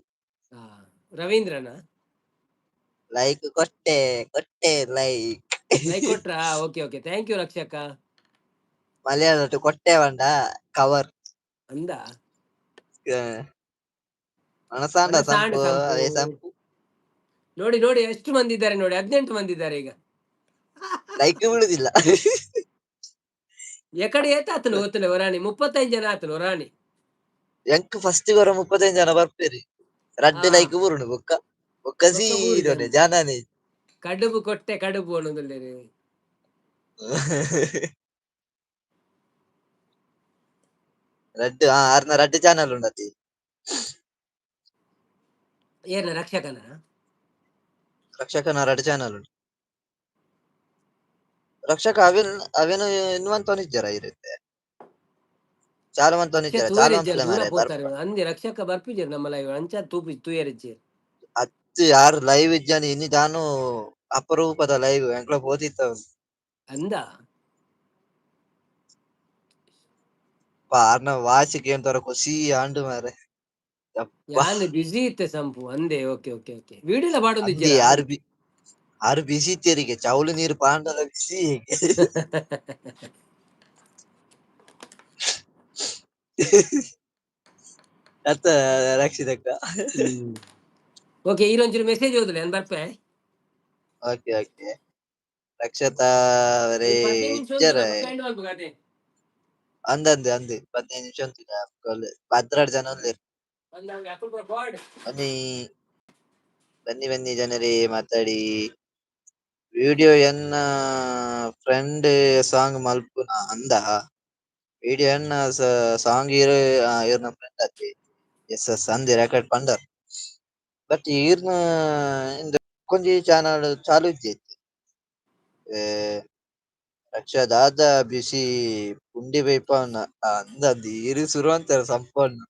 ಹಾ ರವೀಂದ್ರನ ಲೈಕ್ ಕೊಟ್ಟೆ ಲೈಕ್ ಲೈಕ್ ಕೊಟ್ರಾ? ಓಕೆ ಥ್ಯಾಂಕ್ ಯು ರಕ್ಷಕ. ಮಲಯಾಳ ಕೊಟ್ಟೆ ಬಂಡ ಕವರ್ ಅಂದ ಮನಸಾಂಡ ಸಂಪು ಅವೇ ಸಂಪು ನೋಡಿ ಎಷ್ಟು ಮಂದಿ ಇದ್ದಾರೆ ನೋಡಿ. 18 ಮಂದಿ ಇದ್ದಾರೆ ಈಗ. ಲೈಕ್ ಬೀಳುದಿಲ್ಲ. ಎಕಡೆ ಏತಾತನು ಗೊತ್ತಿಲ್ಲ ವರಾಣಿ 35 ಜನ ಆತನು ವರಾಣಿ. ಎಂಕ್ ಫಸ್ಟ್ ವರ 35 ಜನ ಬರ್ಪೇರಿ ರಡ್ಡ್ ಲೈಕ್ ಬುರುಣು ಬೊಕ್ಕ ಸೀದೊನೆ ಜಾನಾನೆ ಕಡುಬು ಕೊಟ್ಟೆ ಕಡುಬು ಅನ್ನೋದಿಲ್ಲ. ರಡ್ಡ್ ಆರ್ನ ರಡ್ಡ್ ಚಾನಲ್ ಉಂಡತಿ ಏನ ರಕ್ಷಕನ ರಕ್ಷಕನ ರಡ್ಡ್ ಚಾನಲ್ ಉಂಟು. ರಕ್ಷಕ ಅವೇನು ಇನ್ನುವಂತವನಿದ್ದಾರ ಇರುತ್ತೆ ಚಾಲು ಮಂತವನಿದ್ದಾರ ಚಾಲು ಮಂತಲೆ ಮಾರೆ ಅಂದೆ ರಕ್ಷಕ ಬರ್ಪಿಜರ್ ನಮ್ಮ ಲೈವ್ ಅಂಚ ತೂಯರಿಜ್ಜಿ ಅತ್ತು ಯಾರು ಲೈವ್ ಇದ್ದಾನೆ ಇನ್ನು ತಾನು ಅಪರೂಪದ ಲೈವ್ ಎಂಕ್ಲ ಹೋದಿತ್ತ ಅಂದ. ಆರ್ನ ವಾಚ್ ಕೇಳ್ತಾರ ಖುಷಿ ಆಂಡು ಮಾರೆ ಯಾನ್ ಬಿಸಿ ಇತ್ತೆ ಸಂಪು ಅಂದೆ. ಓಕೆ ವಿಡಿಯೋ ಅಂದೆ ಯಾರು ಬಿಸಿ ಇತ್ತೇರಿಗೆ ಚೌಳು ನೀರು ಪಾಂಡಲ ಬಿಸಿ ಅತ್ತ ರಕ್ಷಿತಕ್ಕ ಓಕೆ ಈರೊಂಚೂರು ಮೆಸೇಜ್ ಓದ್ಲೆ ನಾನು ಬರ್ಪೆ. ಓಕೆ ರಕ್ಷತಾ ಅವರೇ ಇಜ್ಜರ ಅಂದೆ 15 ನಿಮಿಷ ಅಂತ ಭದ್ರಾಡ್ ಜನ ಬನ್ನಿ ಜನರೇ ಮಾತಾಡಿ. ವಿಡಿಯೋ ಎನ್ನ ಫ್ರೆಂಡ್ ಸಾಂಗ್ ಮಲ್ಪುನ ಅಂದ ವಿಡಿಯೋ ಎನ್ನ ಸಾಂಗ್ ಇರ್ನ ಫ್ರೆಂಡ್ ಅತಿ ಎಸ್ ಅಂದಿ ರೆಕಾರ್ಡ್ ಪಂಡರ್ ಬಟ್ ಈರ್ನ ಕೊಂಚ ಚಾನಲ್ ಚಾಲು ಇಜ್ಜೈತಿ ರಕ್ಷಾ ದಾದ ಬಿಸಿ ಪುಂಡಿ ಬೈಪವನ್ನ ಅಂದಿ ಇರು ಶುರು ಅಂತಾರ ಸಂಪನ್ನ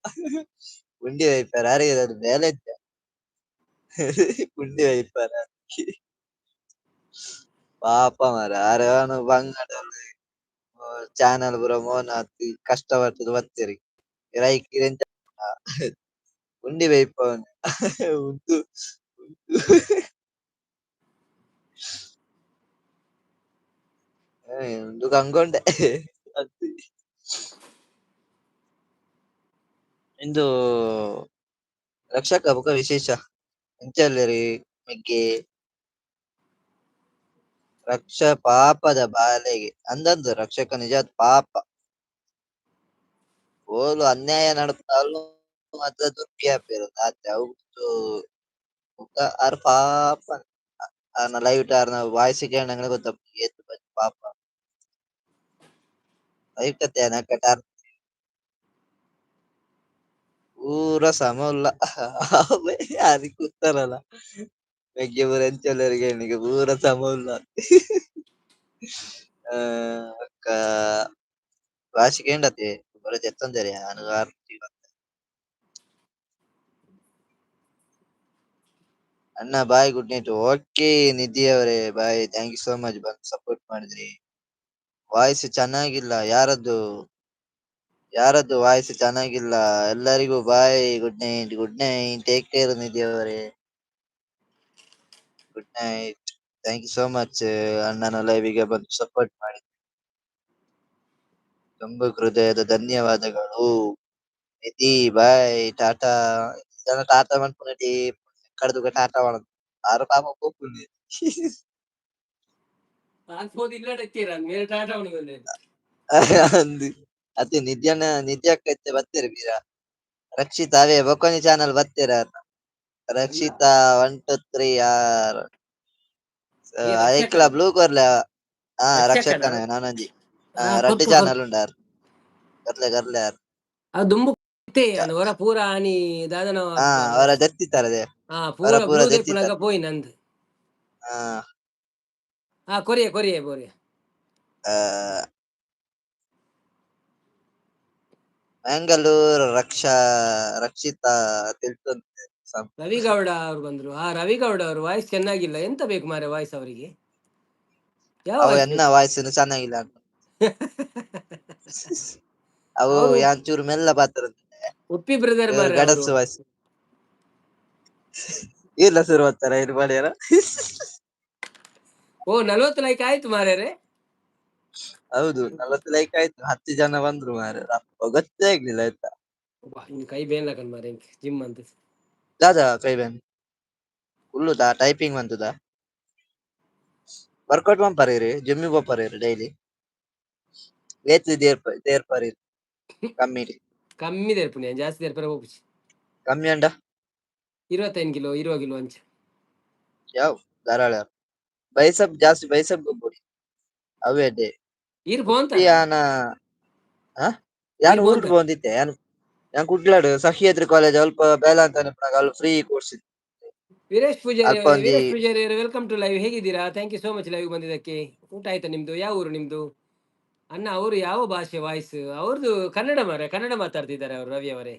ಪುಂಡಿ ವೈಪಾರ ಯಾರಿಗೆ ಅದು ಮೇಲೆ ಇದ್ದ ಪುಂಡಿ ವೈಪಾರ ಪಾಪ ಮರ ಯಾರನು ಬಂಗಡ ಚಾನಲ್ ಪುರ ಮೋನ ಕಷ್ಟಪಟ್ಟದು ಬತ್ತೇರಿ ರೈಕ್ ಪುಂಡಿ ವೈಪವನ್ ಉಂಟು ಉಂದು ಕಂಗೊಂಡೆ ಇಂದು ರಕ್ಷಕ ಬುಕ ವಿಶೇಷ ಎಂಚಲ್ಲೇರಿ ಮಿಗ್ಗೆ ರಕ್ಷ ಪಾಪದ ಬಾಲೆಗೆ ಅಂದಂದು ರಕ್ಷಕ ನಿಜಾತ್ ಪಾಪ ಓಲು ಅನ್ಯಾಯ ನಡ್ಪಾಲು ಮಾತ್ರ ದುರ್ಗ್ಯಾಪಿರೋದು ಆತೆ ಅವ್ದು ಆರ್ ಪಾಪ ಆರ್ನ ಲೈವ್ ಆರ್ನ ವಾಯ್ಸ್ ಕೇಳಂಗ ಗೊತ್ತಪ್ಪ ಏತು ಪಾಪ ಲೈವ್ ಕತೆ ನಕಟಾರ್ ಪೂರ ಸಮ ಉಲ್ಲ ಯಾರಿಗೆ ಕೂತಾರಲ್ಲ ಬೆಗ್ಗೆ ಪೂರ ಎಂಚಲ್ಲರಿಗೆ ನಿಗೆ ಪೂರ ಸಮ ಉಲ್ಲ ಆ, ಅಕ್ಕ ವಾರ್ಷಿಕ ఏంటది ಬರ చెప్తాందరి అనుగారు ಅಣ್ಣ bye good night okay Nidhi ಅವರೇ bye thank you so much ಬಂದು ಸಪೋರ್ಟ್ ಮಾಡಿದ್ರಿ ವಾಯ್ಸ್ ಚೆನ್ನಾಗಿಲ್ಲ ಯಾರದ್ದು ವಾಯ್ಸ್ ಚೆನ್ನಾಗಿಲ್ಲ ಎಲ್ಲರಿಗೂ bye good night take care Nidhi ಅವರೇ good night thank you so much ಅಣ್ಣನ ಲೈವಿಗೆ ಬಂದು ಸಪೋರ್ಟ್ ಮಾಡಿ ತುಂಬ ಹೃದಯದ ಧನ್ಯವಾದಗಳು ನಿಧಿ ಬಾಯ್ ಟಾಟಾ ಜನ ಟಾಟಾ ಮಾಡ್ಕೊಂಡಿ ಕಡ್ದುಗ ಟಾಟಾ ಮಾಡೋದು ಆರು ಪಾಪ ಹೋಗ್ತೀನಿ ಅಂದು ಅದೇ ನಿದ್ಯಕ್ಕೈತೆ ಬರ್ತೀರಿ ಬೀರ ರಕ್ಷಿತಾ ಅವೇ ಬೊಕೊನಿ ಚಾನಲ್ ಬರ್ತೀರ ರಕ್ಷಿತಾ 1 2 3 ಯಾರ್ ಈ ರಕ್ಷಕನ ಐಕ್ಲ ಬ್ಲೂ ಕೊರ್ಲೆ ಹಾ ರಕ್ಷಕನ ರಕ್ಷಕನ ನಾನೊಂಜಿ ರಡ್ಡ್ ಕೊರ್ಪು ಚಾನಲ್ ಕೊರ್ಪು ಉಂಡಾರ್ ಗರ್ಲೆ ಯಾರ್ ಅದು ದುಂಬು ಹೊರ ಪೂರ ಆನಿ ದಾದನ ಹಾ ಅವರ ದತ್ತಿತ್ತಾರದೆ ಪೂರ ಅವರ ಪೂರ ಬ್ಲೂ ದತ್ತಿತ್ತಾರ ದೆಪ್ಪುನಗ ಪೋಯಿ ನಂದು ಹಾ ಕೊರಿಯೆ ಆ, ಮ್ಯಾಂಗಲೂರ್ ರಕ್ಷಿತಾ ತಿಳ್ಕೊಂತ ರವಿಗೌಡ ಅವ್ರು ಬಂದ್ರು ರವಿಗೌಡ ಅವರು ವಾಯ್ಸ್ ಚೆನ್ನಾಗಿಲ್ಲ ಎಂತ ಬೇಕು ಮಾರೆ ವಾಯ್ಸ್ ಅವರಿಗೆ ಯಾವ ಅವು ವಾಯ್ಸ್ ಎನ್ನ ಬೇಕು ವಾಯ್ಸ್ ಚೆನ್ನಾಗಿಲ್ಲ ಅಂತ ಅವು ಅವರು ಯಾಂಚೂರು ಮೆಲ್ಲ ಪಾತ್ರ ಉಪ್ಪಿ ಬ್ರದರ್ ಇವ್ರು ಮಾರೆ ಅವರು ಗಡಸು ವಾಯ್ಸ್ ಇಲ್ಲ ಶುರು ಮಾಡ್ತಾರ ಇದು ಮಾಡ್ಯಾರ 40 ಲೈಕ್ ಆಯ್ತು ಮಾರ್ಯಾರೆ ಹೌದು 40 ಲೈಕ್ ಆಯ್ತು 10 ಜನ ಬಂದ್ರು ಮಾರ ಗೊತ್ತೇ ಆಗ್ಲಿಲ್ಲ ಆಯ್ತಾ ಇನ್ನು ಕೈ ಬೇನ್ಲಕನ್ ಮಾರೆ ಜಿಮ್ ಅಂತ ದಾದಾ ಕೈಬೇನ್ ಉಳ್ಳುದಾ ಟೈಪಿಂಗ್ ಬಂತದಾ ವರ್ಕೌಟ್ ಪಂಪರೇರಿ ಜಿಮ್ಮಿಗೆ ಹೋಗ್ಪಾರೇರಿ ಡೈಲಿ ವೇತ್ ದೇರ್ಪಾರಿ ಕಮ್ಮಿ ಕಮ್ಮಿ ತೆರ್ಪುನೆ ಜಾಸ್ತಿ ತೆರ್ಪರ ಹೋಗ್ಬಿಸಿ ಕಮ್ಮಿ ಅಂಡ 25 ಕಿಲೋ 20 ಕಿಲೋ ಅಂಚ ಯಾವ ಧಾರಾಳ ಬೈಸಪ್ ಜಾಸ್ತಿ ಬೈಸಪ್ ಗೊಬ್ಬಡಿ ಅವೇ ಡೇ ಇರ್ ಉಪ್ಪಿ ಬೋಂತಾರ ಆನ ಯಾನು ಇರ್ ಊರ್ಗ್ ಬೋಂತಾರ ಬಂದಿತ್ತೆ ഞാൻ കുട്ടികളോട് സഹ്യാദ്രി കോളേജ് ಅಲ್ಪ ಬೇಲ ಅಂತ ಅಲ್ಲಿ ಫ್ರೀ ಕೋರ್ಸ್ ಇತ್ತು ವೀರೇಶ್ ಅಲ್ಪ ಒಂಜಿ ಪೂಜಾರಿ ವೆಲ್ಕಮ್ ಟು ಲೈವ್ ಹೇಗಿದ್ದೀರಾ thank you so much live ಬಂದಿದ್ದಕ್ಕೆ ಊಟ ಆಯ್ತಾ ನಿಮ್ದು ಯಾವ ಊರು ನಿಮ್ದು ಅಣ್ಣ ಅವರು ಯಾವ ಭಾಷೆ ವಾಯ್ಸ್ ಅವ್ರದ್ದು ಕನ್ನಡ ಕನ್ನಡ ಮಾತಾಡ್ತಿದ್ದಾರೆ ಅವರು ರವಿ ಅವರೇ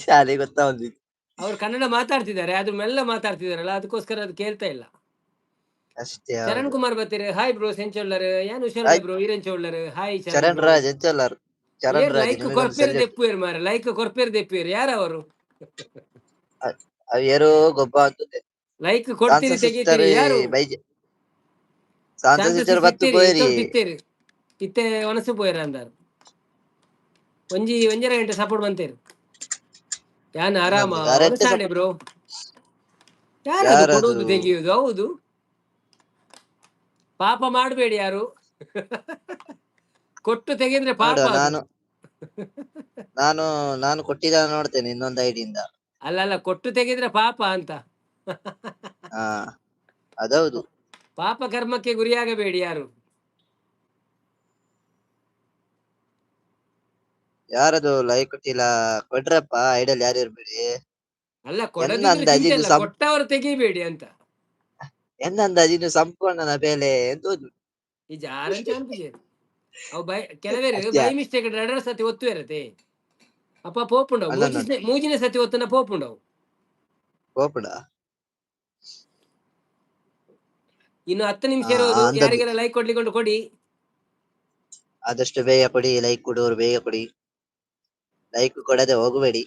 ಶಾಲೆ ಗೊತ್ತಾ ಒಂದು ಅವ್ರು ಕನ್ನಡ ಮಾತಾಡ್ತಿದ್ದಾರೆ ಅದು ಮೆಲ್ಲ ಮಾತಾಡ್ತಿದಾರಲ್ಲ ಅದಕ್ಕೋಸ್ಕರ ಅದು ಕೇಳ್ತಾ ಇಲ್ಲ ಅಷ್ಟೇ ಚರಣ್ ಹೌದು ಕುಮಾರ್ ಬರ್ತೀರಿ ಹಾಯ್ ಬ್ರೋ ಸೆಂಚೋಳ್ಳರ್ ಏನು ಹುಷಾರಿಲ್ಲ ಬ್ರೋ ಈರೇನ್ ಚೋಳ್ಳರ್ ಹಾಯ್ ಚರಣ್ ಚರಣ್ ಬ್ರೋ ರಾಜ್ ಎಂಚಲ್ಲಾರು ಚರಣ್ ಏರ್ ರಾಜ್ ಲೈಕ್ ನಿಮಗೊಂದು ಕೊರ್ಪೇರ್ ಸಲ್ಯೂಟ್ ದೆಪ್ಪುವೇರ್ ಮಾರ ಲೈಕ್ ಕೊರ್ಪೇರ್ ದೆಪ್ಪುವೇರ್ ಯಾರು ಅವರು ಅವೇರೋ ಗೊಬ್ಬ ಅಂತದೆ ಲೈಕ್ ಸಾನ್ಸ ಕೊಡ್ತೀರಿ ಸಿಸ್ಟರ್ ತೆಗಿತೀರಿ ಯಾರು ಬೈಜೆ ಸಾನ್ಸ ಶಾಂತ ಸಿಸ್ಟರ್ ಬತ್ತು ಸಿತ್ತೇರಿ ಪೋಯರಿ ಇತ್ತೋರ್ ತಿತ್ತೇರಿ ಇತ್ತೆ ಒನಸು ಪೋಯರ ಅಂದಾರು ಒಂಜರ ಗಂಟೆ ಸಪೋರ್ಟ್ ಬಂತೇರು ಯಾನ್ ಆರಾಮ ಇನ್ನೊಂದು ಕರೆಕ್ಟ್ ಒನಸಾಣೆ ಸಪೋರ್ಟ್ ಬ್ರೋ ಯಾರದು ಯಾರದು ಕೊಡುವುದು ತೆಗಿಯುವುದು ಹೌದು ಪಾಪ ಮಾಡಬೇಡಿ ಯಾರು ಕೊಟ್ಟು ತೆಗೆದ್ರೆ ಪಾಪ ನೋಡುವ ಅದು ನಾನು ನಾನು ಕೊಟ್ಟಿದ್ದ ನೋಡ್ತೇನೆ ಇನ್ನೊಂದು ಐಡಿಯಿಂದ ಅಲ್ಲ ಕೊಟ್ಟು ತೆಗೆದ್ರೆ ಪಾಪ ಅಂತ ಹಾ ಅದೌದು ಪಾಪ ಕರ್ಮಕ್ಕೆ ಗುರಿಯಾಗಬೇಡಿ ಯಾರು ಯಾರದು ಲೈಕ್ ಕೊಟ್ಟಿಲ್ಲ ಕೊಡ್ರಪ್ಪ ಐಡಲ್ ಯಾರು ಇರ್ಬೇಡಿ ಅಲ್ಲ ಎನ್ನ ಕೊಡದಿದ್ರೆ ಅಂದಾಜು ಚಿಂತೆ ಇದು ಇಲ್ಲ ಕೊಟ್ಟವರು ತೆಗಿಬೇಡಿ ಅಂತ ಎನ್ನ ಅಂದಾಜು ಇದು ಸಂಪೂರ್ಣನ ಬೇಲೆ ಎಂತದು ಈ ಜಾರಂಚ ಅನ್ಪುಜೇರು ಅವು ಕೆಲವೇರು ಅಷ್ಟೇ ಬೈ ಮಿಸ್ಟೇಕ್ ಎರಡರ ಸತಿ ಒತ್ತು ಇರತ್ತೆ ಅಪ್ಪ ಪೋಪುಂಡವು ಅಲ್ಲ ಮೂಜಿನ ಸತಿ ಒತ್ತನ ಪೋಪುಂಡವು ಕೋಪಡ ಇನ್ನು 10 ನಿಮಿಷ ಇರೋದು ಅಂದದ್ದು ಯಾರಿಗೆಲ್ಲ ಲೈಕ್ ಕೊಡ್ಲಿಕ್ಕೆ ಕೊಡಿ ಆದಷ್ಟು ಬೇಗ ಕೊಡಿ ಲೈಕ್ ಕೊಡೋರು ಬೇಗ ಕೊಡಿ ಲೈಕ್ ಕೊಡದೆ ಹೋಗಬೇಡಿ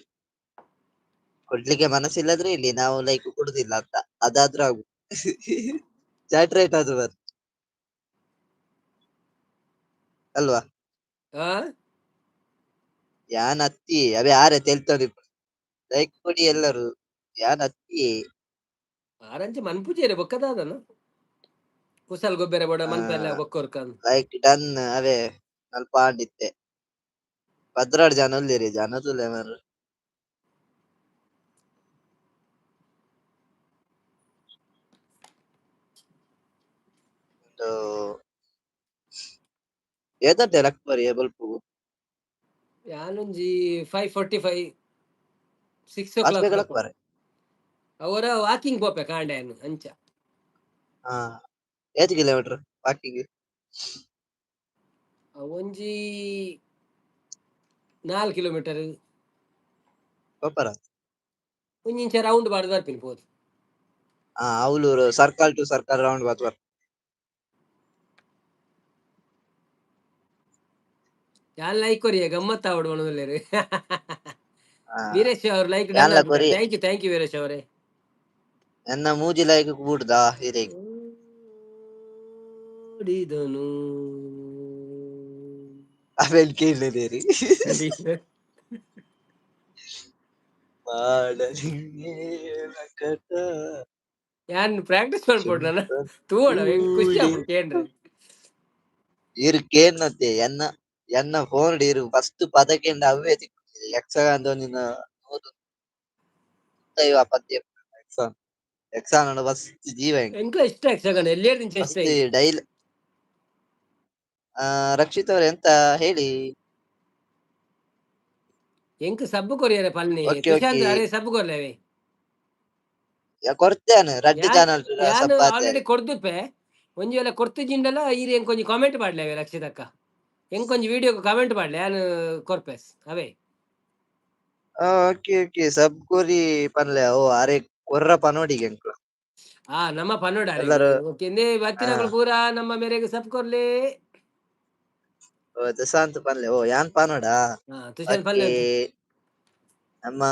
ಕೊಡ್ಲಿಕ್ಕೆ ಮನಸ್ಸಿಲ್ಲದ್ರೆ ಇಲ್ಲಿ ನಾವು ಲೈಕ್ ಕೊಡುದಿಲ್ಲ ಅಂತ ಅದಾದ್ರೂ ಆಗು ಚಾಟ್ ರೈಟ್ ಅದು ಬರ್ ಅಲ್ವಾ ಆ ಯಾನ್ ಹತ್ತಿ ಅವೇ ಯಾರೇ ತೆಲ್ತವ್ರಿ ಲೈಕ್ ಕೊಡಿ ಎಲ್ಲರೂ ಯಾನ್ ಹತ್ತಿ ಆರಂಚೆ ಮನ್ಪುಜೇರೆ ಬೊಕ್ಕದಾದನ ಕುಸಲ್ ಗೊಬ್ಬರ ಬಡ ಮನ್ಪೆಲ್ಲ ಬೊಕ್ಕೋರ್ಕನ್ ಲೈಕ್ ಡನ್ ಅವೇ ಸ್ವಲ್ಪ ಆಡಿತ್ತೆ ಭದ್ರಾಡ್ ಜನ ಒಲ್ಲಿರಿ ಜನ ತುಲೆ ಮರ ಏತತ್ತೆ ಲಕ್ಬರಿ ಬಲ್ಪು ಯಾನೊಂಜಿ 545 6 o'clock ಆಸ್ಪೆಗಳಕ್ ಬಾರೆ. ಅವರ ವಾಕಿಂಗ್ ಪೋಪೆ ಕಾಂಡೆಯನ್ನು ಅಂಚ ಹಾ, 8 ಕಿಲೋಮೀಟರ್ ವಾಕಿಂಗ್. ಒಂಜಿ 4 ಕಿಲೋಮೀಟರ್ ಪಪ್ಪರ. ಒಂಜಿಂಚ ರೌಂಡ್ ಬಾರ್ದು ಬರ್ಪಿನಿ ಪೋದು. ಹಾ, ಅವಳೂರು ಸರ್ಕಲ್ ಟು ಸರ್ಕಲ್ ರೌಂಡ್ ಬಾತ್ ಬರ್. ಯಾನ್ ಲೈಕ್ ಕೊರಿಯ ಗಮ್ಮತ್ ಆವಡು ಮನೋಲ್ಲೇರು. ಹಾ, ವೀರೇಶ್ ಅವ್ರು ಲೈಕ್ ಡನ್ ಯಾನ್ಲ ಆಗ್ಬಿಟ್ಟಾರೆ. ಕೊರಿ ಥ್ಯಾಂಕ್ ಯು ವೀರೇಶ್ ಅವರೇ. ಎನ್ನ ಮೂಜಿ ಲೈಕ್ ಕೂಡ್ದಾ ಹಿರೇಗ್. ಓಡಿದನು ಅವೆಲ್ ಕೇಳಿದೇರಿ ಮಾಡಲಿಂಗೇನ ಯಾನ್ ಪ್ರಾಕ್ಟೀಸ್ ಮಾಡ್ಬಿಡ್ಲ ತೂವಡ ಖುಷಿ ಆಗ್ಬಿಡು ಕೇಂದ್ರ ಇರು ಕೇನ್ನತ್ತೆ ಎನ್ನ ಎನ್ನ ಫೋನ್ ಇರು ಫಸ್ಟ್ ಪದಕೆಂಡ ಅವೇ ತಿಕ್ಕು ಯಕ್ಷಗಾನ ನಿನ್ನ ಪದ್ಯ ಯಕ್ಷಗಾನ ಫಸ್ಟ್ ಜೀವ ಎಂಕ್ಲ ಇಷ್ಟ ಯಕ್ಷಗಾನ ಎಲ್ಲಿಯರ್ದಿಂಚ ಇಷ್ಟ ಫಸ್ಟ್ ಇಂಚ ಡೈಲ್. ರಕ್ಷಿತ್ ಅವ್ರ ಎಂತ ಹೇಳಿ. ಎಂಕ್ ಸಬ್ಬು ಕೊರಿಯರೆ ಪಲ್ನಿ ಓಕೆ ಓಕೆ ತುಷಾಂತ್ ಅರೆ ಸಬ್ಬು ಕೊರ್ಲೇವೆ ಕೊಡ್ತೇನೆ ರೆಡ್ ಯಾನ್ ಚಾನಲ್ ಯಾನ್ ಸಬ್ಬಾತೆ. ಆಲ್ರೆಡಿ ಕೊಡ್ದುಪ್ಪೆ ಒಂಜಿ ವೇಳೆ ಕೊರ್ತಿಜಿಂಡಲ ಈರು ಎಂಕೊಂಜಿ ಕಾಮೆಂಟ್ ಮಾಡ್ಲೇವೆ ರಕ್ಷಿತಕ್ಕ ಎಂಕೊಂಜಿ ವಿಡಿಯೋ ಕಾಮೆಂಟ್ ಮಾಡ್ಲೆ ಯಾನ್ ಕೊರ್ಪೆಸ್ ಅವೇ ಓಕೆ ಓಕೆ ಸಬ್ ಕೋರಿ ಪನ್ಲೆ ಓ ಅರೆ ಕೊರ್ರ ಪನೋಡಿಗೆ ಎಂಕ್ಲ ನಮ್ಮ ಪನ್ನೋಡ ಎಲ್ಲರೂ. ಓಕೆಂದೇ ಹಾ, ಬತ್ತಿನಗಳು ಪೂರ ನಮ್ಮ ಮೇರೆಗೆ ಸಬ್ ಕೊರ್ಲೆ. ದಶಾಂತ್ ಪನ್ಲೆ ಓ ಯಾನ್ ಪನೋಡ. ತುಷಾಂತ್ ಪಲ್ಲೆ ಓಕೆ, ನಮ್ಮ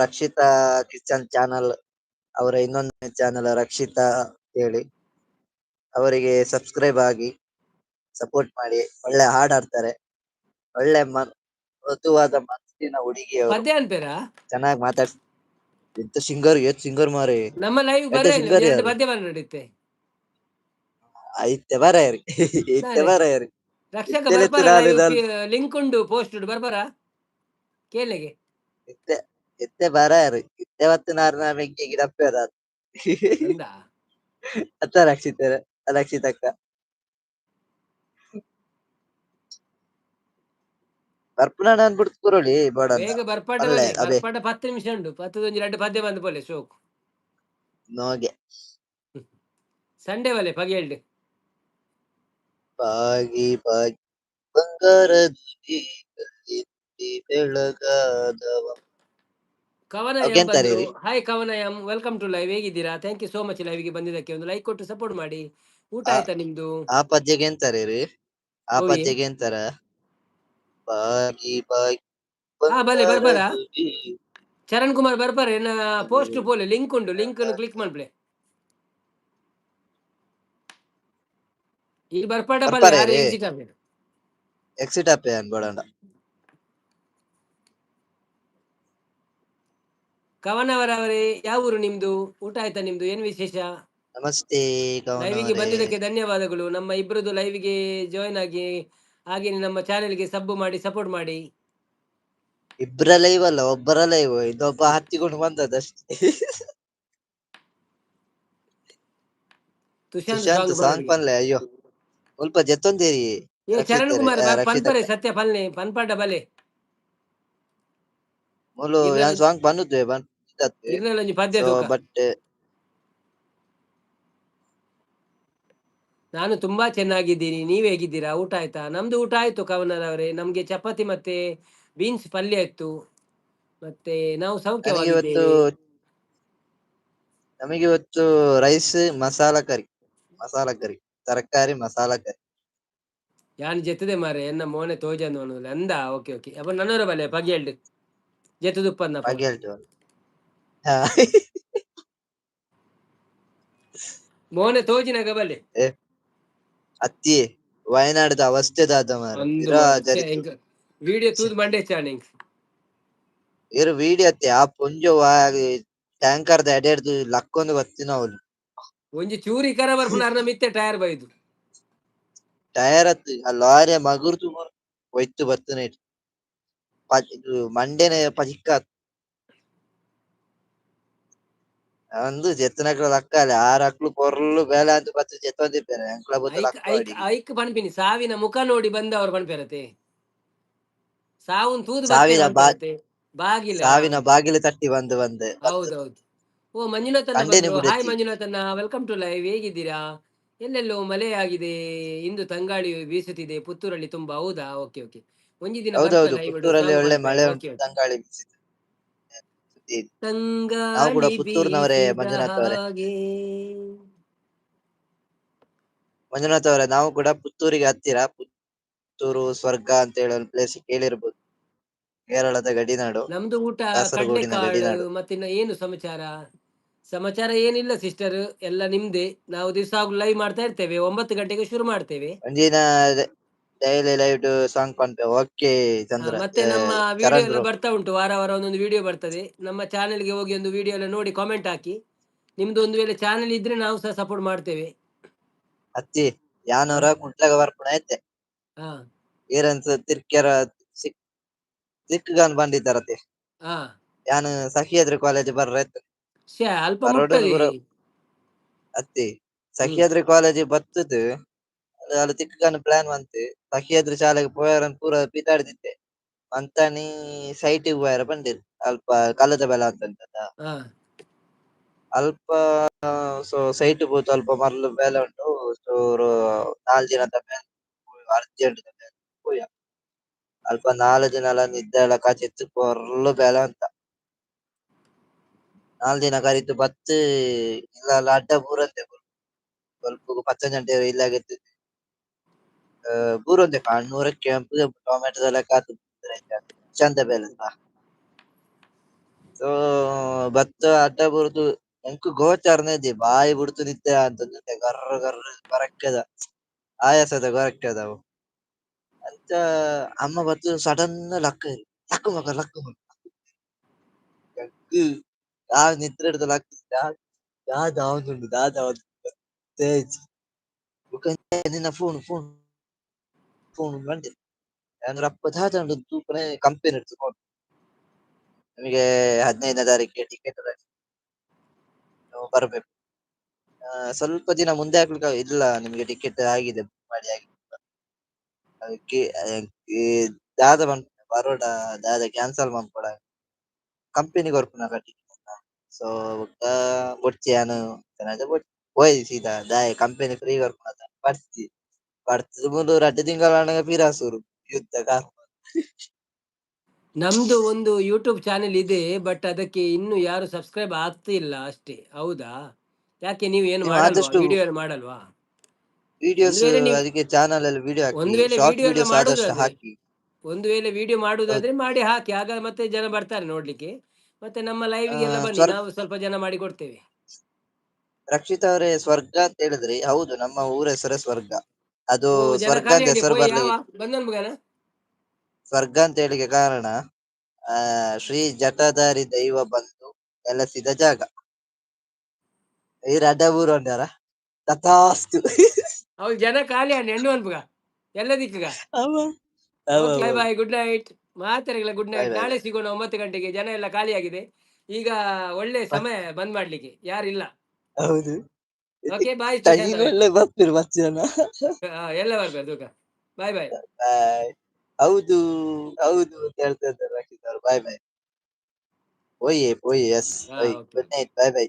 ರಕ್ಷಿತಾ ಕಿಚನ್ ಚಾನಲ್ ಅವರ ಇನ್ನೊಂದು ಚಾನಲ್ ರಕ್ಷಿತಾ ಹೇಳಿ, ಅವರಿಗೆ ಸಬ್ಸ್ಕ್ರೈಬ್ ಆಗಿ ಸಪೋರ್ಟ್ ಮಾಡಿ. ಒಳ್ಳೆ ಹಾಡ್ ಆಡ್ತಾರೆ, ಒಳ್ಳೆ ಮೃದುವಾದ ಮನಸ್ಸಿನ ಹುಡುಗಿ ಅವರು, ಪದ್ಯ ಅನ್ಪೇರ ಚೆನ್ನಾಗಿ ಮಾತಾಡ್ಸ್. ಎಂತ ಸಿಂಗರ್ ಸಿಂಗರ್ ಮಾರಿ ನಮ್ಮ ಲೈವ್ ಎಂತ ಬರ್ರ ಸಿಂಗರ್ ಎರಡು ಯಾರು ಪದ್ಯ ಬಂದ್ ನಡೀತೆ ಐತೆ ಬರರಿ ಐತೆ ನಾಳೆ ಬರರಿ ರಕ್ಷಕ ಇತ್ತೆಲೆತ್ತು ಬರ್ಬಾರ ನಾನು ಲೈವ್ ಲಿಂಕ್ ಉಂಡು ಪೋಸ್ಟ್ ಬರ್ಬಾರ ಕೇಳಿಗೆ ಇತ್ತೆ ಇತ್ತೆ ಬರರಿ ಇತ್ತೆ ಹೊತ್ತು ನಾರ್ನ ಬೆಂಕಿ ಗಿಡಪ್ಪೆ ಅದ ಅಂದ ಅತ್ತ ರಕ್ಷಿತಕ್ಕ ಬರ್ಪುನಾಡ ಅನ್ಬಿಡ್ತು ಕುರೋಳಿ ಬೋಡಂದ ಬೇಗ ಬರ್ಪಾಟ ಅಲ್ಲೇ ಬನ್ನಿ ಅಬೆ ಬರ್ಪಾಟ 10 ನಿಮಿಷ ಉಂಡು 10 2 ಪದ್ಯ ಬಂದು ಪೋಲೆ ಶೋಕ್ ನೋಗೆ ಸಂಡೇ ಬಲೆ ಪಗೆಲ್ಡು ಬಾಗಿ ಬಾಗಿ ಬಂಗಾರದ ಬೆಳಗಾದವ ಕವನಯಂ ಬಂದ್ರು. ಅವಗೆಂತಾರೀರಿ ಹಾಯ್ ಕವನಯಂ, ವೆಲ್ಕಮ್ ಟು ಲೈವ್. ಹೇಗಿದ್ದೀರಾ? ಥ್ಯಾಂಕ್ ಯು ಸೋ ಮಚ್ ಲೈವ್ಗೆ ಬಂದಿದ್ದಕ್ಕೆ. ಒಂದು ಲೈಕ್ ಕೊಟ್ಟು ಸಪೋರ್ಟ್ ಮಾಡಿ. ಊಟ ಆ ಆಯ್ತಾ ನಿಮ್ದು? ಆ ಪದ್ಯಗೆ ಎಂತಾರೀರಿ ಆ ಓಯ್ ಪದ್ಯಗೆ ಎಂತಾರ ಬಾಗಿ ಬಾಗಿ ಬಲೆ ಬರ್ಬಾರ ಬಂಗಾರದ ಚರಣ್ ಕುಮಾರ್ ಬರ್ಬಾರ ಏನ ಪೋಸ್ಟ್ ಪೋಲೆ ಲಿಂಕ್ ಉಂಡು ಲಿಂಕ್ ಕ್ಲಿಕ್ ಮಾಡ್ಬಿಳೆ ಈಗ ಬರ್ಪಾಟ ಬಲ್ಲೆ ಯಾರು ಬರ್ಪಾರೇರಿ ಎಕ್ಸಿಟ್ ಆಗ್ಬೇಕು ಎಕ್ಸಿಟ್ ಆಪೆ ಅನ್ಬೋಡಂಡ. ಕವನವರವರೇ, ಯಾವ ಊರು ನಿಮ್ದು? ಊಟ ಆಯ್ತಾ ನಿಮ್ದು? ಏನ್ ವಿಶೇಷ? ನಮಸ್ತೆ ಲೈವಿಗೆ ಕವನವರೇ. ಬಂದಿದ್ದಕ್ಕೆ ಧನ್ಯವಾದಗಳು. ನಮ್ಮ ಇಬ್ಬರದು ಲೈವ್ಗೆ ಜಾಯ್ನ್ ಆಗಿ ಹಾಗೆ ನಮ್ಮ ಚಾನೆಲ್ಗೆ ಸಬ್ ಮಾಡಿ ಸಪೋರ್ಟ್ ಮಾಡಿ. ಇಬ್ರ ಲೈವ್ ಅಲ್ಲ, ಒಬ್ಬರ ಲೈವ್. ಇದೊಬ್ಬ ಹತ್ತಿಕೊಂಡು ಬಂದದಷ್ಟೇ. ತುಷಾಂತ್ ಸುಶಾಂತ್ ಸಾಂಗ್ ಸಾಂಗ್ ಬರೋರಿಗೆ ಪನ್ಲೆ ಅಯ್ಯೋ ಸ್ವಲ್ಪ ಜತ್ತೊಂದೇರಿ ಚರಣ್ ಕುಮಾರ್ ಪನ್ಪರೆ ರಕ್ಷಿತಕ್ಕ ಸತ್ಯ ಪಲ್ನೆ ಪನ್ಪಾಟ ಬಲೆ ಮುಲು ಯಾನ್ ಇರ್ನಲ್ ಸಾಂಗ್ ಬಂದುದ್ವೆ ಬಂದತ್ವೆ. ಇರ್ನಲ್ ಪದ್ಯ ಸೊ ತೂಕ ಬಟ್ ನಾನು ತುಂಬಾ ಚೆನ್ನಾಗಿದ್ದೀನಿ. ನೀವ್ ಹೇಗಿದ್ದೀರಾ? ಊಟ ಆಯ್ತಾ? ನಮ್ದು ಊಟ ಆಯ್ತು ಕವನರವರೇ. ನಮ್ಗೆ ಚಪಾತಿ ಮತ್ತೆ ಬೀನ್ಸ್ ಪಲ್ಯ ಇತ್ತು. ಮತ್ತೆ ನಾವು ನನಗೆ ಇವತ್ತು ಸೌಖ್ಯವಾಗಿದ್ದೇವೆ. ನಮಗೆ ಇವತ್ತು ರೈಸ್ ಮಸಾಲ ಕರಿ ತರಕಾರಿ ಮಸಾಲ ಕರಿ. ಯಾನ್ ಜೆತ್ತದೆ ಮಾರೆ ಎನ್ನ ಮೋನೆ ತೋಜಂದು ಅನ್ನೋದು ಅಂದ. ಓಕೆ ಓಕೆ ಅಪ್ಪ ನನ್ನೂರ ಬಲೆ ಪಗೆಲ್ಡು ಜೆತ್ತದುಪ್ಪನ್ನ ಹಾಗೆ ಪೋಲ್ ಹೇಳ್ತೀವಲ್ಲ. ಹಾ. ಮೋನೆ ತೋಜಿನಾಗ ಬಲೆ ಏ, ಅತ್ತಿ ವಯನಾಡದ ಅವಸ್ಥೆದಾದ ಮಾರ ಒಂದು ಇರ ಜರಿತು ವಿಡಿಯೋ ತೂದ್ ಮಂಡೆ ಚಾಣಿಂಗ್ ಇರು ವೀಡಿಯೋ ಅತ್ತೆ ಆ ಪುಂಜು ಟ್ಯಾಂಕರ್ದ ಎಡೆಡ್ದು ಲಕ್ಕೊಂದು ಬತ್ತಿನ ಅವಳು ಒಂಜಿ ಚೂರಿ ಕರ ಬರ್ಪುನ ಅರ್ನ ಮಿತ್ತೆ ಟೈರ್ ಬೈದು ಟಯರ್ ಅತ್ತು ಆ ಲಾರಿಯ ಮಗುರ್ದು ಒಯ್ತು ಬತ್ತನ ಇದು ಮಂಡೆನೆ ಪಜಿಕ್ಕ ಅಂದು ಜೆತ್ತನಕ್ಲ ಲಕ್ಕಲೆ ಆರಕ್ಲು ಪೊರ್ಲು ಬೇಲೆ ಅಂತ ಬತ್ತು ಜೆತ್ತೊಂದಿಪ್ಪೇನೆ ಅಂಕ್ಲ ಬತ್ತು ಐಕ್ ಲಕ್ಕ ಐಕ್ ಅಡಿಗೆ ಐಕ್ ಪನ್ಪಿನಿ ಸಾವಿನ ಮುಖ ನೋಡಿ ಬಂದವರು ಪನ್ಪೇರತೆ ಸಾವುನ್ ತೂದು ಬತ್ತೆ ಸಾವಿನ ಪನ್ಪೇರತೆ ಬಾಗಿಲ ಸಾವಿನ ಬಾಗಿಲು ತಟ್ಟಿ ಬಂದು ಬಂದೆ ಬಂದದ್ದು. ಹೌದೌದು. ಓ ಮಂಜುನಾಥ್ ಅಣ್ಣ ಕಂಡೇನೆ ಬಂದ್ರು. ಹಾಯ್ ಬಿಡತಿ. ಮಂಜುನಾಥ್ ಅಣ್ಣ, ವೆಲ್ಕಮ್ ಟು ಲೈವ್. ಹೇಗಿದ್ದೀರಾ? ಎಲ್ಲೆಲ್ಲೋ ಮಳೆ ಆಗಿದೆ, ಇಂದು ತಂಗಾಳಿ ಬೀಸುತ್ತಿದೆ ಪುತ್ತೂರಲ್ಲಿ ತುಂಬಾ. ಹೌದಾ? Okay okay. ಒಂಜಿ ದಿನ ಬರ್ತಾ ಹೌದೌದು, ಲೈವ್ ಪುತ್ತೂರಲ್ಲಿ ಸಾಂಗ್ ಒಳ್ಳೆ ಮಲ್ಪೆ. ಮಳೆ ಓಕೆ ಉಂಟು, ಓಕೆ. ತಂಗಾಳಿ ಬೀಸಿದೆ. ಸುದ್ದಿ. ನಾವು ಕೂಡ ತಂಗಾಳಿ ಪುತ್ತೂರಿನವರೇ ಬೀಸಿದ ಮಂಜುನಾಥ್ ಅವರೇ. ಹಾಗೆ. ಮಂಜುನಾಥ್ ಅವರೇ, ನಾವು ಕೂಡ ಪುತ್ತೂರಿಗೆ ಹತ್ತಿರ. ಪುತ್ತೂರು ಸ್ವರ್ಗ ಅಂತ ಹೇಳಿ ಒಂದು ಪ್ಲೇಸ್ ಕೇಳಿರ್ಬೋದು. ಕೇರಳದ ಗಡಿನಾಡು, ನಮ್ದು ಊಟ ಕಾಸರಗೋಡಿನ ಕಡ್ಲೆಕಾಳು. ಗಡಿನಾಡು. ಮತ್ತಿನ್ನ ಏನು ಸಮಾಚಾರ? ಸಮಾಚಾರ ಏನಿಲ್ಲ ಸಿಸ್ಟರ್, ಎಲ್ಲ ನಿಮ್ದೇ. ನಾವು ದಿವಸ ಲೈವ್ ಮಾಡ್ತಾ ಇರ್ತೇವೆ, 9 ಗಂಟೆಗೆ ಶುರು ಮಾಡ್ತೇವೆ. ಒಂದಿನ ಡೈಲಿ ಲೈವ್ ಸಾಂಗ್ ಪಂಪೆ. ಓಕೆ ಚಂದ್ರ, ಮತ್ತೆ ನಮ್ಮ ವಿಡಿಯೋ ಚರಣ್ ಎಲ್ಲ ಬ್ರೋ. ಬರ್ತಾ ಉಂಟು, ವಾರ ವಾರ ಒಂದೊಂದು ವಿಡಿಯೋ ಬರ್ತದೆ. ನಮ್ಮ ಚಾನೆಲ್ಗೆ ಹೋಗಿ ಒಂದು ವಿಡಿಯೋ ಎಲ್ಲ ನೋಡಿ ಕಾಮೆಂಟ್ ಹಾಕಿ. ನಿಮ್ದು ಒಂದು ವೇಳೆ ಚಾನೆಲ್ ಇದ್ರೆ ನಾವು ಸಹ ಸಪೋರ್ಟ್ ಮಾಡ್ತೇವೆ. ಅತ್ತಿ ಯಾನೂರ ಕುಂಟ್ಲಾಗ ಬರ್ಪುಣ ಐತೆ ಹಾ ಏರನ್ಸ್ ತಿರ್ಕ್ಯಾರ ಸಿಕ್ಗಾನ್ ಬಂದಿದ್ದಾರತಿ. ಹಾ ಯಾನ್ ಸಹ್ಯಾದ್ರಿ ಕಾಲೇಜ್ ಬರ್ರ ಅಲ್ಪ ಬರೋಡನ್ ಮುಟ್ಟದೆ. ಗುರು ಅತ್ತಿ ಹ್ಮ್ ಸಹ್ಯಾದ್ರಿ ಕಾಲೇಜ್ ಬತ್ತದು. ಅಲ್ಲಿ ತಿಕ್ಕಗನ್ ಪ್ಲಾನ್ ಬಂತು. ಸಹ್ಯಾದ್ರಿ ಶಾಲೆಗೆ ಪೋಯಾರನ್ ಪೂರ ಪಿತಾಡ್ದಿತ್ತೆ ಅಂತಾನಿ ಸೈಟಿಗೆ ಪೋಯಾರ ಬಂದಿರು ಅಲ್ಪ ಕಲ್ಲದ ಬೆಲ ಅಂತ ಹಾ ಅಲ್ಪ. ಸೊ ಸೈಟ್ ಹೋತು ಅಲ್ಪ ಮರ್ಲು ಬೇಲೆ ಉಂಟು. ಸೊ 4 ದಿನದ ಮೇಲೆ ಅರ್ಜೆಂಟ್ ಪೋಯ ಅಲ್ಪ 4 ದಿನ ನಿದ್ದೆ ಎಲ್ಲ ಕಾಚಿತ್ತು ಪೊರ್ಲು ಬೇಲೆ ಅಂತ 4 ದಿನ ಕರಿತು ಬತ್ತು. ಇಲ್ಲ ಅಡ್ಡ ಬೂರಂತೆ ಸ್ವಲ್ಪ ಪಚ್ಚಂಜಂಟೆ ಇಲ್ಲಾಗಿತ್ತು. ಬೂರೊಂದೆ ಕಣ್ಣೂರ ಕೆಂಪು ಟೊಮೆಟೊ ಎಲ್ಲ ಕಾತು ಚಂದ ಬೇಲೆ ಸೊ ಭತ್ತ ಅಡ್ಡ ಬುರ್ದು ಎಂಕು ಗೋಚಾರನೆ ಇದ್ದಿ ಬಾಯಿ ಬಿಡ್ತು ನಿತ್ಯ ಅಂತ ಗರ್ರ ಗರ್ರ ಗೊರಕ್ಕೆದ ಆಯಾಸದ ಗೊರಕ್ಕೆದವು ಅಂತ. ಅಮ್ಮ ಬತ್ತು ಸಡನ್ ಲಕ್ಕ ಲಕ್ಕ ಮಗ ಲಕ್ಕ ಮಗ ಆ ನಿದ್ರೆ ಹಿಡ್ದು ಲಕ್ಕ ದಾದ ಅವನುಂಡು ದಾದ ತೇಜ್ ನಿನ್ನ ಫೋನ್ ಫೋನ್ ಫೋನ್ ಬಂದೆ ಅಂದ್ರೆ ಅಪ್ಪ ದಾದ ಉಂಡು ತೂಪನೆ ಕಂಪನಿ ಇಡ್ತು. ನಿಮಗೆ 15ನೇ ತಾರೀಕಿಗೆ ಟಿಕೆಟ್ ನೀವು ಬರ್ಬೇಕು. ಸ್ವಲ್ಪ ದಿನ ಮುಂದೆ ಹಾಕ್ಲಿಕ್ಕೆ ಇಲ್ಲ, ನಿಮ್ಗೆ ಟಿಕೆಟ್ ಆಗಿದೆ, ಬುಕ್ ಮಾಡಿ ಆಗಿದೆ. ಅದಕ್ಕೆ ದಾದ ಬಂದ್ ಬರೋಡ ದಾದ ಕ್ಯಾನ್ಸಲ್ ಮಾಡ್ಕೊಡ ಕಂಪನಿ ಕೊರ್ಪುನ ಟಿಕೆಟ್. ಸೊ ಬೊಡ್ಚಿಯಾನು ಹೋಯ್ ಸೀದಾ ದಾಯ್ ಕಂಪನಿ ಫ್ರೀ ಕೊರ್ಪುನ ಪಡ್ತಿ ಪಡ್ತದ ಮುಂದು 2 ತಿಂಗಳ ಪಿರಾಸೂರು ಯುದ್ಧ ನಮ್ದು ಒಂದು ಯೂಟ್ಯೂಬ್ ಚಾನೆಲ್ ಇದೆ, ಬಟ್ ಅದಕ್ಕೆ ಇನ್ನು ಯಾರು ಸಬ್ಸ್ಕ್ರೈಬ್ ಆಗ್ತಿಲ್ಲ ಅಷ್ಟೇ. ಹೌದಾ? ಯಾಕೆ ನೀವು ಏನು ನೀವು ಮಾಡಲ್ವಾ, ಆದಷ್ಟು ವಿಡಿಯೋ ಏನು ಮಾಡಲ್ವಾ? ಒಂದು ವಿಡಿಯೋಸ್ ವೇಳೆ ನೀವು ಅದಕ್ಕೆ ಚಾನಲ್ ಅಲ್ಲಿ ವಿಡಿಯೋ ಹಾಕಿ, ಒಂದು ವೇಳೆ ಶಾರ್ಟ್ ವಿಡಿಯೋ ಎಲ್ಲ ವಿಡಿಯೋಸ್ ಆದಷ್ಟು ಮಾಡುದಾದ್ರೆ ಹಾಕಿ. ಒಂದು ವೇಳೆ ವಿಡಿಯೋ ಹೌದು. ಮಾಡುದಾದ್ರೆ ಮಾಡಿ ಹಾಕಿ, ಆಗ ಮತ್ತೆ ಜನ ಬರ್ತಾರೆ ನೋಡ್ಲಿಕ್ಕೆ. ಮತ್ತೆ ನಮ್ಮ ಲೈವ್ಗೆಲ್ಲ ಬನ್ನಿ, ಸ್ವರ್ಗ ನಾವು ಸ್ವಲ್ಪ ಜನ ಮಾಡಿ ಕೊಡ್ತೇವೆ. ರಕ್ಷಿತ್ ಅವರೇ, ಸ್ವರ್ಗ ಅಂತ ಹೇಳಿದ್ರಿ, ಹೌದು ನಮ್ಮ ಊರ ಹೆಸರೇ ಸ್ವರ್ಗ. ಅದು ಓ ಜನ ಸ್ವರ್ಗ ಖಾಲಿ ಅಂತ ಅಂಡಿ ಹೆಸರು ಪೋಯಿ ಬರ್ಲಿ, ಯಾವ ಬಂದನ್ ಮಗನ. ಸ್ವರ್ಗ ಅಂತ ಹೇಳಿಕೆ ಕಾರಣ ಶ್ರೀ ಜಟಾಧಾರಿ ದೈವ ಬಂದು ನೆಲೆಸಿದ ಜಾಗ. ಈ ರಡಬೂರು ಅಂಡಾರ ತಥಾಸ್ತು. ಅವ್ರು ಜನ ಖಾಲಿ ಅಂಡಿ ಎಂಡು ಅನ್ಪುಗ ಎಲ್ಲ ದಿಕ್ಕಗ. ಅವ ಓಕೆ ಬಾಯ್ ಬಾಯ್, ಗುಡ್ ನೈಟ್. ಮಾತಾಡಿಲ್ಲ, ಗುಡ್ ಬಾಯ್ ನೈಟ್. ಬಾಯ್ ನಾಳೆ ಬಾಯ್. ಸಿಗೋಣ 9 ಗಂಟೆಗೆ. ಜನ ಎಲ್ಲ ಖಾಲಿ ಆಗಿದೆ ಈಗ, ಒಳ್ಳೆ ಸಮಯ ಬಂದ್ ಮಾಡ್ಲಿಕ್ಕೆ, ಯಾರಿಲ್ಲ. ಹೌದು, ಓಕೆ ಬಾಯ್ ಸುಶಾಂತ್ ಟೈಮ್ ಅವರೇ. ಒಳ್ಳೆ ಬರ್ತೀರಿ ಮಧ್ಯಾಹ್ನ. ಎಲ್ಲ ಬರ್ಬೇಕು. ಬಾಯ್ ಬಾಯ್. ಬಾಯ್. ಹೌದು ಹೌದು ಅಂತ ಹೇಳ್ತಾ ಇದ್ದಾರೆ ರಕ್ಷಿತ್ ಅವರು. ಬಾಯ್ ಬಾಯ್. ಓಯ್ ಓಯ್ ಎಸ್ ಓಯ್. ಓಕೆ. ಗುಡ್ ನೈಟ್, ಬಾಯ್ ಬಾಯ್.